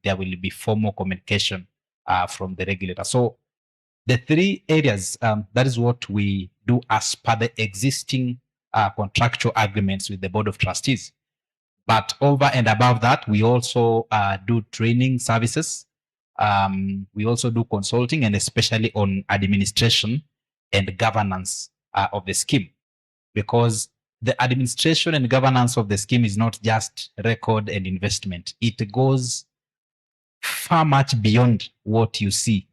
there will be formal communication from the regulator. So the 3 areas, that is what we do as per the existing contractual agreements with the Board of Trustees. But over and above that, we also do training services. We also do consulting, and especially on administration and governance of the scheme, because the administration and governance of the scheme is not just record and investment. It goes far much beyond what you see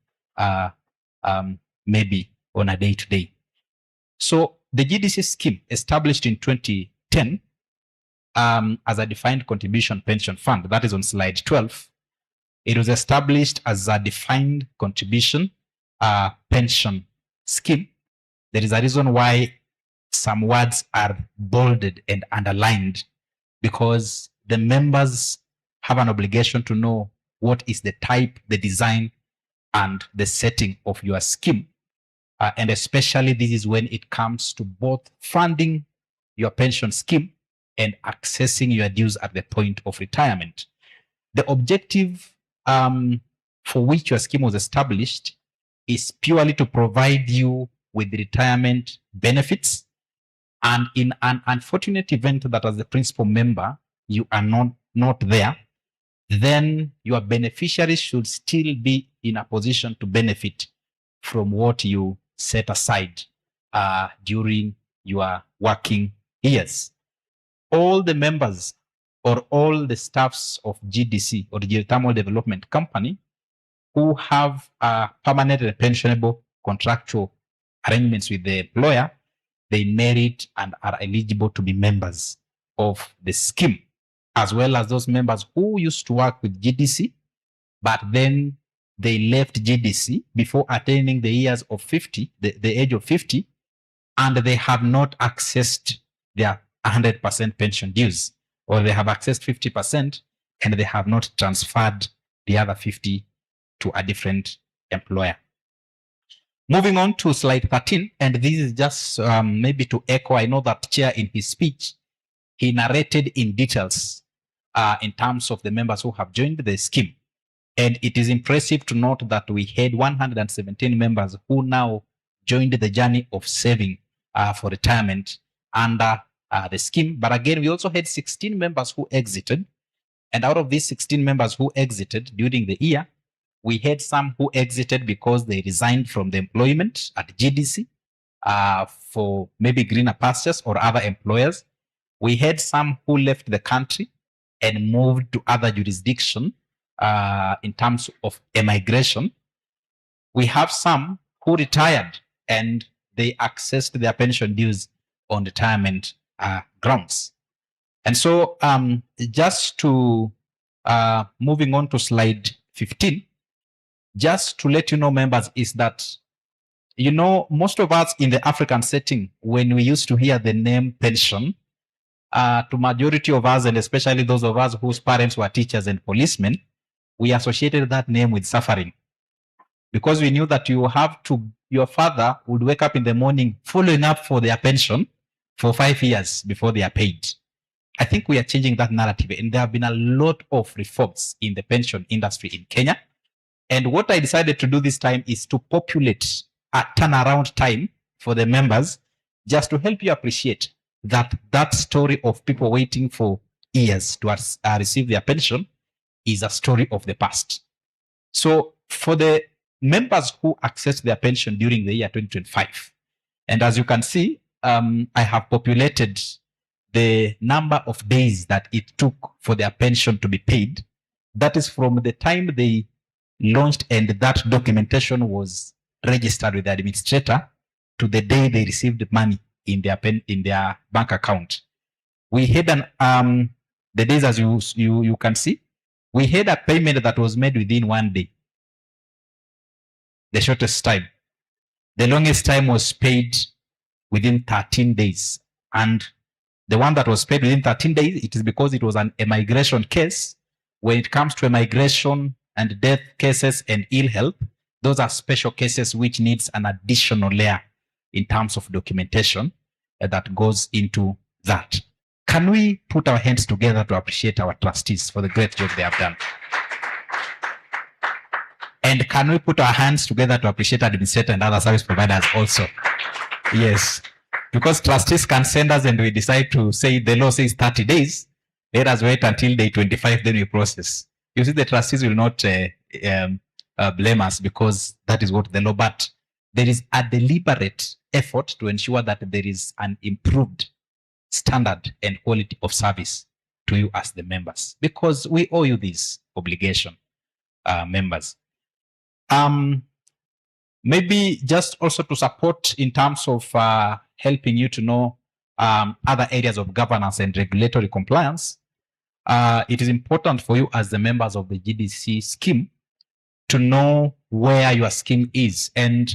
maybe on a day-to-day. So the GDC scheme, established in 2010 as a defined contribution pension fund, that is on slide 12, it was established as a defined contribution pension scheme. There is a reason why some words are bolded and underlined, because the members have an obligation to know what is the type, the design, and the setting of your scheme. And especially this is when it comes to both funding your pension scheme and accessing your dues at the point of retirement. The objective for which your scheme was established is purely to provide you with retirement benefits. And in an unfortunate event that as the principal member, you are not there, then your beneficiaries should still be in a position to benefit from what you set aside during your working years. All the members or all the staffs of GDC or the Geothermal Development Company who have permanent and pensionable contractual arrangements with the employer, they merit and are eligible to be members of the scheme, as well as those members who used to work with GDC, but then they left GDC before attaining the years of 50, the age of 50, and they have not accessed their 100% pension dues, or they have accessed 50% and they have not transferred the other 50 to a different employer. Moving on to slide 13, and this is just maybe to echo, I know that Chair in his speech, he narrated in details in terms of the members who have joined the scheme. And it is impressive to note that we had 117 members who now joined the journey of saving for retirement under the scheme. But again, we also had 16 members who exited. And out of these 16 members who exited during the year, we had some who exited because they resigned from the employment at GDC for maybe greener pastures or other employers. We had some who left the country and moved to other jurisdiction in terms of emigration. We have some who retired and they accessed their pension dues on retirement grounds. And so just to moving on to slide 15, just to let you know, members, is that, you know, most of us in the African setting, when we used to hear the name pension, to majority of us, and especially those of us whose parents were teachers and policemen, we associated that name with suffering, because we knew that your father would wake up in the morning following up for their pension for 5 years before they are paid. I think we are changing that narrative, and there have been a lot of reforms in the pension industry in Kenya. And what I decided to do this time is to populate a turnaround time for the members, just to help you appreciate that that story of people waiting for years to receive their pension is a story of the past. So for the members who accessed their pension during the year 2025, and as you can see, I have populated the number of days that it took for their pension to be paid. That is from the time they launched and that documentation was registered with the administrator to the day they received money in their bank account. We had the days, as you can see, we had a payment that was made within 1 day, the shortest time. The longest time was paid within 13 days. And the one that was paid within 13 days, it is because it was an immigration case. When it comes to immigration and death cases and ill health, those are special cases which needs an additional layer in terms of documentation that goes into that. Can we put our hands together to appreciate our trustees for the great job they have done? And can we put our hands together to appreciate administrators and other service providers also? Yes, because trustees can send us and we decide to say the law says 30 days, Let us wait until day 25, then we process. You see, the trustees will not blame us because that is what the law, but there is a deliberate effort to ensure that there is an improved standard and quality of service to you as the members, because we owe you this obligation, members. Maybe just also to support in terms of helping you to know other areas of governance and regulatory compliance, it is important for you as the members of the GDC scheme to know where your scheme is. And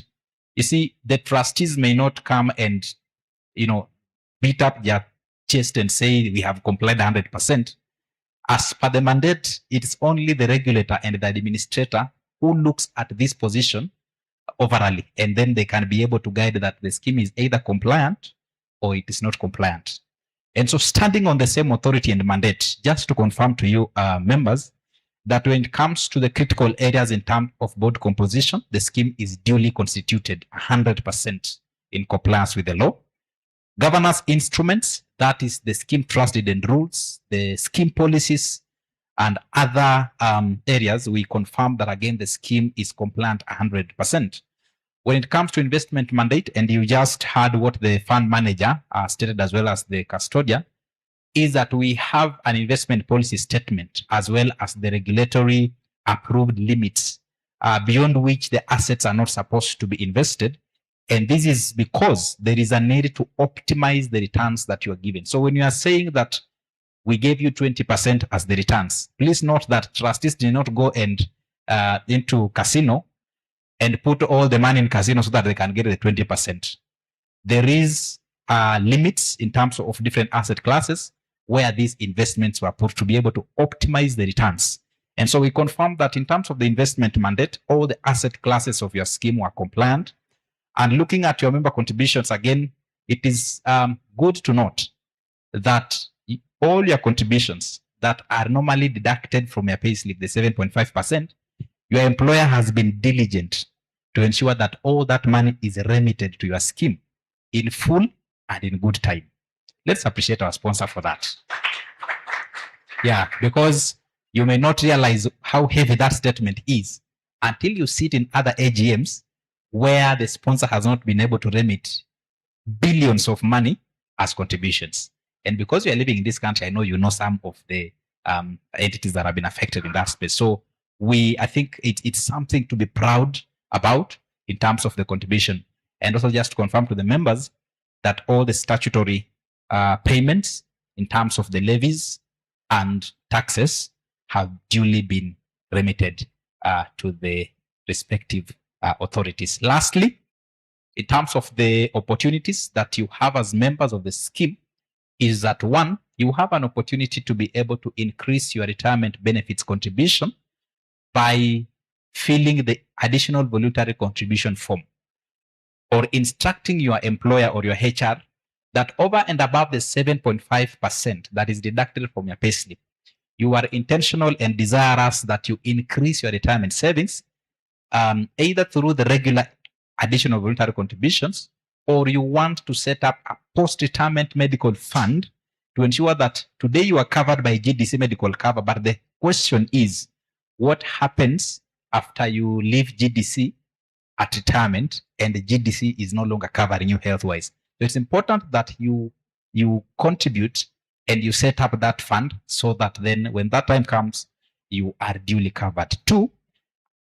you see, the trustees may not come and, beat up their chest and say we have complied 100%. As per the mandate, it's only the regulator and the administrator who looks at this position overall, and then they can be able to guide that the scheme is either compliant or it is not compliant. And so, standing on the same authority and mandate, just to confirm to you, members, that when it comes to the critical areas in terms of board composition, the scheme is duly constituted 100% in compliance with the law. Governance instruments, that is the scheme trust deed and rules, the scheme policies, and other areas, we confirm that again the scheme is compliant 100%. When it comes to investment mandate, and you just heard what the fund manager stated as well as the custodian, is that we have an investment policy statement as well as the regulatory approved limits beyond which the assets are not supposed to be invested. And this is because there is a need to optimize the returns that you are given. So when you are saying that we gave you 20% as the returns, please note that trustees did not go and into casino and put all the money in casino so that they can get the 20%. There is limits in terms of different asset classes where these investments were put to be able to optimize the returns. And so we confirm that in terms of the investment mandate, all the asset classes of your scheme were compliant. And looking at your member contributions, again, it is good to note that all your contributions that are normally deducted from your payslip, the 7.5%, your employer has been diligent to ensure that all that money is remitted to your scheme in full and in good time. Let's appreciate our sponsor for that. Yeah, because you may not realize how heavy that statement is until you sit in other AGMs where the sponsor has not been able to remit billions of money as contributions. And because you are living in this country, I know you know some of the entities that have been affected in that space. So I think it's something to be proud about in terms of the contribution. And also just to confirm to the members that all the statutory payments in terms of the levies and taxes have duly been remitted to the respective authorities. Lastly, in terms of the opportunities that you have as members of the scheme, is that one, you have an opportunity to be able to increase your retirement benefits contribution by filling the additional voluntary contribution form or instructing your employer or your HR that over and above the 7.5% that is deducted from your payslip, you are intentional and desirous that you increase your retirement savings either through the regular additional voluntary contributions, or you want to set up a post-retirement medical fund to ensure that today you are covered by GDC medical cover, but the question is, what happens after you leave GDC at retirement and the GDC is no longer covering you health-wise? So it's important that you contribute and you set up that fund so that then when that time comes, you are duly covered. Two,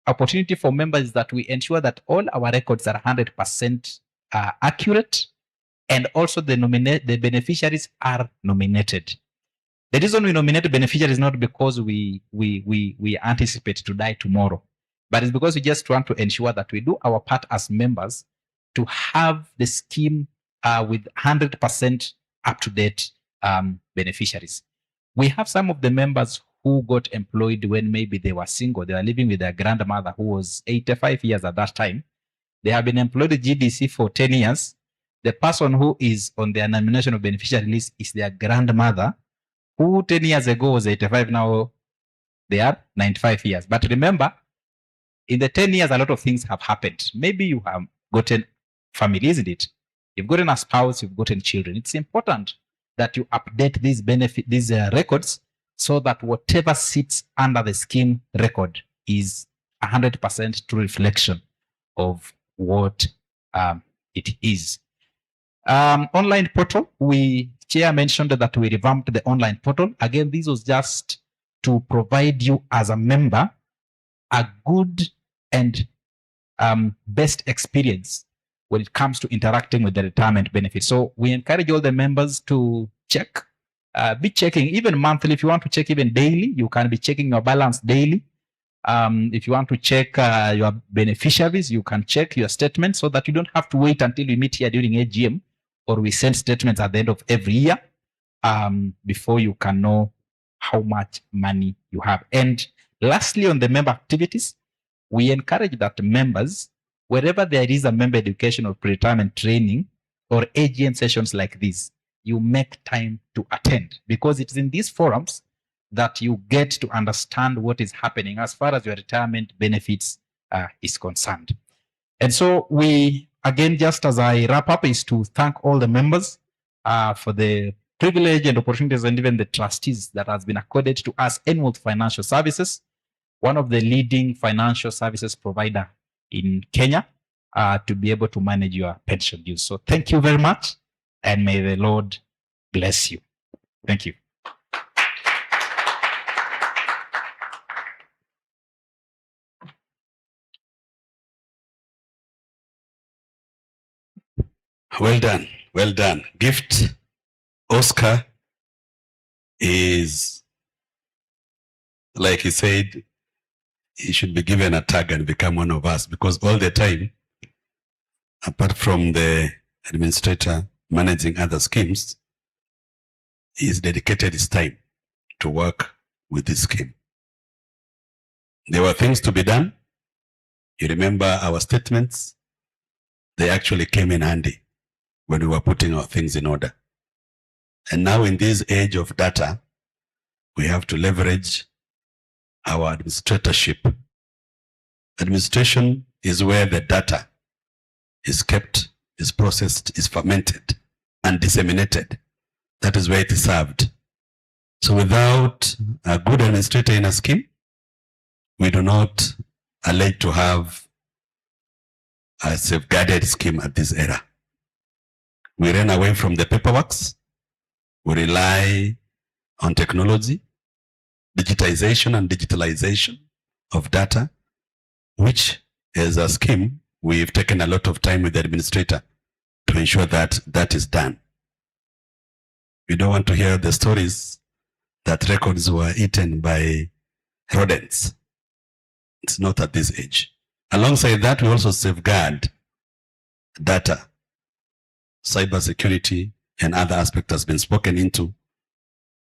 opportunity for members is that we ensure that all our records are 100% accurate, and also the beneficiaries are nominated. The reason we nominate beneficiaries is not because we anticipate to die tomorrow, but it's because we just want to ensure that we do our part as members to have the scheme with 100% up-to-date beneficiaries. We have some of the members who got employed when maybe they were single. They were living with their grandmother who was 85 years at that time. They have been employed at GDC for 10 years. The person who is on their nomination of beneficiary list is their grandmother, who 10 years ago was 85, now they are 95 years. But remember, in the 10 years, a lot of things have happened. Maybe you have gotten family, isn't it? You've gotten a spouse, you've gotten children. It's important that you update these records so that whatever sits under the scheme record is 100% true reflection of what it is. Online portal, Chair mentioned that we revamped the online portal. Again, this was just to provide you as a member a good and best experience when it comes to interacting with the retirement benefits. So we encourage all the members to check, be checking even monthly. If you want to check even daily, you can be checking your balance daily. If you want to check your beneficiaries, you can check your statements so that you don't have to wait until we meet here during AGM or we send statements at the end of every year before you can know how much money you have. And lastly, on the member activities, we encourage that members, wherever there is a member education or pre-retirement training or AGM sessions like this, you make time to attend, because it's in these forums that you get to understand what is happening as far as your retirement benefits is concerned. And so we, again, just as I wrap up, is to thank all the members for the privilege and opportunities, and even the trustees that has been accorded to us, Enwealth Financial Services, one of the leading financial services provider in Kenya, to be able to manage your pension dues. So thank you very much, and may the Lord bless you. Thank you. Well done, well done. Gift Oscar is, like he said, he should be given a tag and become one of us, because all the time, apart from the administrator managing other schemes, he's dedicated his time to work with this scheme. There were things to be done. You remember our statements? They actually came in handy when we were putting our things in order. And now in this age of data, we have to leverage our administratorship. Administration is where the data is kept, is processed, is fermented, and disseminated. That is where it is served. So without a good administrator in a scheme, we do not allege to have a safeguarded scheme at this era. We ran away from the paperwork. We rely on technology, digitization and digitalization of data, which as a scheme, we've taken a lot of time with the administrator to ensure that that is done. We don't want to hear the stories that records were eaten by rodents. It's not at this age. Alongside that, we also safeguard data, cybersecurity, and other aspects has been spoken into,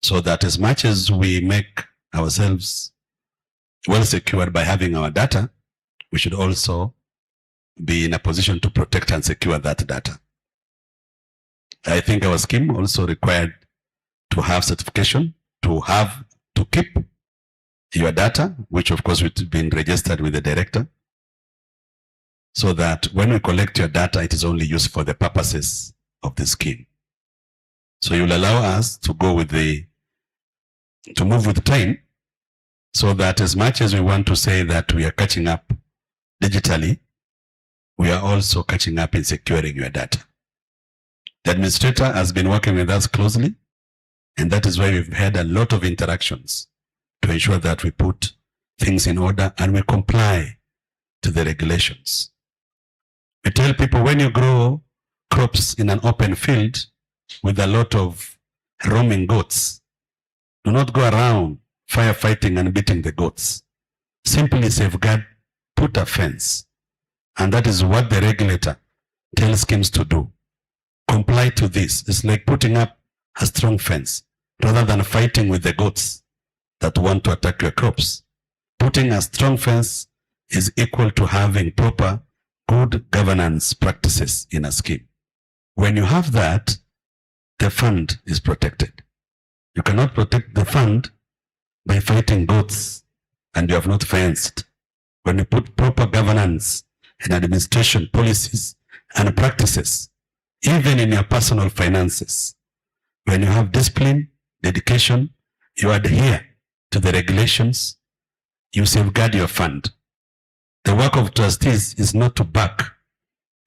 so that as much as we make ourselves well secured by having our data, we should also be in a position to protect and secure that data. I think our scheme also required to have certification, to keep your data, which of course would have been registered with the director, so that when we collect your data, it is only used for the purposes of the scheme. So you'll allow us to go with to move with time, so that as much as we want to say that we are catching up digitally, we are also catching up in securing your data. The administrator has been working with us closely, and that is why we've had a lot of interactions to ensure that we put things in order and we comply to the regulations. We tell people, when you grow crops in an open field with a lot of roaming goats, do not go around firefighting and beating the goats. Simply safeguard, put a fence. And that is what the regulator tells schemes to do. Comply to this. It's like putting up a strong fence rather than fighting with the goats that want to attack your crops. Putting a strong fence is equal to having proper good governance practices in a scheme. When you have that, the fund is protected. You cannot protect the fund by fighting goats and you have not fenced. When you put proper governance and administration policies and practices, even in your personal finances, When you have discipline, dedication, you adhere to the regulations, you safeguard your fund. The work of trustees is not to bark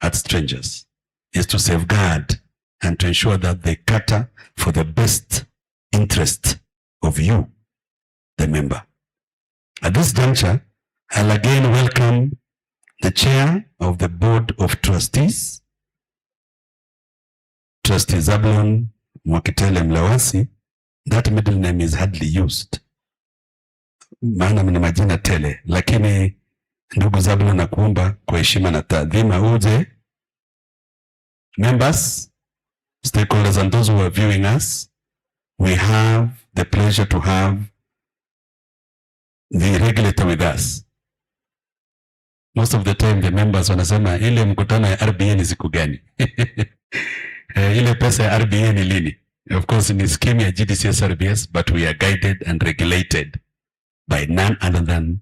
at strangers, it's to safeguard and to ensure that they cater for the best interest of you, the member. At this juncture, I'll again welcome the chair of the Board of Trustees, Trustee Zablon Mwakitele Mlawasi. That middle name is hardly used, maana ni majina tele, lakini ndugu Zablon, nakuomba kwa heshima na taadhima uje. Members, stakeholders, and those who are viewing us, we have the pleasure to have the regulator with us. Most of the time the members wanasema ile mkutano ya RBA ni siku gani? Ile pesa ya RBA ni lini? Of course ni scheme ya GDCSRBS, but we are guided and regulated by none other than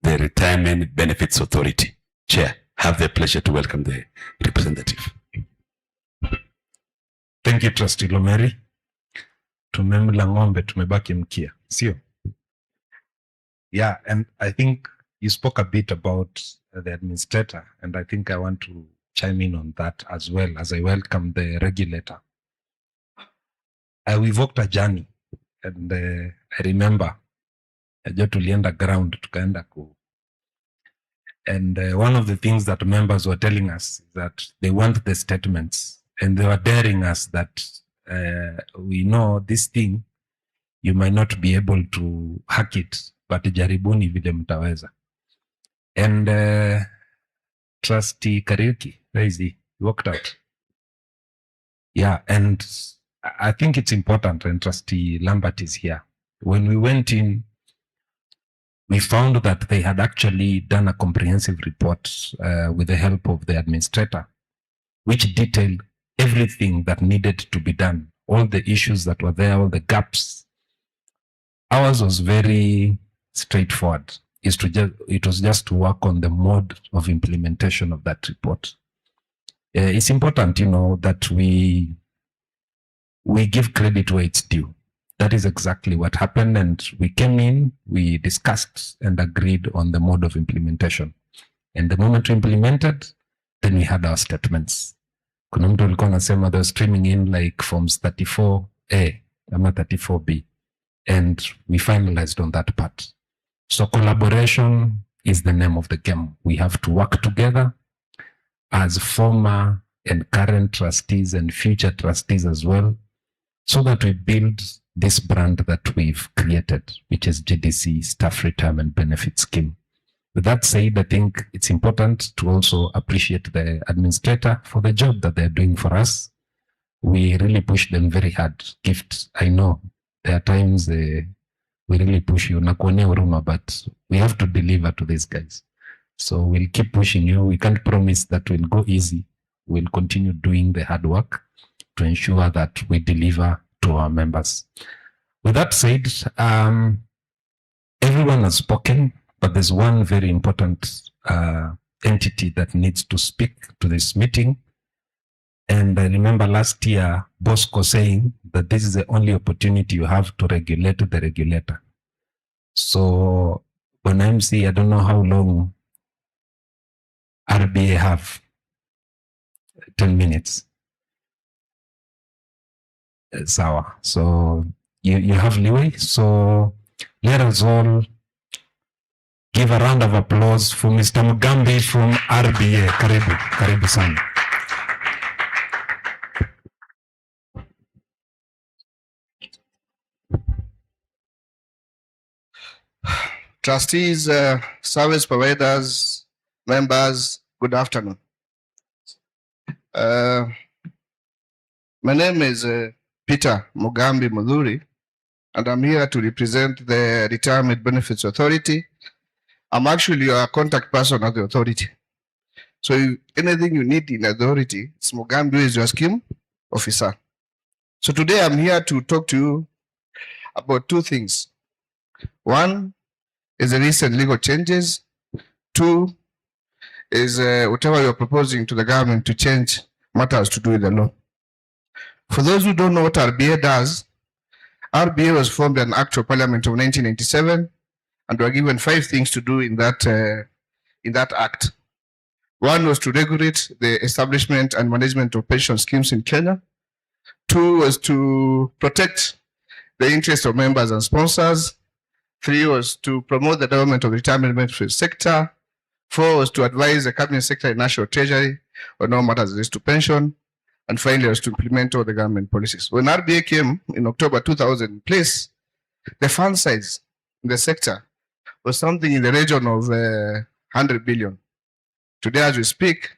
the Retirement Benefits Authority. Chair, have the pleasure to welcome the representative. Thank you, Trustee Lomeri. Tumemla ng'ombe tumebaki mkia, sio? Yeah, and I think you spoke a bit about the administrator, and I think I want to chime in on that as well as I welcome the regulator. We walked a journey, and I remember tulienda ground tukaenda ku, and one of the things that members were telling us is that they want the statements, and they were daring us that we know this thing, you might not be able to hack it, but jaribuni vile mtaweza. And Trustee Kariuki, where is he? He walked out. Yeah, and I think it's important, and Trustee Lambert is here. When we went in, we found that they had actually done a comprehensive report with the help of the administrator, which detailed everything that needed to be done, all the issues that were there, all the gaps. Ours was very straightforward. It was just to work on the mode of implementation of that report. It's important, that we give credit where it's due. That is exactly what happened, and we came in, we discussed and agreed on the mode of implementation. And the moment we implemented, then we had our statements. Kuna mtu alikuwa anasema they were streaming in like forms 34A ama 34B, and we finalized on that part. So collaboration is the name of the game. We have to work together as former and current trustees and future trustees as well, so that we build this brand that we've created, which is GDC Staff Retirement Benefit Scheme. With that said, I think it's important to also appreciate the administrator for the job that they're doing for us. We really push them very hard. Gift, I know there are times we really push you, nakuonea huruma, but we have to deliver to these guys. So we'll keep pushing you. We can't promise that we'll go easy. We'll continue doing the hard work to ensure that we deliver to our members. With that said, everyone has spoken, but there's one very important entity that needs to speak to this meeting. And I remember last year, Bosco saying that this is the only opportunity you have to regulate the regulator. So when MC, I don't know how long RBA have. 10 minutes. Sawa. So you have leeway. So let us all give a round of applause for Mr. Mugambi from RBA. Karibu sana. Trustees, service providers, members, good afternoon. My name is Peter Mugambi Mudhuri, and I'm here to represent the Retirement Benefits Authority. I'm actually a contact person at the authority. So if anything you need in authority, it's Mugambi who is your scheme officer. So today I'm here to talk to you about two things. One is the recent legal changes. Two is whatever you're proposing to the government to change matters to do with the law. For those who don't know what RBA does, RBA was formed an Act of Parliament of 1997, and were given 5 things to do in that act. One was to regulate the establishment and management of pension schemes in Kenya. 2 was to protect the interests of members and sponsors. 3 was to promote the development of the retirement benefit sector. 4 was to advise the cabinet secretary and national treasury on all matters related to pension. And finally was to implement all the government policies. When RBA came in October 2000 in place, the fund size in the sector was something in the region of 100 billion. Today, as we speak,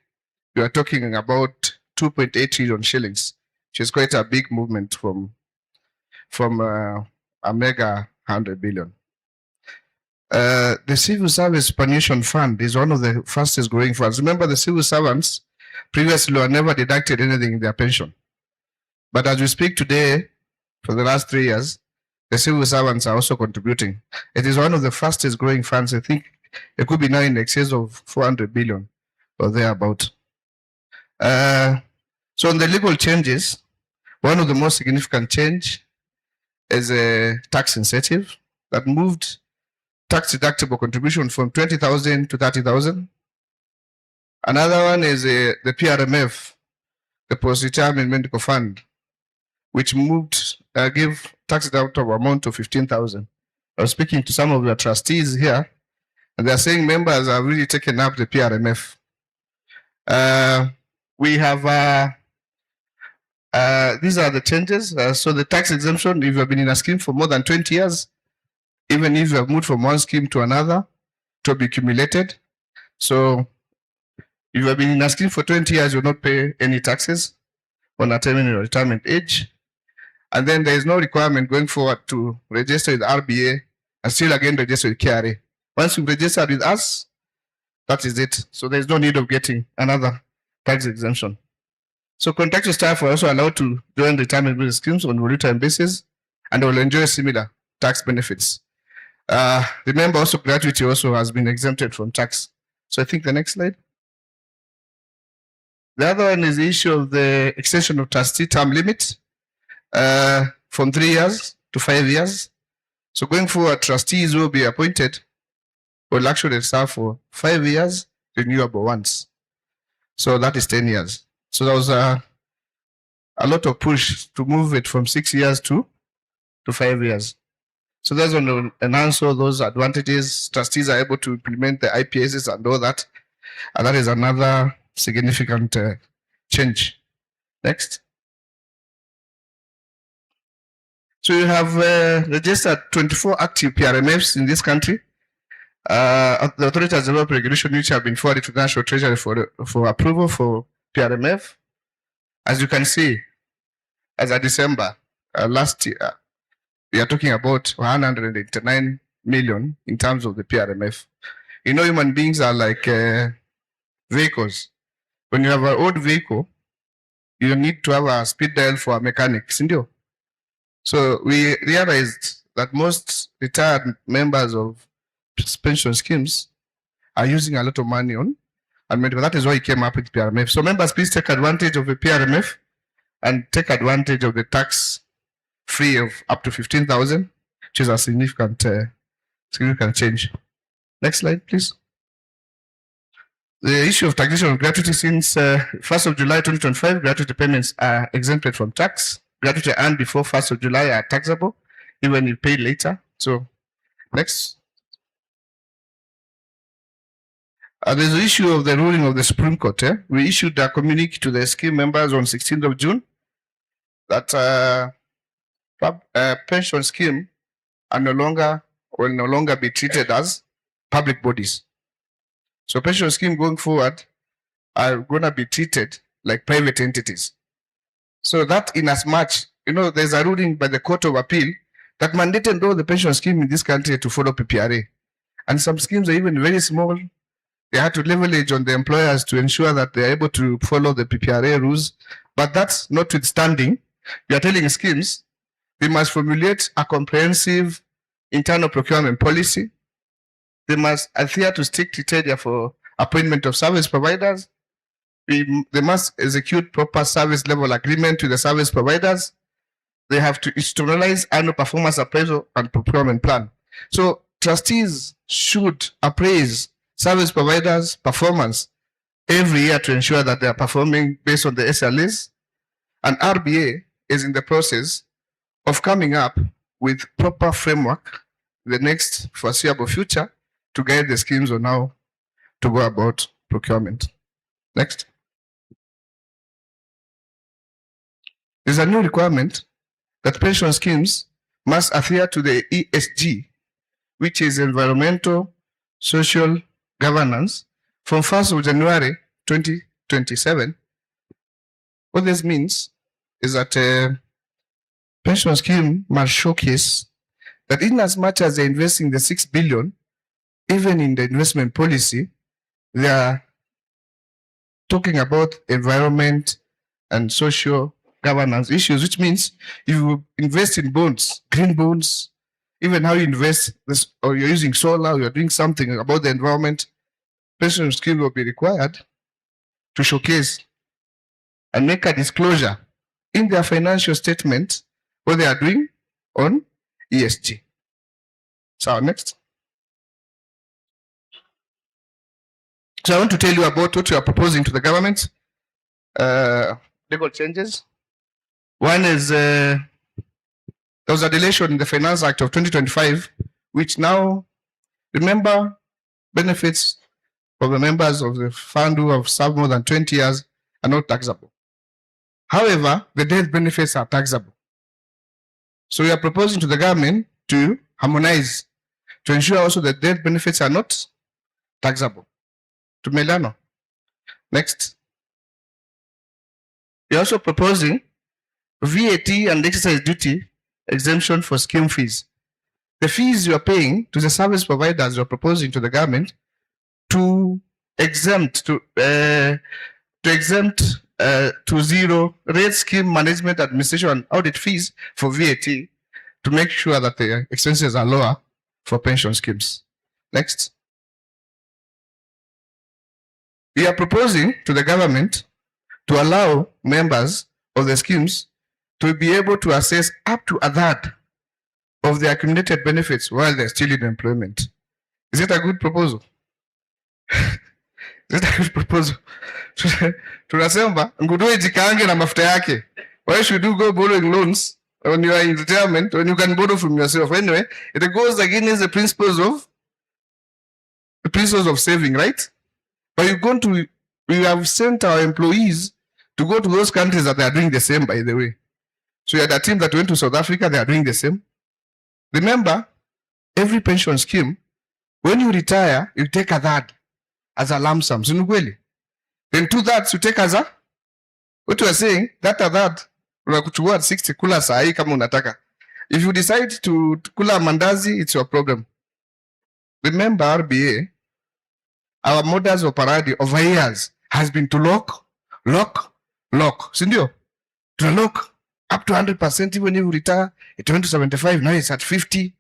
we are talking about 2.8 trillion shillings, which is quite a big movement from a mega 100 billion. The Civil Service Pension Fund is one of the fastest growing funds. Remember, the civil servants previously were never deducted anything in their pension. But as we speak today, for the last 3 years, the civil servants are also contributing. It is one of the fastest growing funds. I think it could be now in excess of 400 billion or thereabout. So on the legal changes, one of the most significant change is a tax incentive that moved tax deductible contribution from 20,000 to 30,000. Another one is the PRMF, the Post-Retirement Medical Fund, which moved, gave tax deductible amount of 15,000. I was speaking to some of the trustees here, and they're saying members have really taken up the PRMF. We have, these are the changes. So the tax exemption, if you've been in a scheme for more than 20 years, even if you have moved from one scheme to another, to be accumulated. So if you have been in a scheme for 20 years, you will not pay any taxes on attaining your retirement age. And then there is no requirement going forward to register with RBA and still again register with KRA. Once you've registered with us, that is it. So there is no need of getting another tax exemption. So contractual staff are also allowed to join retirement benefit schemes on a voluntary basis, and they will enjoy similar tax benefits. Remember also gratuity also has been exempted from tax. So I think the next slide. The other one is the issue of the extension of trustee term limit from 3 years to 5 years. So going forward, trustees will be appointed will actually serve for 5 years, renewable once. So that is 10 years. So there was a lot of push to move it from 6 years to 5 years. So that's going to enhance all those advantages. Trustees are able to implement the IPSs and all that. And that is another significant change. Next. So you have registered 24 active PRMFs in this country. The authority has developed regulation which have been forwarded to the National Treasury for approval for PRMF. As you can see, as of December last year, we are talking about 189 million in terms of the PRMF. You know, human beings are like vehicles. When you have an old vehicle, you need to have a speed dial for a mechanic, so we realized that most retired members of pension schemes are using a lot of money on, and that is why he came up with PRMF. So members, please take advantage of the PRMF and take advantage of the tax free of up to 15,000, which is a significant change. Next slide, please. The issue of taxation of gratuity since 1st of July 2025, gratuity payments are exempted from tax. Gratuity earned before 1st of July are taxable, even if paid later. So, next. There's the issue of the ruling of the Supreme Court. We issued a communique to the scheme members on 16th of June that pension scheme will no longer be treated as public bodies. So pension scheme going forward are going to be treated like private entities. So that in as much, there's a ruling by the Court of Appeal that mandated all the pension scheme in this country to follow PPRA. And some schemes are even very small. They had to leverage on the employers to ensure that they are able to follow the PPRA rules. But that's notwithstanding, we are telling schemes they must formulate a comprehensive internal procurement policy. They must adhere to strict criteria for appointment of service providers. they must execute proper service level agreement with the service providers. They have to institutionalize annual performance appraisal and procurement plan. So trustees should appraise service providers' performance every year to ensure that they are performing based on the SLAs. And RBA is in the process of coming up with proper framework in the next foreseeable future to guide the schemes on how to go about procurement. Next. There's a new requirement that pension schemes must adhere to the ESG, which is environmental, social governance, from 1st of January 2027. What this means is that a pension scheme must showcase that in as much as they're investing the 6 billion, even in the investment policy, they are talking about environment and social governance issues, which means if you invest in bonds, green bonds, even how you invest this, or you're using solar, or you're doing something about the environment, pension scheme will be required to showcase and make a disclosure in their financial statement what they are doing on ESG. So next. So I want to tell you about what we are proposing to the government. Legal changes. One is there was a deletion in the Finance Act of 2025, which now, remember, benefits for the members of the fund who have served more than 20 years are not taxable. However, the death benefits are taxable. So we are proposing to the government to harmonize, to ensure also that death benefits are not taxable. To Melano. Next. We are also proposing VAT and excise duty exemption for scheme fees. The fees you are paying to the service providers you are proposing to the government to exempt to zero rate scheme management administration and audit fees for VAT to make sure that the expenses are lower for pension schemes. Next. We are proposing to the government to allow members of the schemes to be able to assess up to a third of the accumulated benefits while they're still in employment. Is it a good proposal? Is it a good proposal? Tunasema nguruwe jikaange na mafuta yake. Why should you go borrowing loans when you are in retirement when you can borrow from yourself? Anyway, it goes against the principles of saving, right? But we have sent our employees to go to those countries that they are doing the same, by the way. So you had a team that went to South Africa, they are doing the same. Remember, every pension scheme, when you retire, you take a third as a lump sum. Then 2/3 you take as a, what you are saying, that a third, unakuchukua 60 kula saa hii kama unataka. If you decide to kula mandazi, it's your problem. Remember, RBA, our modus operandi over years has been to lock. Sindio? To lock up to 100%, even if you retire, it went to 75, now it's at 50.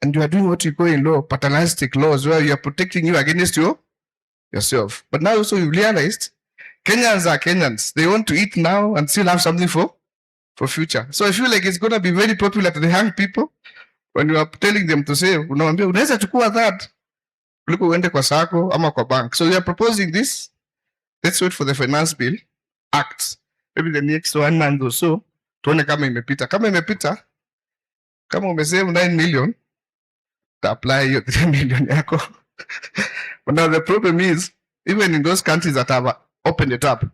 And you are doing what you call in law, paternalistic laws, where you are protecting you against yourself. But now also you've realized, Kenyans are Kenyans. They want to eat now and still have something for future. So I feel like it's going to be very popular to the young people when you are telling them to say, unaweza chukua that. Kuliko uende kwa sako ama kwa bank. So we are proposing this. Let's wait for the finance bill act. Maybe the next 1 month or so. Tuone kama imepita. Kama imepita, kama umesave 9 million, to apply your 3 million yako. But now the problem is, even in those countries that have opened it up,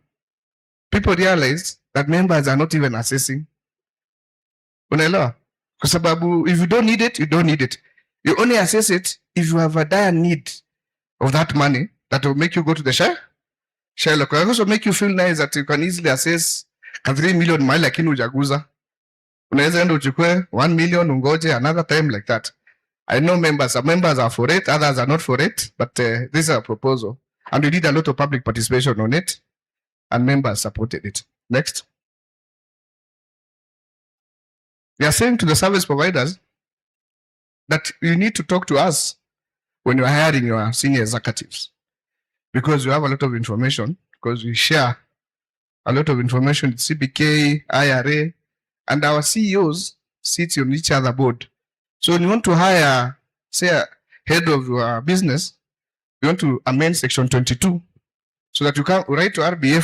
people realize that members are not even assessing. Unaelewa? Kwa sababu if you don't need it, you don't need it. You only assess it if you have a dire need of that money that will make you go to the share lock. It also make you feel nice that you can easily assess 3 million mali lakini hujaguza. Unaweza enda uchukue 1 million ungoje another time like that. I know some members are for it, others are not for it, but this is a proposal. And we did a lot of public participation on it, and members supported it. Next. We are saying to the service providers that you need to talk to us when you are hiring your senior executives, because you have a lot of information because we share a lot of information with CBK, IRA, and our CEOs sit on each other board. So when you want to hire, say, a head of your business, you want to amend section 22 so that you can write to RBA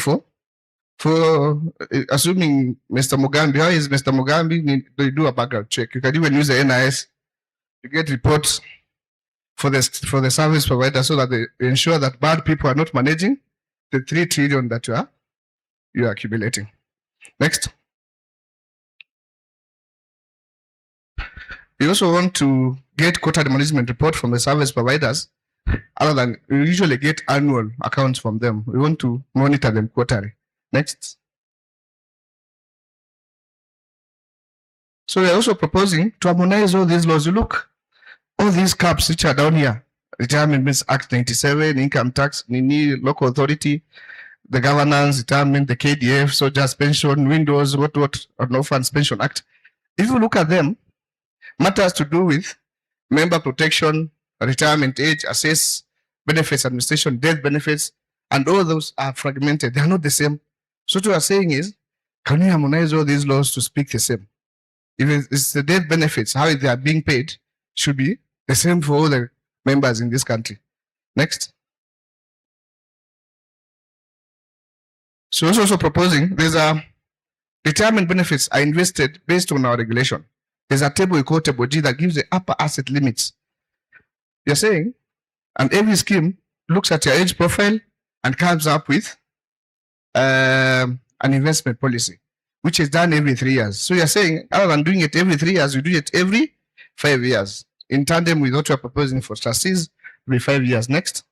for assuming Mr. Mugambi, how is Mr. Mugambi? They do a background check. You can even use the NIS. You get reports for the service provider so that they ensure that bad people are not managing the 3 trillion that you are accumulating. Next. We also want to get quarterly management report from the service providers, other than we usually get annual accounts from them. We want to monitor them quarterly. Next. So we are also proposing to harmonize all these laws. You look, all these caps which are down here, Retirement Means Act 97, Income Tax, Nini, Local Authority, the Governance, Retirement, the KDF, Soldiers Pension, Windows, No Funds Pension Act. If you look at them, matters to do with member protection, retirement age, assess, benefits administration, death benefits, and all those are fragmented. They are not the same. So what we are saying is, can we harmonize all these laws to speak the same? If it's the death benefits, how they are being paid should be the same for all the members in this country. Next. So also proposing, there's a retirement benefits are invested based on our regulation. There's a table we call table G that gives the upper asset limits. You're saying, and every scheme looks at your age profile and comes up with an investment policy, which is done every 3 years. So you're saying, other than doing it every 3 years, you do it every 5 years, in tandem with what you're proposing for trustees, every 5 years. Next.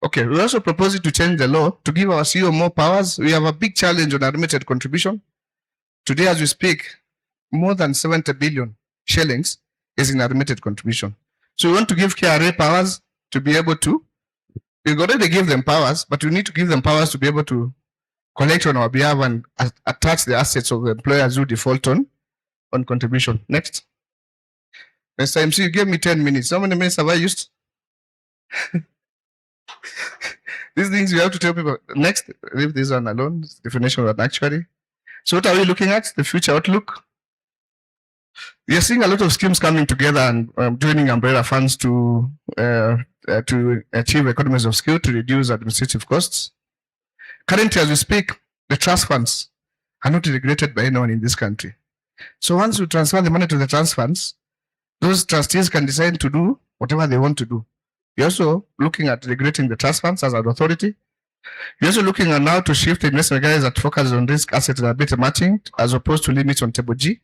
Okay, we're also proposing to change the law to give our CEO more powers. We have a big challenge on admitted contribution. Today, as we speak, more than 70 billion shillings is in admitted contribution. So we want to give KRA powers to be able to, we already give them powers, but we need to give them powers to be able to collect on our behalf and attach the assets of the employers who default on contribution. Next. Mr. MC, you gave me 10 minutes. How many minutes have I used? These things we have to tell people. Next, leave this one alone. Definition of an actuary. So what are we looking at? The future outlook. We are seeing a lot of schemes coming together and joining umbrella funds to achieve economies of scale to reduce administrative costs. Currently, as we speak, the trust funds are not regulated by anyone in this country. So once you transfer the money to the trust funds, those trustees can decide to do whatever they want to do. We're also looking at regulating the trust funds as an authority. We're also looking at now to shift the investment guidelines that focus on risk, asset, and liability matching as opposed to limits on table G.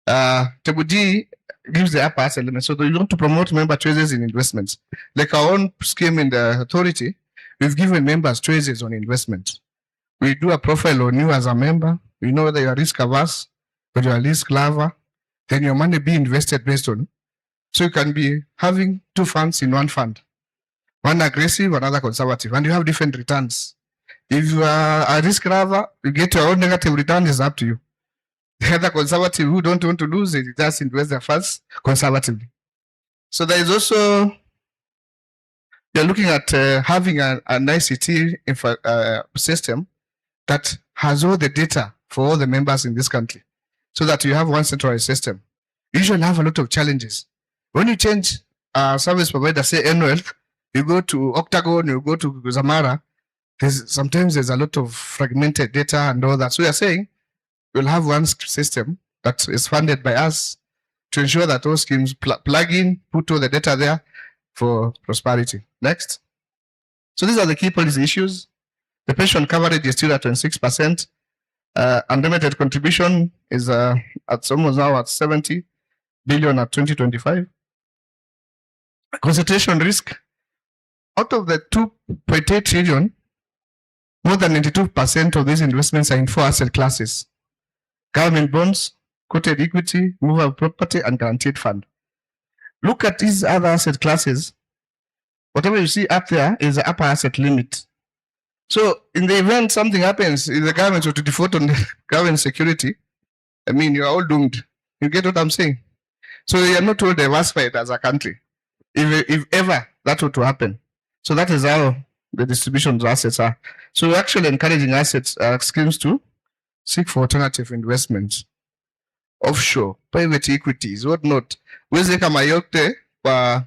Table G gives the upper asset limit. So we want to promote member choices in investments. Like our own scheme in the authority, we've given members choices on investment. We do a profile on you as a member. We know whether you are risk averse, whether you are risk lover, then your money be invested based on. So you can be having 2 funds in one fund, one aggressive, another conservative, and you have different returns. If you are a risk lover, you get your own negative return, is up to you. The other conservative who don't want to lose it, just invest their funds conservatively. So there is also, you're looking at having an ICT system that has all the data for all the members in this country, so that you have one centralized system. You usually have a lot of challenges. When you change service provider, say N-Wealth, you go to Octagon, you go to Zamara, sometimes there's a lot of fragmented data and all that. So we are saying we'll have one system that is funded by us to ensure that those schemes plug in, put all the data there for prosperity. Next. So these are the key policy issues. The pension coverage is still at 26%. Unlimited contribution is at almost now at 70 billion at 2025. Concentration risk, out of the 2.8 trillion, more than 92% of these investments are in 4 asset classes: government bonds, quoted equity, movable property, and guaranteed fund. Look at these other asset classes. Whatever you see up there is the upper asset limit. So in the event something happens, if the government were to default on the government security, I mean, you're all doomed. You get what I'm saying? So you are not all diversified as a country. If ever that were to happen, So that is how the distribution of assets are. So we're actually encouraging assets schemes to seek for alternative investments, offshore, private equities, whatnot. Weze kama yote kwa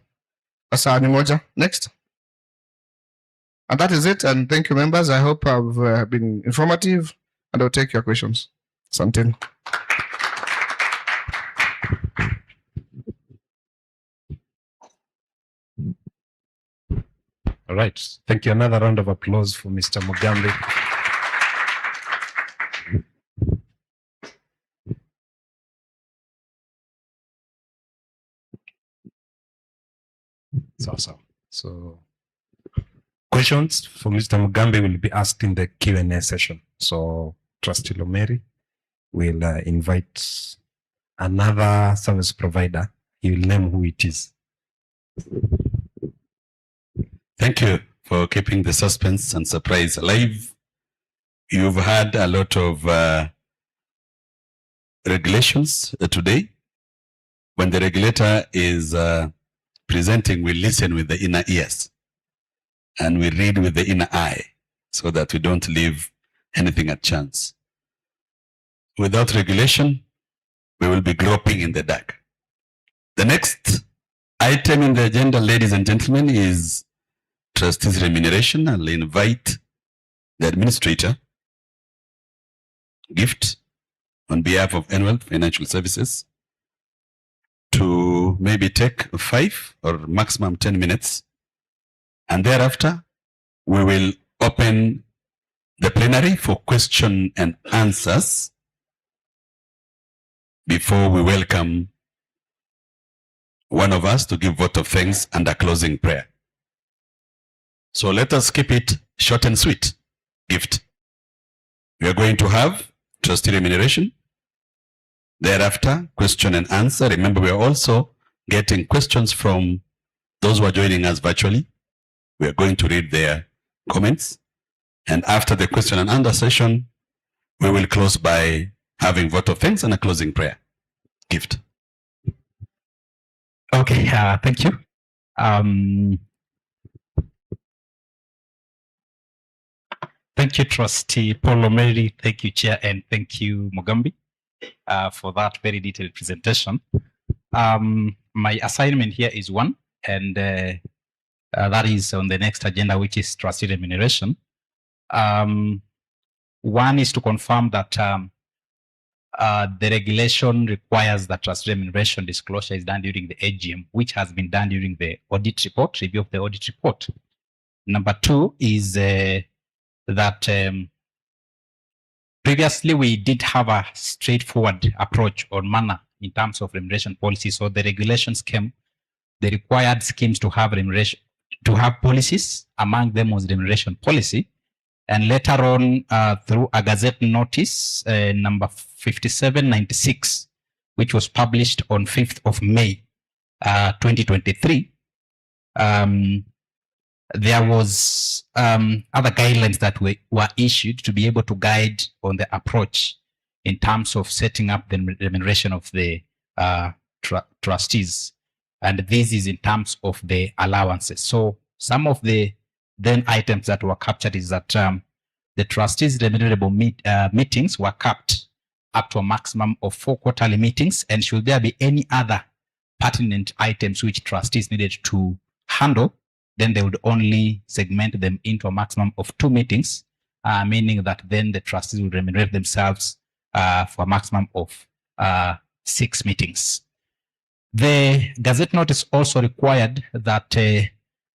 sahani moja. Next. And that is it. And thank you, members. I hope I've been informative, and I'll take your questions. Something. All right. Thank you. Another round of applause for Mr. Mugambi. So questions for Mr. Mugambi will be asked in the Q&A session. So Trustee Lomeri will invite another service provider. He will name who it is. Thank you for keeping the suspense and surprise alive. You've had a lot of regulations today. When the regulator is presenting, we listen with the inner ears and we read with the inner eye so that we don't leave anything at chance. Without regulation, we will be groping in the dark. The next item in the agenda, ladies and gentlemen, is trustees' remuneration. I'll invite the administrator, Gift, on behalf of Enwealth Financial Services, to maybe take 5 or maximum 10 minutes. And thereafter, we will open the plenary for question and answers before we welcome one of us to give vote of thanks and a closing prayer. So let us keep it short and sweet. Gift. We are going to have trustee remuneration. Thereafter, question and answer. Remember, we are also getting questions from those who are joining us virtually. We are going to read their comments. And after the question and answer session, we will close by having vote of thanks and a closing prayer. Gift. Okay, thank you. Thank you, Trustee Paul Lomeri. Thank you, Chair, and thank you, Mugambi, for that very detailed presentation. My assignment here is one, and that is on the next agenda, which is trustee remuneration. One is to confirm that the regulation requires that trustee remuneration disclosure is done during the AGM, which has been done during the audit report, review of the audit report. Number two is that previously we did have a straightforward approach or manner in terms of remuneration policy. So the regulations came, they required schemes to have remuneration, to have policies. Among them was remuneration policy. And later on, through a Gazette notice number 5796, which was published on 5th of May 2023, there was other guidelines that were issued to be able to guide on the approach in terms of setting up the remuneration of the trustees. And this is in terms of the allowances. So some of the then items that were captured is that the trustees' remunerable meetings were capped up to a maximum of 4 quarterly meetings. And should there be any other pertinent items which trustees needed to handle, then they would only segment them into a maximum of 2 meetings, meaning that then the trustees would remunerate themselves for a maximum of 6 meetings. The Gazette notice also required that,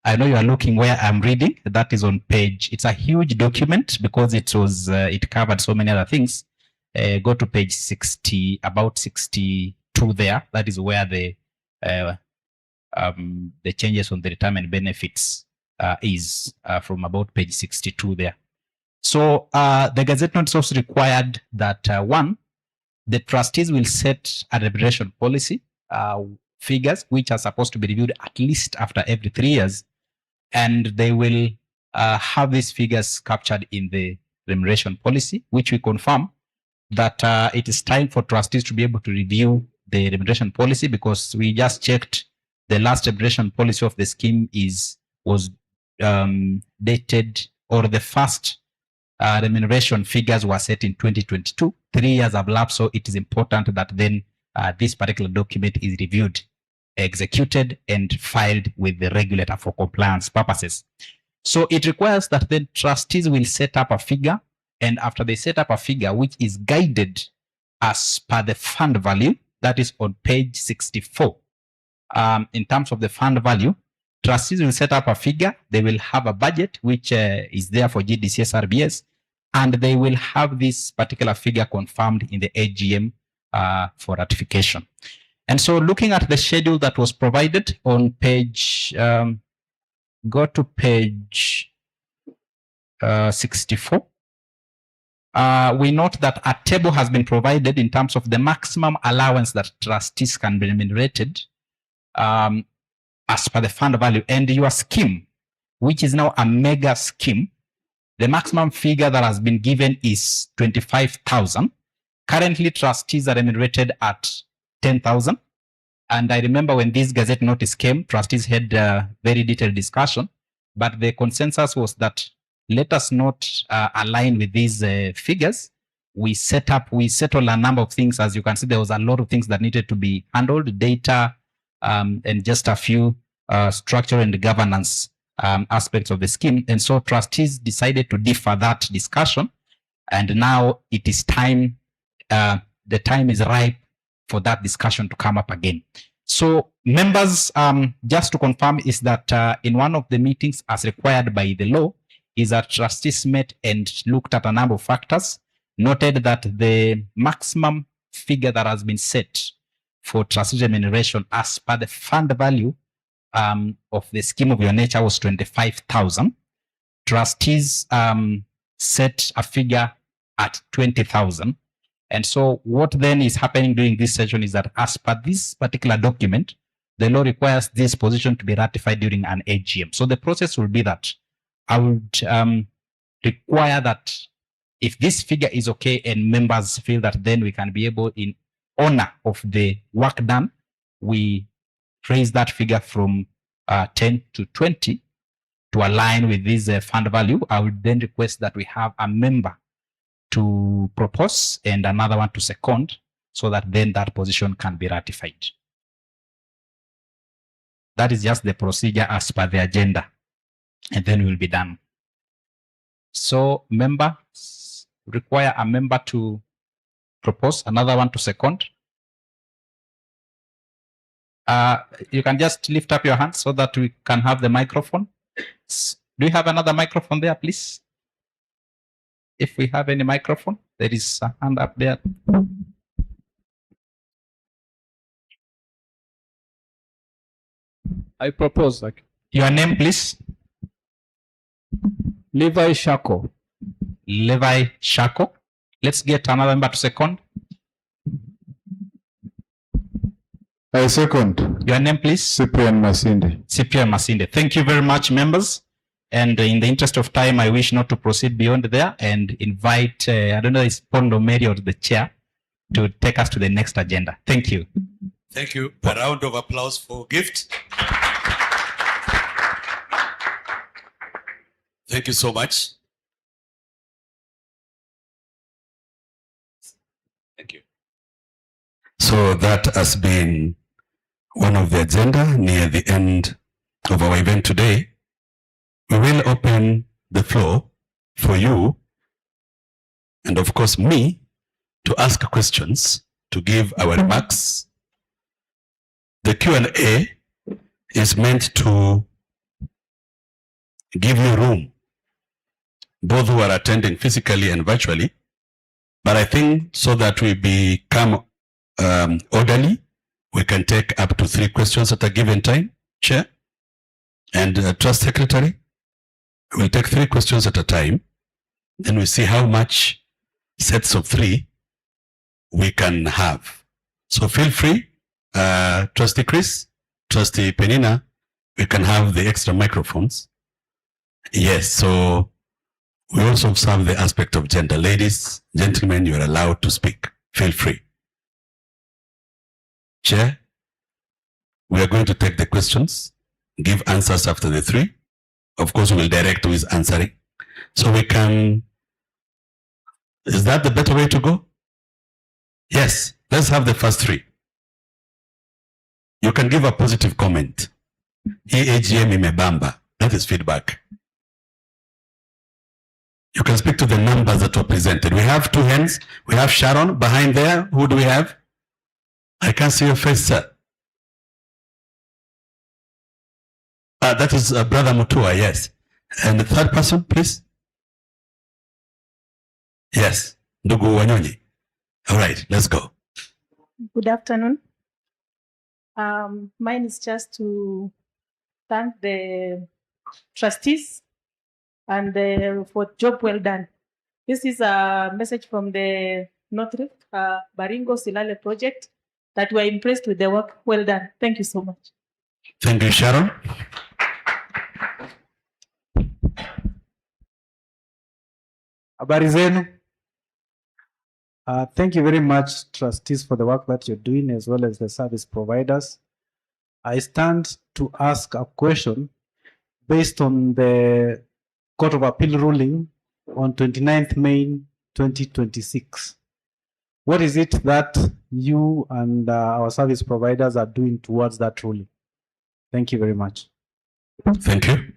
I know you are looking where I'm reading, that is on page, it's a huge document because it was, it covered so many other things. Go to page 60, about 62 there, that is where the changes on the retirement benefits is from about page 62 there. So the Gazette notice also required that one, the trustees will set a remuneration policy figures which are supposed to be reviewed at least after every 3 years, and they will have these figures captured in the remuneration policy, which we confirm that it is time for trustees to be able to review the remuneration policy, because we just checked the last remuneration policy of the scheme was dated, or the first remuneration figures were set in 2022. 3 years have lapsed, so it is important that then this particular document is reviewed, executed, and filed with the regulator for compliance purposes. So it requires that the trustees will set up a figure, and after they set up a figure which is guided as per the fund value, that is on page 64. In terms of the fund value, trustees will set up a figure. They will have a budget which is there for GDCSRBS, and they will have this particular figure confirmed in the AGM for ratification. And so looking at the schedule that was provided on page, go to page 64. We note that a table has been provided in terms of the maximum allowance that trustees can be remunerated as per the fund value, and your scheme, which is now a mega scheme, the maximum figure that has been given is 25,000. Currently, trustees are remunerated at 10,000. And I remember when this Gazette notice came, trustees had a very detailed discussion, but the consensus was that let us not align with these figures. We settled a number of things. As you can see, there was a lot of things that needed to be handled, data, and just a few structure and governance aspects of the scheme. And so trustees decided to defer that discussion. And now it is time, the time is ripe for that discussion to come up again. So members, just to confirm is that in one of the meetings as required by the law, is that trustees met and looked at a number of factors, noted that the maximum figure that has been set for trustee remuneration as per the fund value of the scheme of your nature was 25,000. Trustees set a figure at 20,000. And so what then is happening during this session is that as per this particular document, the law requires this position to be ratified during an AGM. So the process will be that I would require that if this figure is okay and members feel that then we can be able, in honor of the work done, we raise that figure from 10 to 20 to align with this fund value. I would then request that we have a member to propose and another one to second, so that then that position can be ratified. That is just the procedure as per the agenda, and then we'll be done. So members require a member to propose, another one to second. You can just lift up your hand so that we can have the microphone. Do you have another microphone there, please? If we have any microphone, there is a hand up there. I propose. Your name, please? Levi Shako. Levi Shako. Let's get another member to second. I second. Your name, please? Cyprian Masinde. Cyprian Masinde. Thank you very much, members. And in the interest of time, I wish not to proceed beyond there and invite, I don't know, it's Pondo Mary or the chair to take us to the next agenda. Thank you. Thank you. A round of applause for Gift. Thank you so much. Thank you. So that has been one of the agenda near the end of our event today. We will open the floor for you and of course me to ask questions, to give our remarks. The Q&A is meant to give you room, both who are attending physically and virtually, but I think so that we become orderly, we can take up to 3 questions at a given time, Chair and Trust Secretary. We'll take 3 questions at a time, then we see how much sets of 3 we can have. So feel free, Trustee Chris, Trustee Penina, we can have the extra microphones. Yes, so we also observe the aspect of gender. Ladies, gentlemen, you are allowed to speak. Feel free. Chair, we are going to take the questions, give answers after the 3. Of course, we'll direct who is answering. So we can, is that the better way to go? Yes, let's have the first three. You can give a positive comment. AGM imebamba. That is feedback. You can speak to the numbers that were presented. We have two hands. We have Sharon behind there. Who do we have? I can't see your face, sir. That is Brother Mutua, yes. And the third person, please. Yes, Ndugu Wanyonyi. All right, let's go. Good afternoon. Mine is just to thank the trustees and for job well done. This is a message from the North Rift Baringo Silale project that we're impressed with the work well done. Thank you so much. Thank you, Sharon. Habari zenu. Thank you very much, trustees, for the work that you're doing as well as the service providers. I stand to ask a question based on the Court of Appeal ruling on 29th May 2026. What is it that you and our service providers are doing towards that ruling? Thank you very much. Thank you.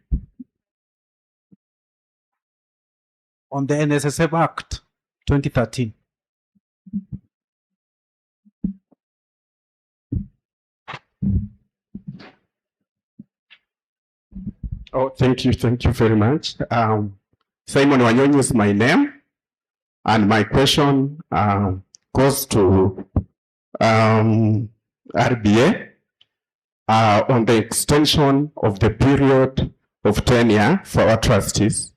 On the NSSF Act 2013. Oh, thank you very much. Simon Wanyonyi is my name, and my question goes to RBA on the extension of the period of tenure for our trustees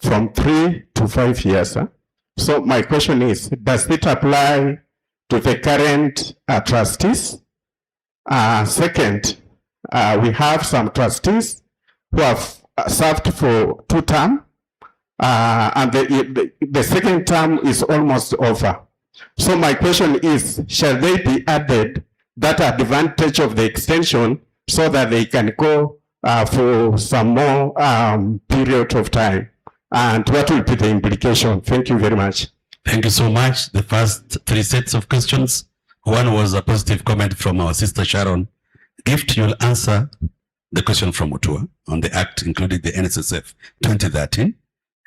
from 3 to 5 years. So my question is, does it apply to the current trustees? Second, we have some trustees who have served for 2 terms, and the second term is almost over. So my question is, shall they be added that advantage of the extension so that they can go for some more period of time? And what will be the implication? Thank you very much. Thank you so much. The first 3 sets of questions. One was a positive comment from our sister Sharon. Gift, you'll answer the question from Mutua on the Act, including the NSSF 2013.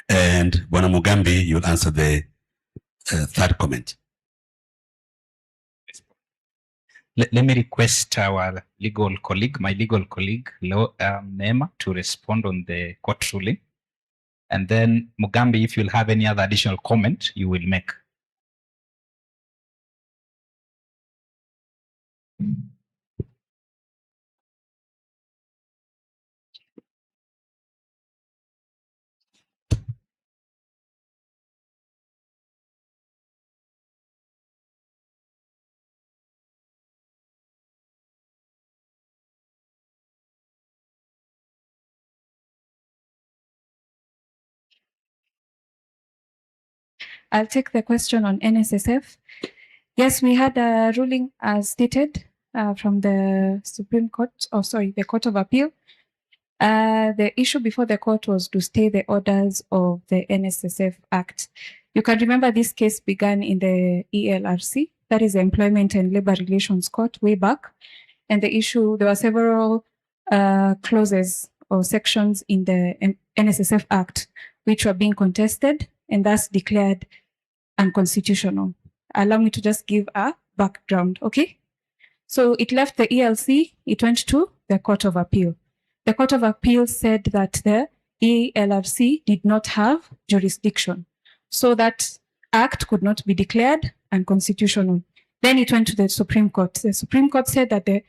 And Bwana Mugambi, you'll answer the third comment. Let me request our legal colleague, my legal colleague, Neema, to respond on the court ruling. And then Mugambi, if you'll have any other additional comment, you will make. I'll take the question on NSSF. Yes, we had a ruling as stated from the Supreme Court, the Court of Appeal. The issue before the court was to stay the orders of the NSSF Act. You can remember this case began in the ELRC, that is the Employment and Labor Relations Court, way back. And the issue, there were several clauses or sections in the NSSF Act which were being contested and thus declared unconstitutional. Allow me to just give a background, okay? So it left the ELC, it went to the Court of Appeal. The Court of Appeal said that the ELRC did not have jurisdiction, so that act could not be declared unconstitutional. Then it went to the Supreme Court. The Supreme Court said that the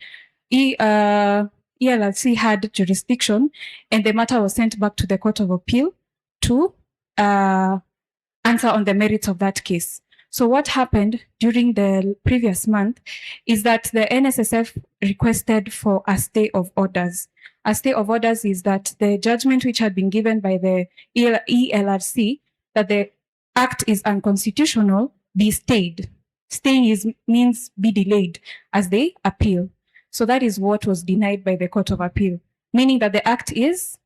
ELRC had jurisdiction, and the matter was sent back to the Court of Appeal to answer on the merits of that case. So what happened during the previous month is that the NSSF requested for a stay of orders. A stay of orders is that the judgment which had been given by the ELRC that the act is unconstitutional be stayed. Staying means be delayed as they appeal. So that is what was denied by the Court of Appeal, meaning that the act is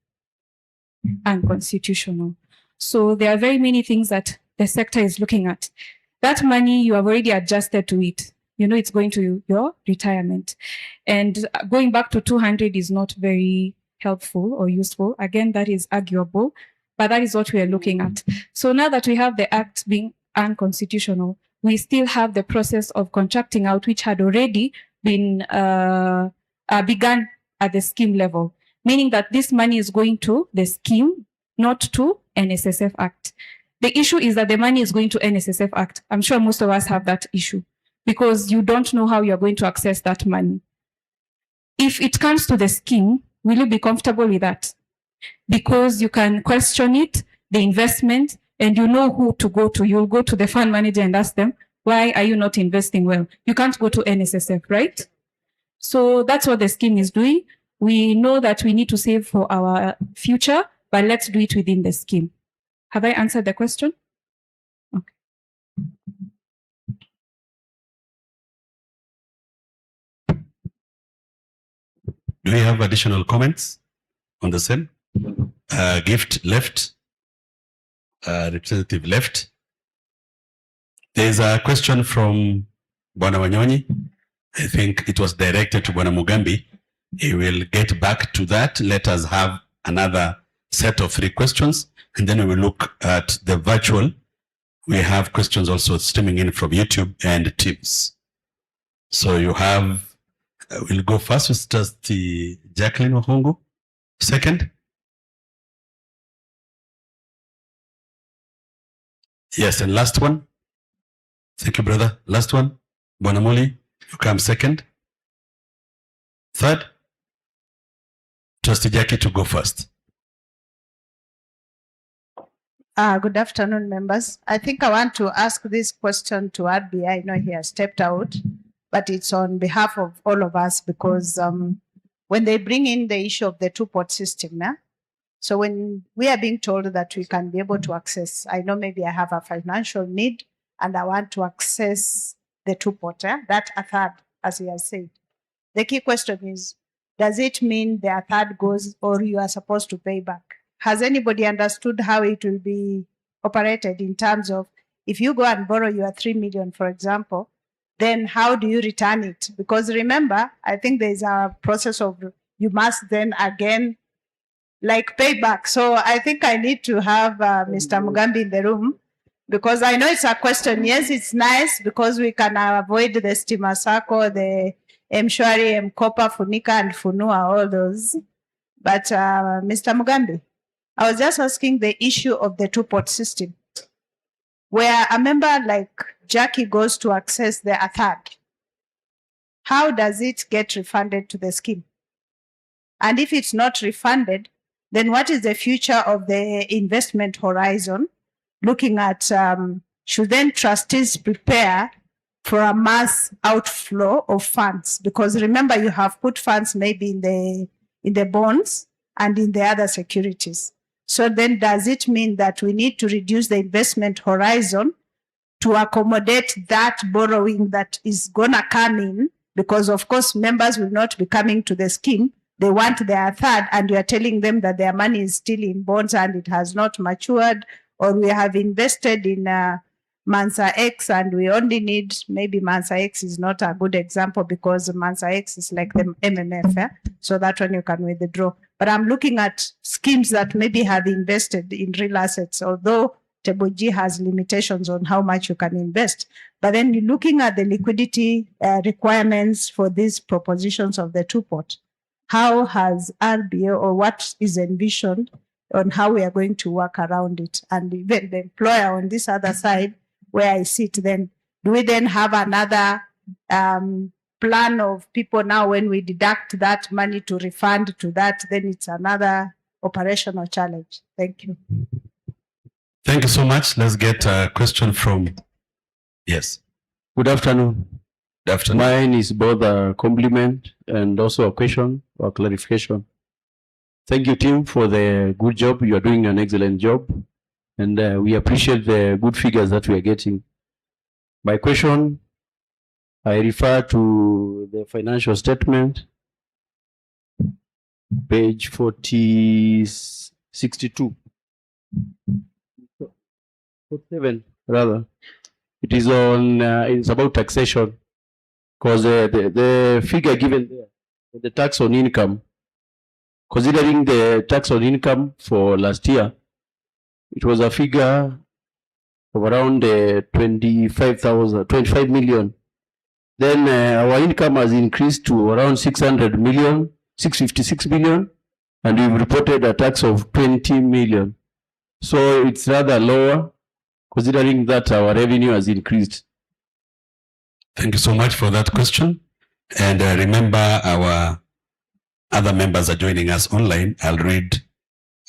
unconstitutional. So there are very many things that the sector is looking at. That money, you have already adjusted to it. You know it's going to your retirement. And going back to 200 is not very helpful or useful. Again, that is arguable, but that is what we are looking at. So now that we have the act being unconstitutional, we still have the process of contracting out, which had already been begun at the scheme level, meaning that this money is going to the scheme, not to NSSF Act. The issue is that the money is going to NSSF Act. I'm sure most of us have that issue because you don't know how you're going to access that money. If it comes to the scheme, will you be comfortable with that? Because you can question it, the investment, and you know who to go to. You'll go to the fund manager and ask them, why are you not investing well? You can't go to NSSF, right? So that's what the scheme is doing. We know that we need to save for our future, but let's do it within the scheme. Have I answered the question? Okay. Do we have additional comments on the same? Gift left, representative left. There's a question from Bwana Wanyonyi. I think it was directed to Bwana Mugambi. He will get back to that. Let us have another set of 3 questions, and then we will look at the virtual. We have questions also streaming in from YouTube and Teams. So you have, we'll go first with Trustee Jacqueline Wahungu. Second? Yes, and last one. Thank you, brother. Last one. Bwana Muli, you come second. Third? Trustee Jackie to go first. Good afternoon, members. I think I want to ask this question to RBI. I know he has stepped out, but it's on behalf of all of us because when they bring in the issue of the two-port system, so when we are being told that we can be able to access, I know maybe I have a financial need and I want to access the two-port, that a third, as he has said. The key question is, does it mean the third goes or you are supposed to pay back? Has anybody understood how it will be operated in terms of if you go and borrow your 3 million, for example, then how do you return it? Because remember, I think there's a process of you must then again like pay back. So I think I need to have Mr. Mugambi in the room because I know it's a question. Yes, it's nice because we can avoid the Stima Sacco, the Mshwari, Mkopa, Funika, and Funua, all those. But Mr. Mugambi, I was just asking the issue of the two-port system, where a member like Jackie goes to access the third. How does it get refunded to the scheme? And if it's not refunded, then what is the future of the investment horizon? Looking at, should then trustees prepare for a mass outflow of funds? Because remember, you have put funds maybe in the bonds and in the other securities. So then does it mean that we need to reduce the investment horizon to accommodate that borrowing that is going to come in? Because of course, members will not be coming to the scheme. They want their third and you are telling them that their money is still in bonds and it has not matured, or we have invested in Mansa X and we only need, maybe Mansa X is not a good example because Mansa X is like the MMF, so that one you can withdraw. But I'm looking at schemes that maybe have invested in real assets, although Table G has limitations on how much you can invest. But then you're looking at the liquidity requirements for these propositions of the two-port. How has RBA or what is envisioned on how we are going to work around it? And even the employer on this other side, where I sit then, do we then have another plan of people now when we deduct that money to refund to that, then it's another operational challenge. Thank you. Thank you so much. Let's get a question from, yes. Good afternoon. Good afternoon. Mine is both a compliment and also a question or clarification. Thank you, team, for the good job. You are doing an excellent job. And we appreciate the good figures that we are getting. My question, I refer to the financial statement, page 40, 62. 47 rather. It is on. It's about taxation, because the figure given there, the tax on income, considering the tax on income for last year, it was a figure of around 25 million. Then our income has increased to around 600 million, 656 million, and we've reported a tax of 20 million. So it's rather lower, considering that our revenue has increased. Thank you so much for that question. And remember, our other members are joining us online. I'll read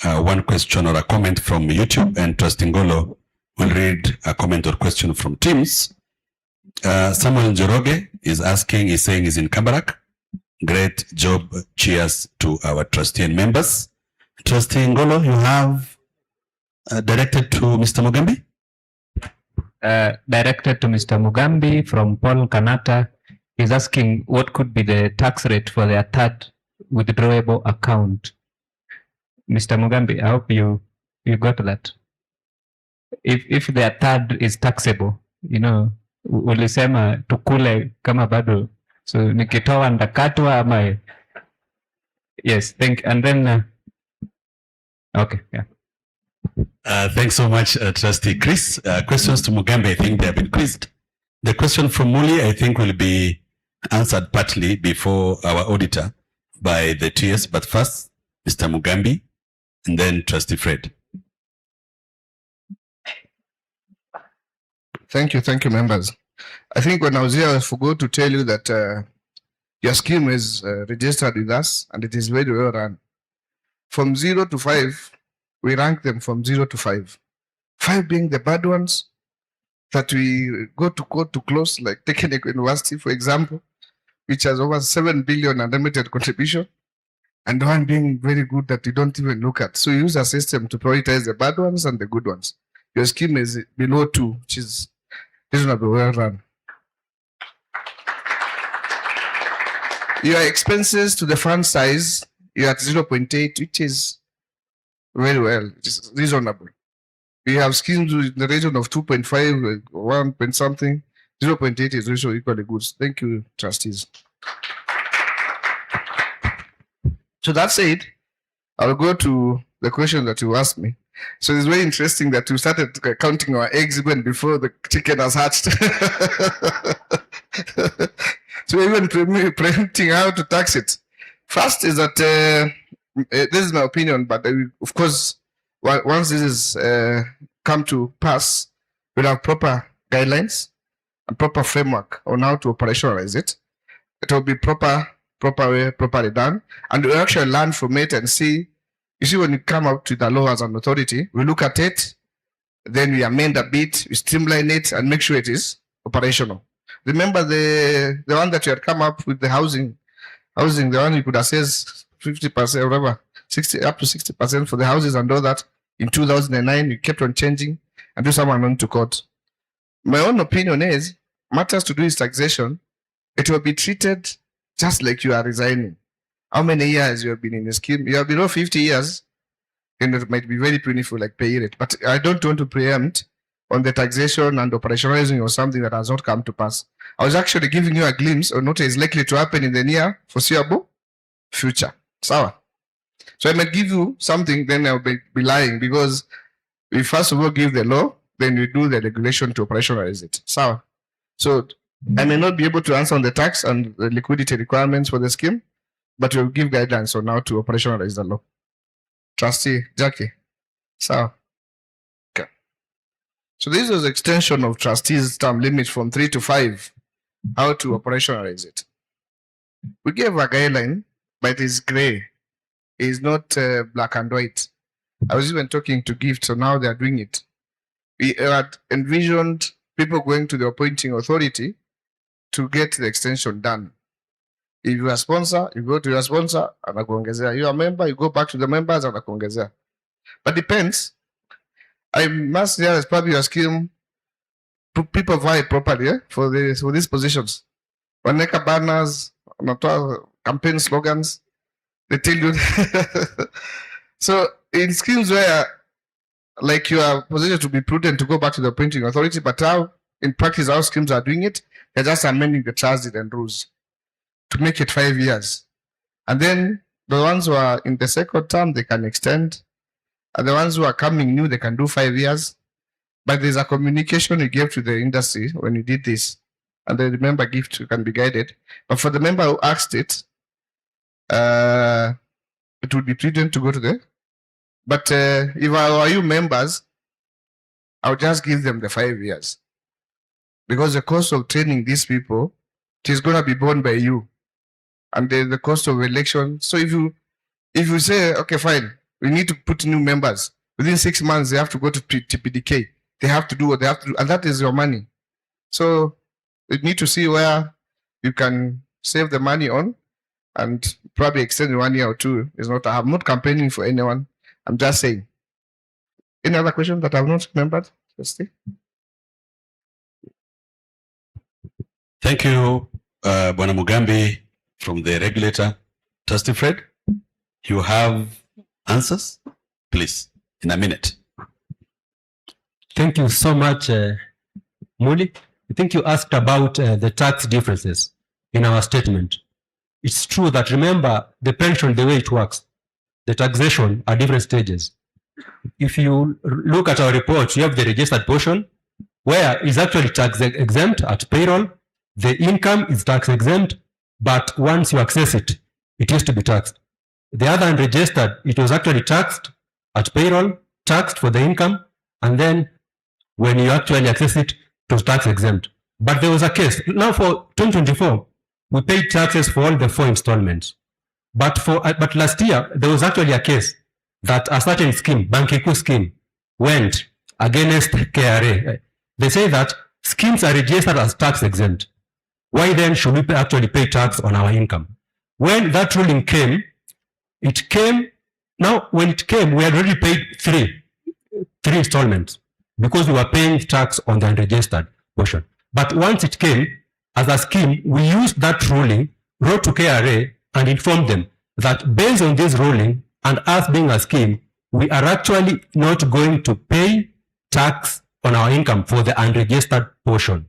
one question or a comment from YouTube, and Trustee Ngolo will read a comment or question from Teams. Samuel Njoroge is asking, he's saying he's in Kabarak. Great job. Cheers to our trustee and members. Trustee Ngolo, you have directed to Mr. Mugambi? Directed to Mr. Mugambi from Paul Kanata. He's asking what could be the tax rate for their third withdrawable account. Mr. Mugambi, I hope you got that. If their third is taxable, ulisema tukule kama bado, so nikitoa ndakatwa ama. Yes, and then okay, yeah. Thanks so much, Trustee Chris. Questions to Mugambi, I think they have been quizzed. The question from Muli, I think, will be answered partly before our auditor by the TS, but first, Mr. Mugambi, and then Trustee Fred. Thank you, members. I think when I was here, I forgot to tell you that your scheme is registered with us, and it is very well run. From 0 to 5, we rank them from 0 to 5. 5 being the bad ones that we go to court to close, like Technical University, for example, which has over 7 billion unlimited contribution, and one being very good that you don't even look at. So you use a system to prioritize the bad ones and the good ones. Your scheme is below 2, which is reasonably well run. Your expenses to the fund size, you're at 0.8, which is very well, it is reasonable. We have schemes in the region of 2.5, 1 point something. 0.8 is also equally good. Thank you, trustees. So that said, I'll go to the question that you asked me. So it's very interesting that you started counting our eggs even before the chicken has hatched. So even preempting how to tax it. First is that, this is my opinion, but of course, once this is come to pass, we'll have proper guidelines and proper framework on how to operationalize it. It will be properly done, and we actually learn from it and see. You see, when you come up to the law as an authority, we look at it, then we amend a bit, we streamline it, and make sure it is operational. Remember the one that you had come up with, the housing, the one you could assess 50% or whatever, 60 up to 60% for the houses and all that. In 2009, you kept on changing and do someone went to court. My own opinion is, matters to do with taxation, it will be treated just like you are resigning. How many years you have been in the scheme? You are below 50 years, and it might be very painful, like pay it. But I don't want to preempt on the taxation and operationalizing or something that has not come to pass. I was actually giving you a glimpse on what is likely to happen in the near foreseeable future. Sawa. So I might give you something, then I'll be lying, because we first of all give the law, then we do the regulation to operationalize it. Sawa. So I may not be able to answer on the tax and the liquidity requirements for the scheme, but we'll give guidelines on how to operationalize the law. Trustee Jackie. Sawa. Okay. So this was extension of trustees' term limit from 3 to 5, how to operationalize it. We gave a guideline, but it is gray. It is not black and white. I was even talking to Gift, so now they are doing it. We had envisioned people going to the appointing authority to get the extension done. If you are a sponsor, you go to your sponsor, anakuongezea. You are a member, you go back to the members, anakuongezea. But depends. I must say, as part of your scheme, people vie properly for these positions. Waneka banners, wanatoa campaign slogans, they tell you. So in schemes where, like, you are positioned to be prudent to go back to the appointing authority, but how in practice how schemes are doing it, they're just amending the trust deed and rules to make it 5 years. And then the ones who are in the second term, they can extend. And the ones who are coming new, they can do 5 years. But there's a communication you gave to the industry when you did this. And the member gift can be guided. But for the member who asked it, it would be prudent to go to the. But if I were you members, I would just give them the 5 years. Because the cost of training these people, it is going to be borne by you. And the cost of election. So if you say, okay, fine, we need to put new members, within 6 months, they have to go to TPDK. They have to do what they have to do, and that is your money. So you need to see where you can save the money on and probably extend 1 year or two. I'm not campaigning for anyone. I'm just saying. Any other questions that I've not remembered? Thank you, Bwana Mugambi from the regulator. Trustee Fred, you have answers? Please, in a minute. Thank you so much, Muli. I think you asked about the tax differences in our statement. It's true that, remember, the pension, the way it works, the taxation are different stages. If you look at our report, you have the registered portion, where it's actually tax exempt at payroll. The income is tax exempt, but once you access it, it used to be taxed. The other unregistered, it was actually taxed at payroll, taxed for the income, and then when you actually access it, it was tax exempt. But there was a case. Now for 2024, we paid taxes for all the 4 installments. But last year, there was actually a case that a certain scheme, Bankiku scheme, went against KRA. They say that schemes are registered as tax exempt. Why then should we actually pay tax on our income? When that ruling came, when it came, we had already paid three installments because we were paying tax on the unregistered portion. But once it came, as a scheme, we used that ruling, wrote to KRA and informed them that based on this ruling and us being a scheme, we are actually not going to pay tax on our income for the unregistered portion.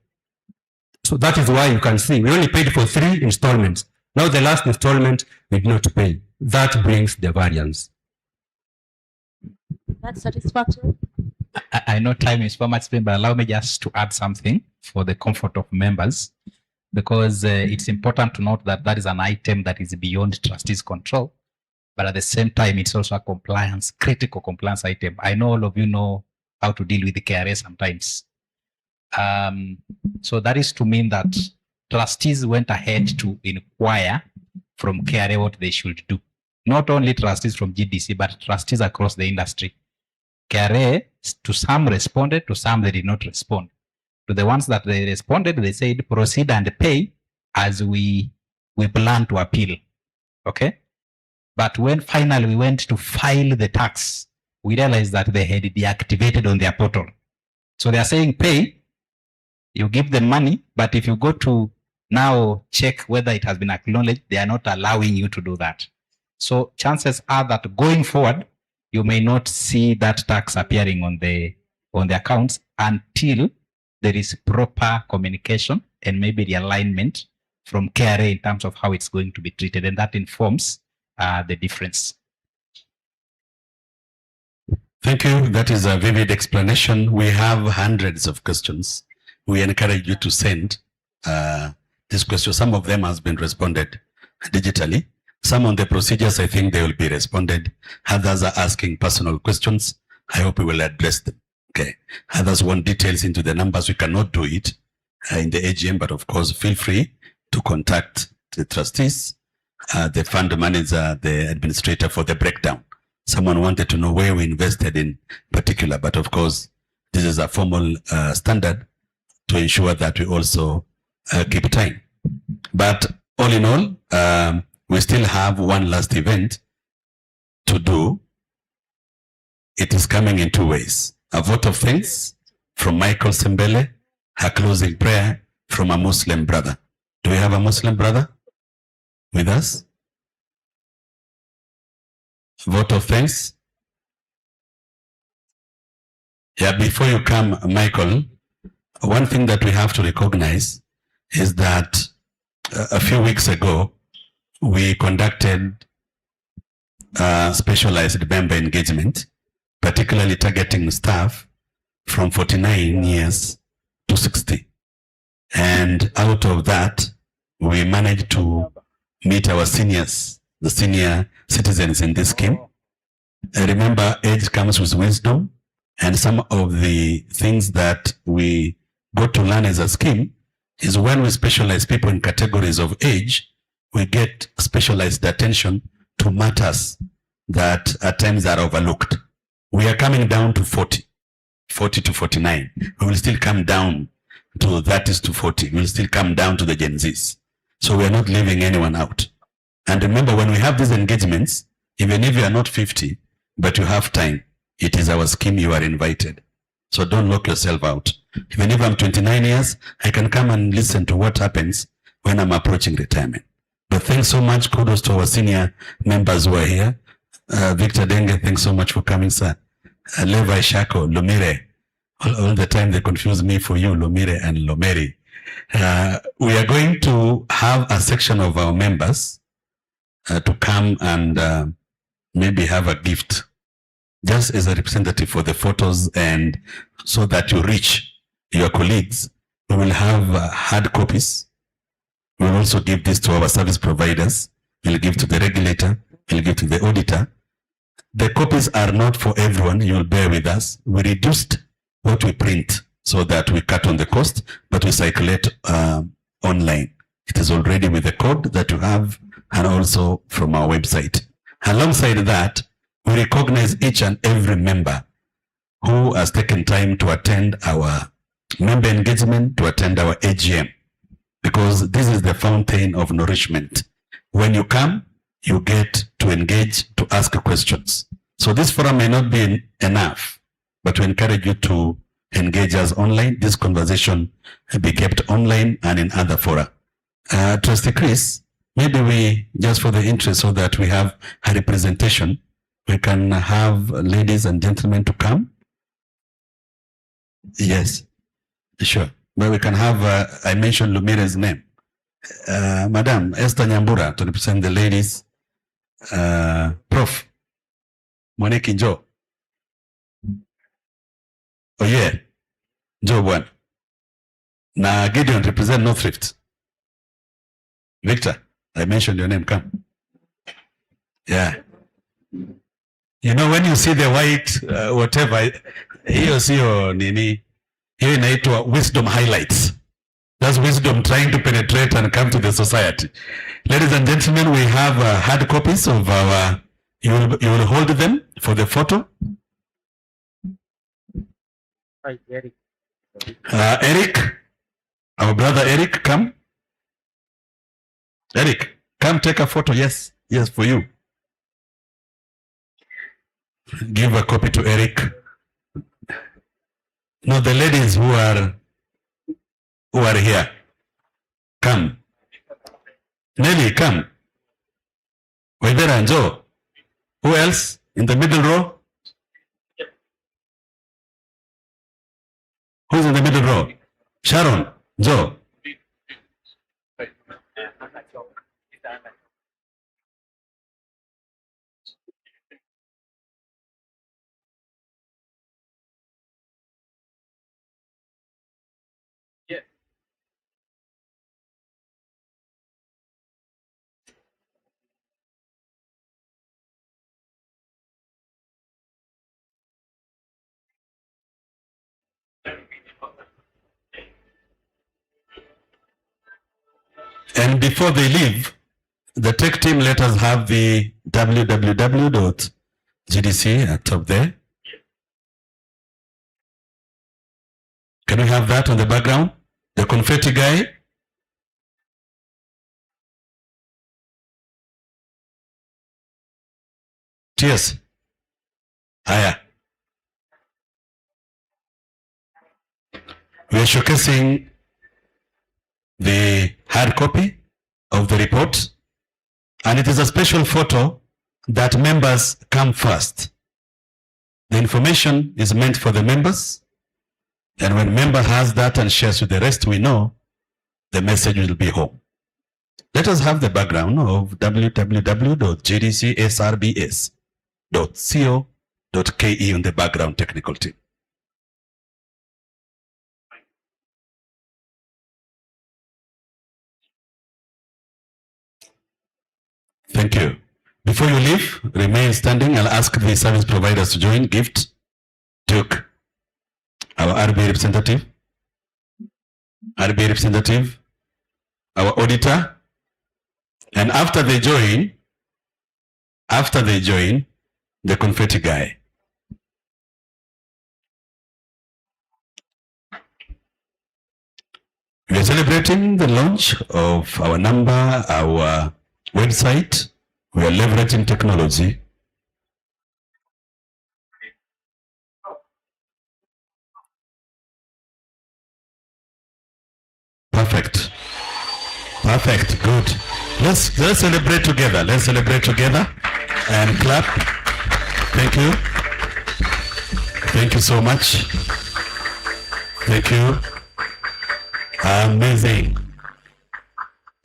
So that is why you can see we only paid for 3 installments. Now the last installment we did not pay. That brings the variance. That's satisfactory. I know time is so much spent, but allow me just to add something for the comfort of members, because it's important to note that that is an item that is beyond trustees' control, but at the same time, it's also a critical compliance item. I know all of you know how to deal with the KRA sometimes. So that is to mean that trustees went ahead to inquire from KRA what they should do. Not only trustees from GDC, but trustees across the industry. KRA, to some responded, to some they did not respond. To the ones that they responded, they said, proceed and pay as we plan to appeal. Okay? But when finally we went to file the tax, we realized that they had deactivated on their portal. So they are saying pay, you give them money, but if you go to now check whether it has been acknowledged, they are not allowing you to do that. So chances are that going forward, you may not see that tax appearing on the accounts until there is proper communication and maybe the alignment from KRA in terms of how it's going to be treated, and that informs the difference. Thank you. That is a vivid explanation. We have hundreds of questions. We encourage you to send these questions. Some of them has been responded digitally. Some on the procedures, I think they will be responded. Others are asking personal questions. I hope we will address them. Okay. Others want details into the numbers. We cannot do it in the AGM, but of course, feel free to contact the trustees, the fund manager, the administrator for the breakdown. Someone wanted to know where we invested in particular, but of course, this is a formal standard to ensure that we also keep time. But all in all, we still have one last event to do. It is coming in 2 ways. A vote of thanks from Michael Sembele, a closing prayer from a Muslim brother. Do we have a Muslim brother with us? Vote of thanks Yeah, before you come, Michael, one thing that we have to recognize is that a few weeks ago, we conducted specialized member engagement, particularly targeting staff from 49 years to 60. And out of that, we managed to meet our seniors, the senior citizens in this scheme. Remember, age comes with wisdom, and some of the things that we got to learn as a scheme is when we specialize people in categories of age, we get specialized attention to matters that at times are overlooked. We are coming down to 40 to 49. We will still come down to 30s to 40. We will still come down to the Gen Zs. So we are not leaving anyone out. And remember, when we have these engagements, even if you are not 50, but you have time, it is our scheme, you are invited. So don't lock yourself out. Even if I'm 29 years, I can come and listen to what happens when I'm approaching retirement. But thanks so much. Kudos to our senior members who are here. Victor Denge, thanks so much for coming, sir. Levi Shako, Lumire. All the time they confuse me for you, Lumire and Lomeri. We are going to have a section of our members to come and maybe have a gift just as a representative for the photos, and so that you reach your colleagues. We will have hard copies. We will also give this to our service providers. We'll give to the regulator. We'll give to the auditor. The copies are not for everyone. You'll bear with us. We reduced what we print so that we cut on the cost, but we circulate online. It is already with the code that you have and also from our website. Alongside that, we recognize each and every member who has taken time to attend our member engagement, to attend our AGM, because this is the fountain of nourishment. When you come, you get to engage, to ask questions. So this forum may not be enough, but we encourage you to engage us online. This conversation be kept online and in other fora. Trustee Chris, maybe we, just for the interest so that we have a representation, we can have ladies and gentlemen to come. Yes, sure. But we can have, I mentioned Lumire's name. Madam Esther Nyambura to represent the ladies. Prof. Monique Njo. Oh yeah. Joe one. Na Gideon represent North Rift. Victor, I mentioned your name. Come. Yeah. You know, when you see the white, whatever, hiyo sio nini, hiyo inaitwa wisdom highlights. That's wisdom trying to penetrate and come to the society. Ladies and gentlemen, we have hard copies of our, you will hold them for the photo. Hi, Eric. Eric, our brother Eric, come. Eric, come take a photo. Yes, yes, for you. Give a copy to Eric. No, the ladies who are here, come. Nelly, come. Waidera and Joe. Who else in the middle row? Who's in the middle row? Sharon, Joe. And before they leave, the tech team let us have the www.gdc at top there. Can we have that on the background? The confetti guy. Cheers. Haya. We are showcasing the hard copy of the report, and it is a special photo that members come first. The information is meant for the members. And when member has that and shares with the rest, we know the message will be home. Let us have the background of www.GDCSRBS.co.ke on the background technical team. Thank you. Before you leave, remain standing. I'll ask the service providers to join. Gift took our RBA representative, our auditor, and after they join, the confetti guy. We are celebrating the launch of our number, our website. We are leveraging technology. Perfect. Perfect. Good. Let's celebrate together. Let's celebrate together and clap. Thank you. Thank you so much. Thank you. Amazing.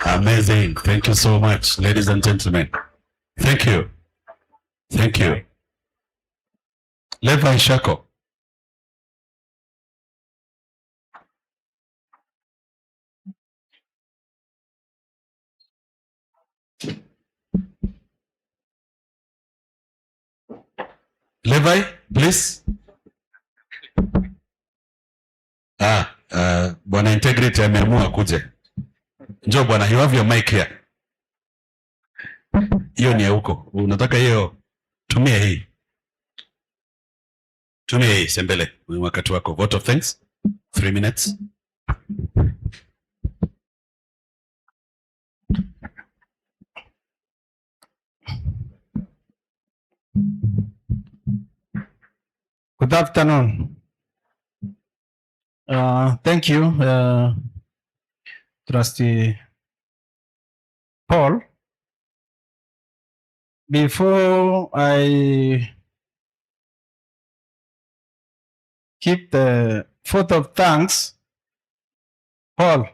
Amazing. Thank you so much, ladies and gentlemen. Thank you. Thank you. Levi Shako. Levi, please. Bwana Integrity ameamua kuje. Njoo bwana, you have your mic here. Hiyo ni ya huko. Unataka hiyo? Tumia hii. Tumia hii, Sembele. Wakati wako. Vote of thanks. 3 minutes. Good afternoon. Thank you, Trustee Paul. Before I keep the vote of thanks, Paul,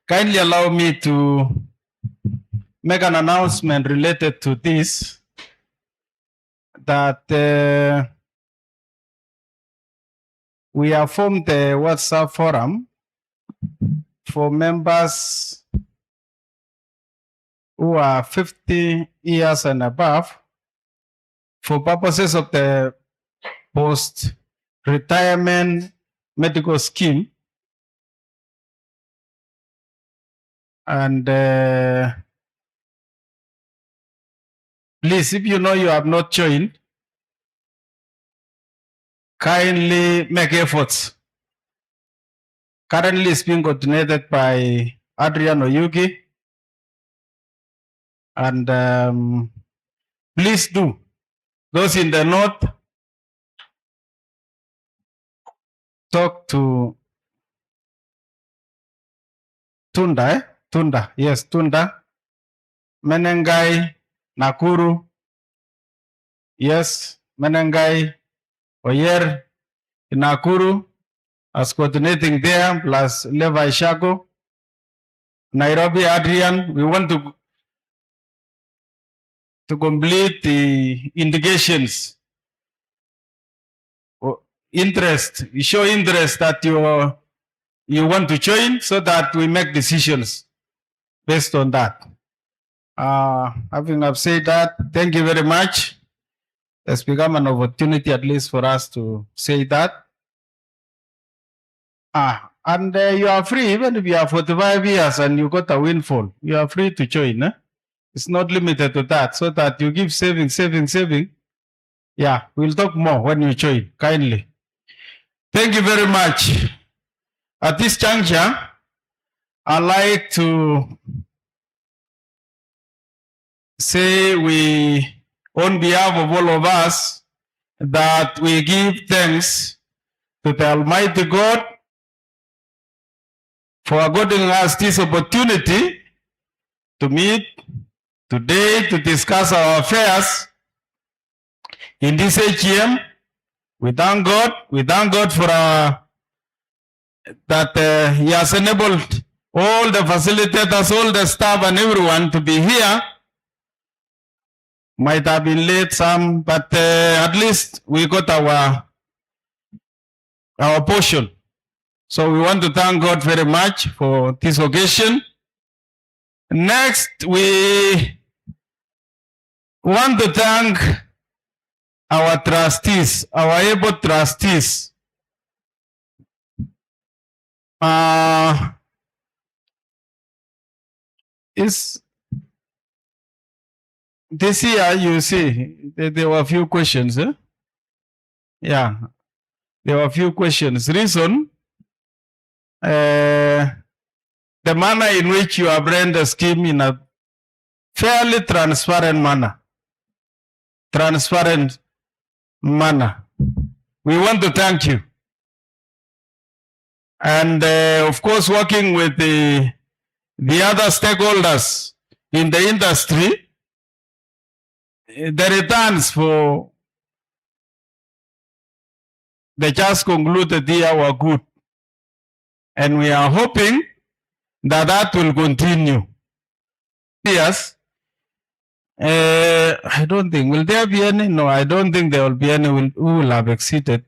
kindly allow me to make an announcement related to this, that we have formed the WhatsApp forum for members who are 50 years and above for purposes of the post-retirement medical scheme. And please, if you know you have not joined, kindly make efforts. Currently it's being coordinated by Adrian Oyugi. And please do. Those in the north, talk to Tunda, Tunda, yes, Tunda, Menengai, Nakuru, yes, Menengai, Oyer, Nakuru, as coordinating there, plus Levi Shago, Nairobi, Adrian. We want to complete the indications, interest, you show interest that you want to join, so that we make decisions based on that. Having I've said that, thank you very much. It's become an opportunity at least for us to say that. And you are free, even if you are 45 years and you got a windfall, you are free to join. It's not limited to that, so that you give saving. Yeah, we'll talk more when you join, kindly. Thank you very much. At this juncture, I'd like to say on behalf of all of us, that we give thanks to the Almighty God for according us this opportunity to meet today to discuss our affairs in this AGM We thank God. We thank God for that He has enabled all the facilitators, all the staff, and everyone to be here. Might have been late some, but at least we got our portion. So we want to thank God very much for this occasion. Next, we want to thank our trustees, our able trustees. Is this year, you see, there were a few questions. Yeah, there were a few questions. Reason, the manner in which you have run the scheme in a fairly transparent manner. Transparent manner. We want to thank you. And of course, working with the other stakeholders in the industry, the returns for the just concluded year were good. And we are hoping that that will continue. Yes. I don't think, will there be any? No, I don't think there will be any who will have exceeded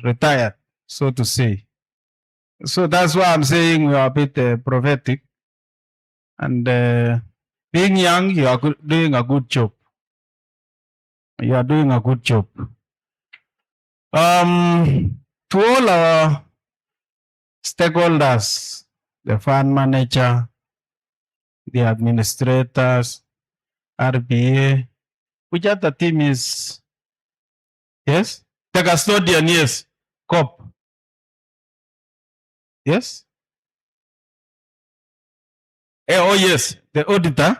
retired, so to say. So that's why I'm saying we are a bit prophetic. And being young, you are doing a good job. You are doing a good job. To all our stakeholders, the fund manager, the administrators, RBA, which other team is? Yes? The custodian, yes. COP. Yes? Oh, yes. The auditor.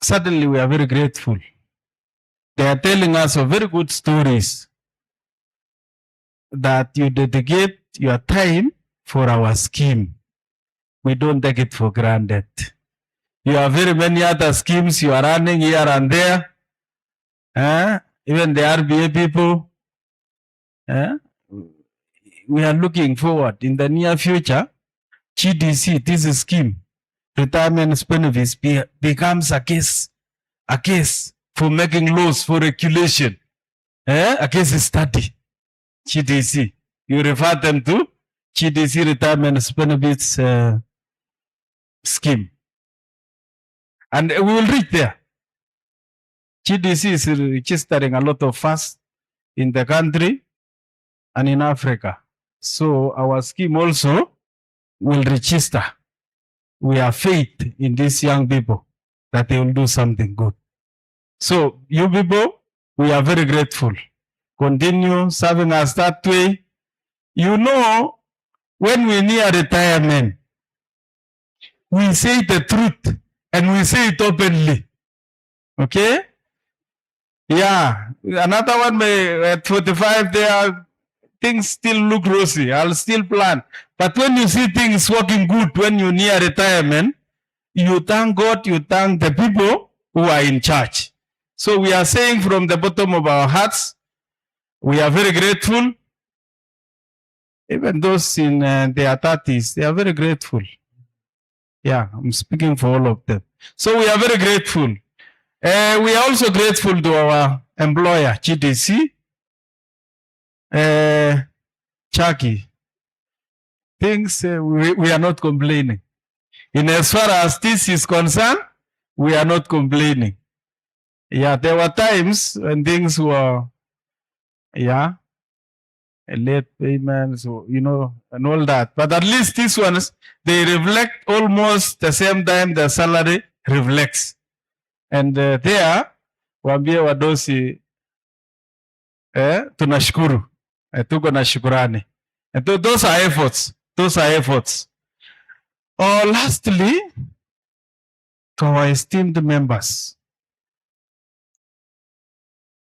Suddenly, we are very grateful. They are telling us of very good stories that you dedicate your time for our scheme. We don't take it for granted. You have very many other schemes you are running here and there. Even the RBA people. We are looking forward in the near future. GDC, this scheme, retirement benefits, becomes a case for making laws for regulation. A case study. GDC. You refer them to GDC retirement benefits scheme. And we will reach there. GDC is registering a lot of funds in the country and in Africa. So our scheme also will register. We have faith in these young people that they will do something good. So you people, we are very grateful. Continue serving us that way. You know, when we near retirement, we say the truth and we say it openly. Okay? Yeah. Another one at 45, things still look rosy. I'll still plan. But when you see things working good when you're near retirement, you thank God, you thank the people who are in charge. So we are saying from the bottom of our hearts, we are very grateful. Even those in their 30s, they are very grateful. Yeah, I'm speaking for all of them. So we are very grateful. We are also grateful to our employer, GDC. Chucky, things we are not complaining. In as far as this is concerned, we are not complaining. Yeah, there were times when things were, late payments, and all that. But at least these ones, they reflect almost the same time the salary reflects. And there, wambie wadosi, tunashukuru, tuko na shukurani. And those are efforts. Those are efforts. Lastly, to our esteemed members,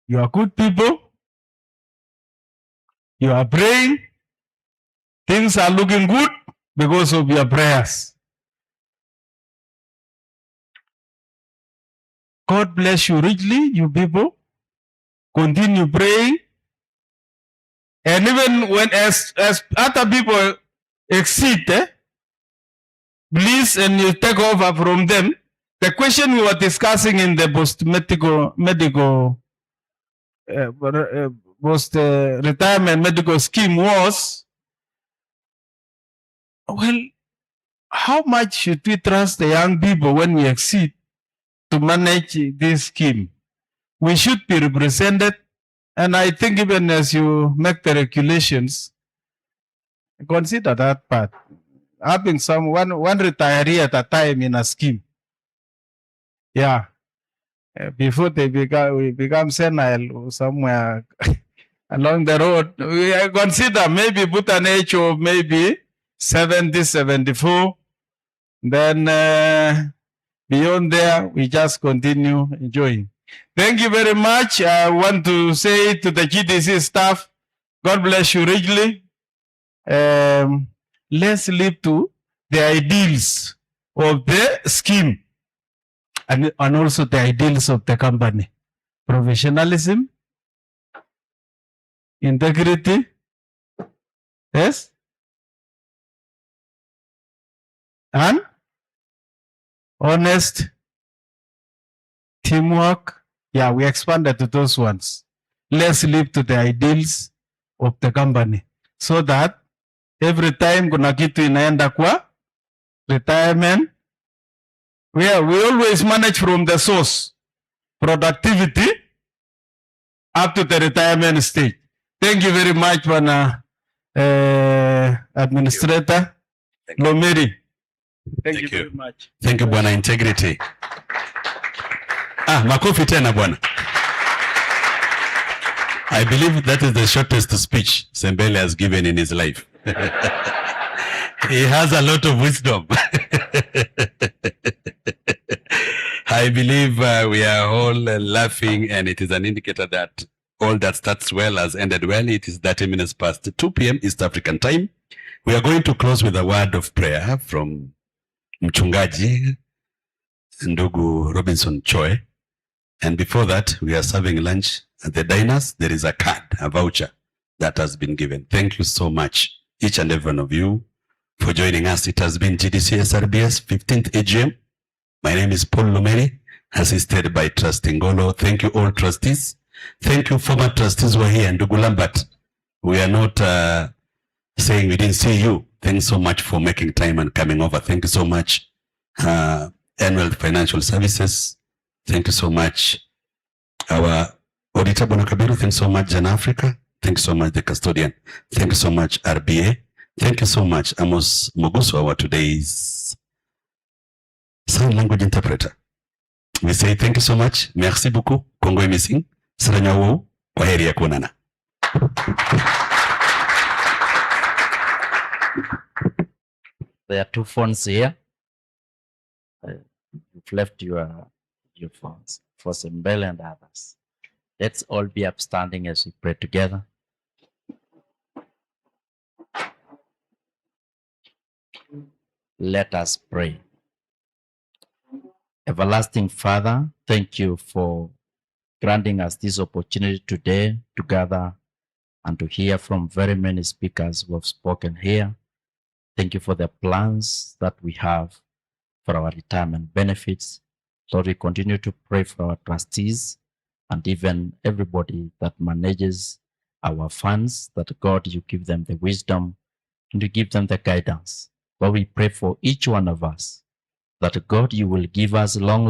you are good people. You are praying. Things are looking good because of your prayers. God bless you richly, you people. Continue praying. And even when as other people exceed, please, and you take over from them. The question we were discussing in the post-retirement medical scheme was, well, how much should we trust the young people when we exceed to manage this scheme? We should be represented. And I think even as you make the regulations, consider that part. Having one retiree at a time in a scheme. Yeah. Before we become senile somewhere along the road, we consider maybe put an age of maybe 70, 74. Then beyond there, we just continue enjoying. Thank you very much. I want to say to the GDC staff, God bless you richly. Let's live to the ideals of the scheme and also the ideals of the company. Professionalism, integrity, yes, and honest, teamwork. Yeah, we expanded to those ones. Let's live to the ideals of the company so that every time kuna kitu inaenda kwa retirement, we always manage from the source, productivity, up to the retirement stage. Thank you very much, Pana Administrator Lomeri. Thank you very much. Thank you, Bwana Integrity. Makofi tena bwana. I believe that is the shortest speech Sembele has given in his life. He has a lot of wisdom. I believe we are all laughing, and it is an indicator that all that starts well has ended well. It is 30 minutes past 2 p.m. East African time. We are going to close with a word of prayer from Mchungaji Ndugu Robinson Choi. And before that, we are serving lunch at the diners. There is a card, a voucher that has been given. Thank you so much, each and every one of you, for joining us. It has been GDCSRBS 15th AGM. My name is Paul Lumeri, assisted by Trustee Ngolo. Thank you all trustees. Thank you former trustees who are here. Ndugu Lambert, we are not saying we didn't see you. Thanks so much for making time and coming over. Thank you so much. Annual Financial Services. Thank you so much. Our Auditor Bonakabiru, thanks so much. Jan Africa. Thank you so much, the custodian. Thank you so much, RBA. Thank you so much, Amos Mugusu, our today's sign language interpreter. We say thank you so much. Merci beaucoup. Kongo missing. Saranyawo. Kwaheri ya kuonana. There are two phones here. You've left your phones for Sembele and others. Let's all be upstanding as we pray together. Let us pray. Everlasting Father, thank you for granting us this opportunity today to gather and to hear from very many speakers who have spoken here. Thank you for the plans that we have for our retirement benefits. Lord, we continue to pray for our trustees and even everybody that manages our funds, that God, you give them the wisdom and you give them the guidance. Lord, we pray for each one of us, that God, you will give us long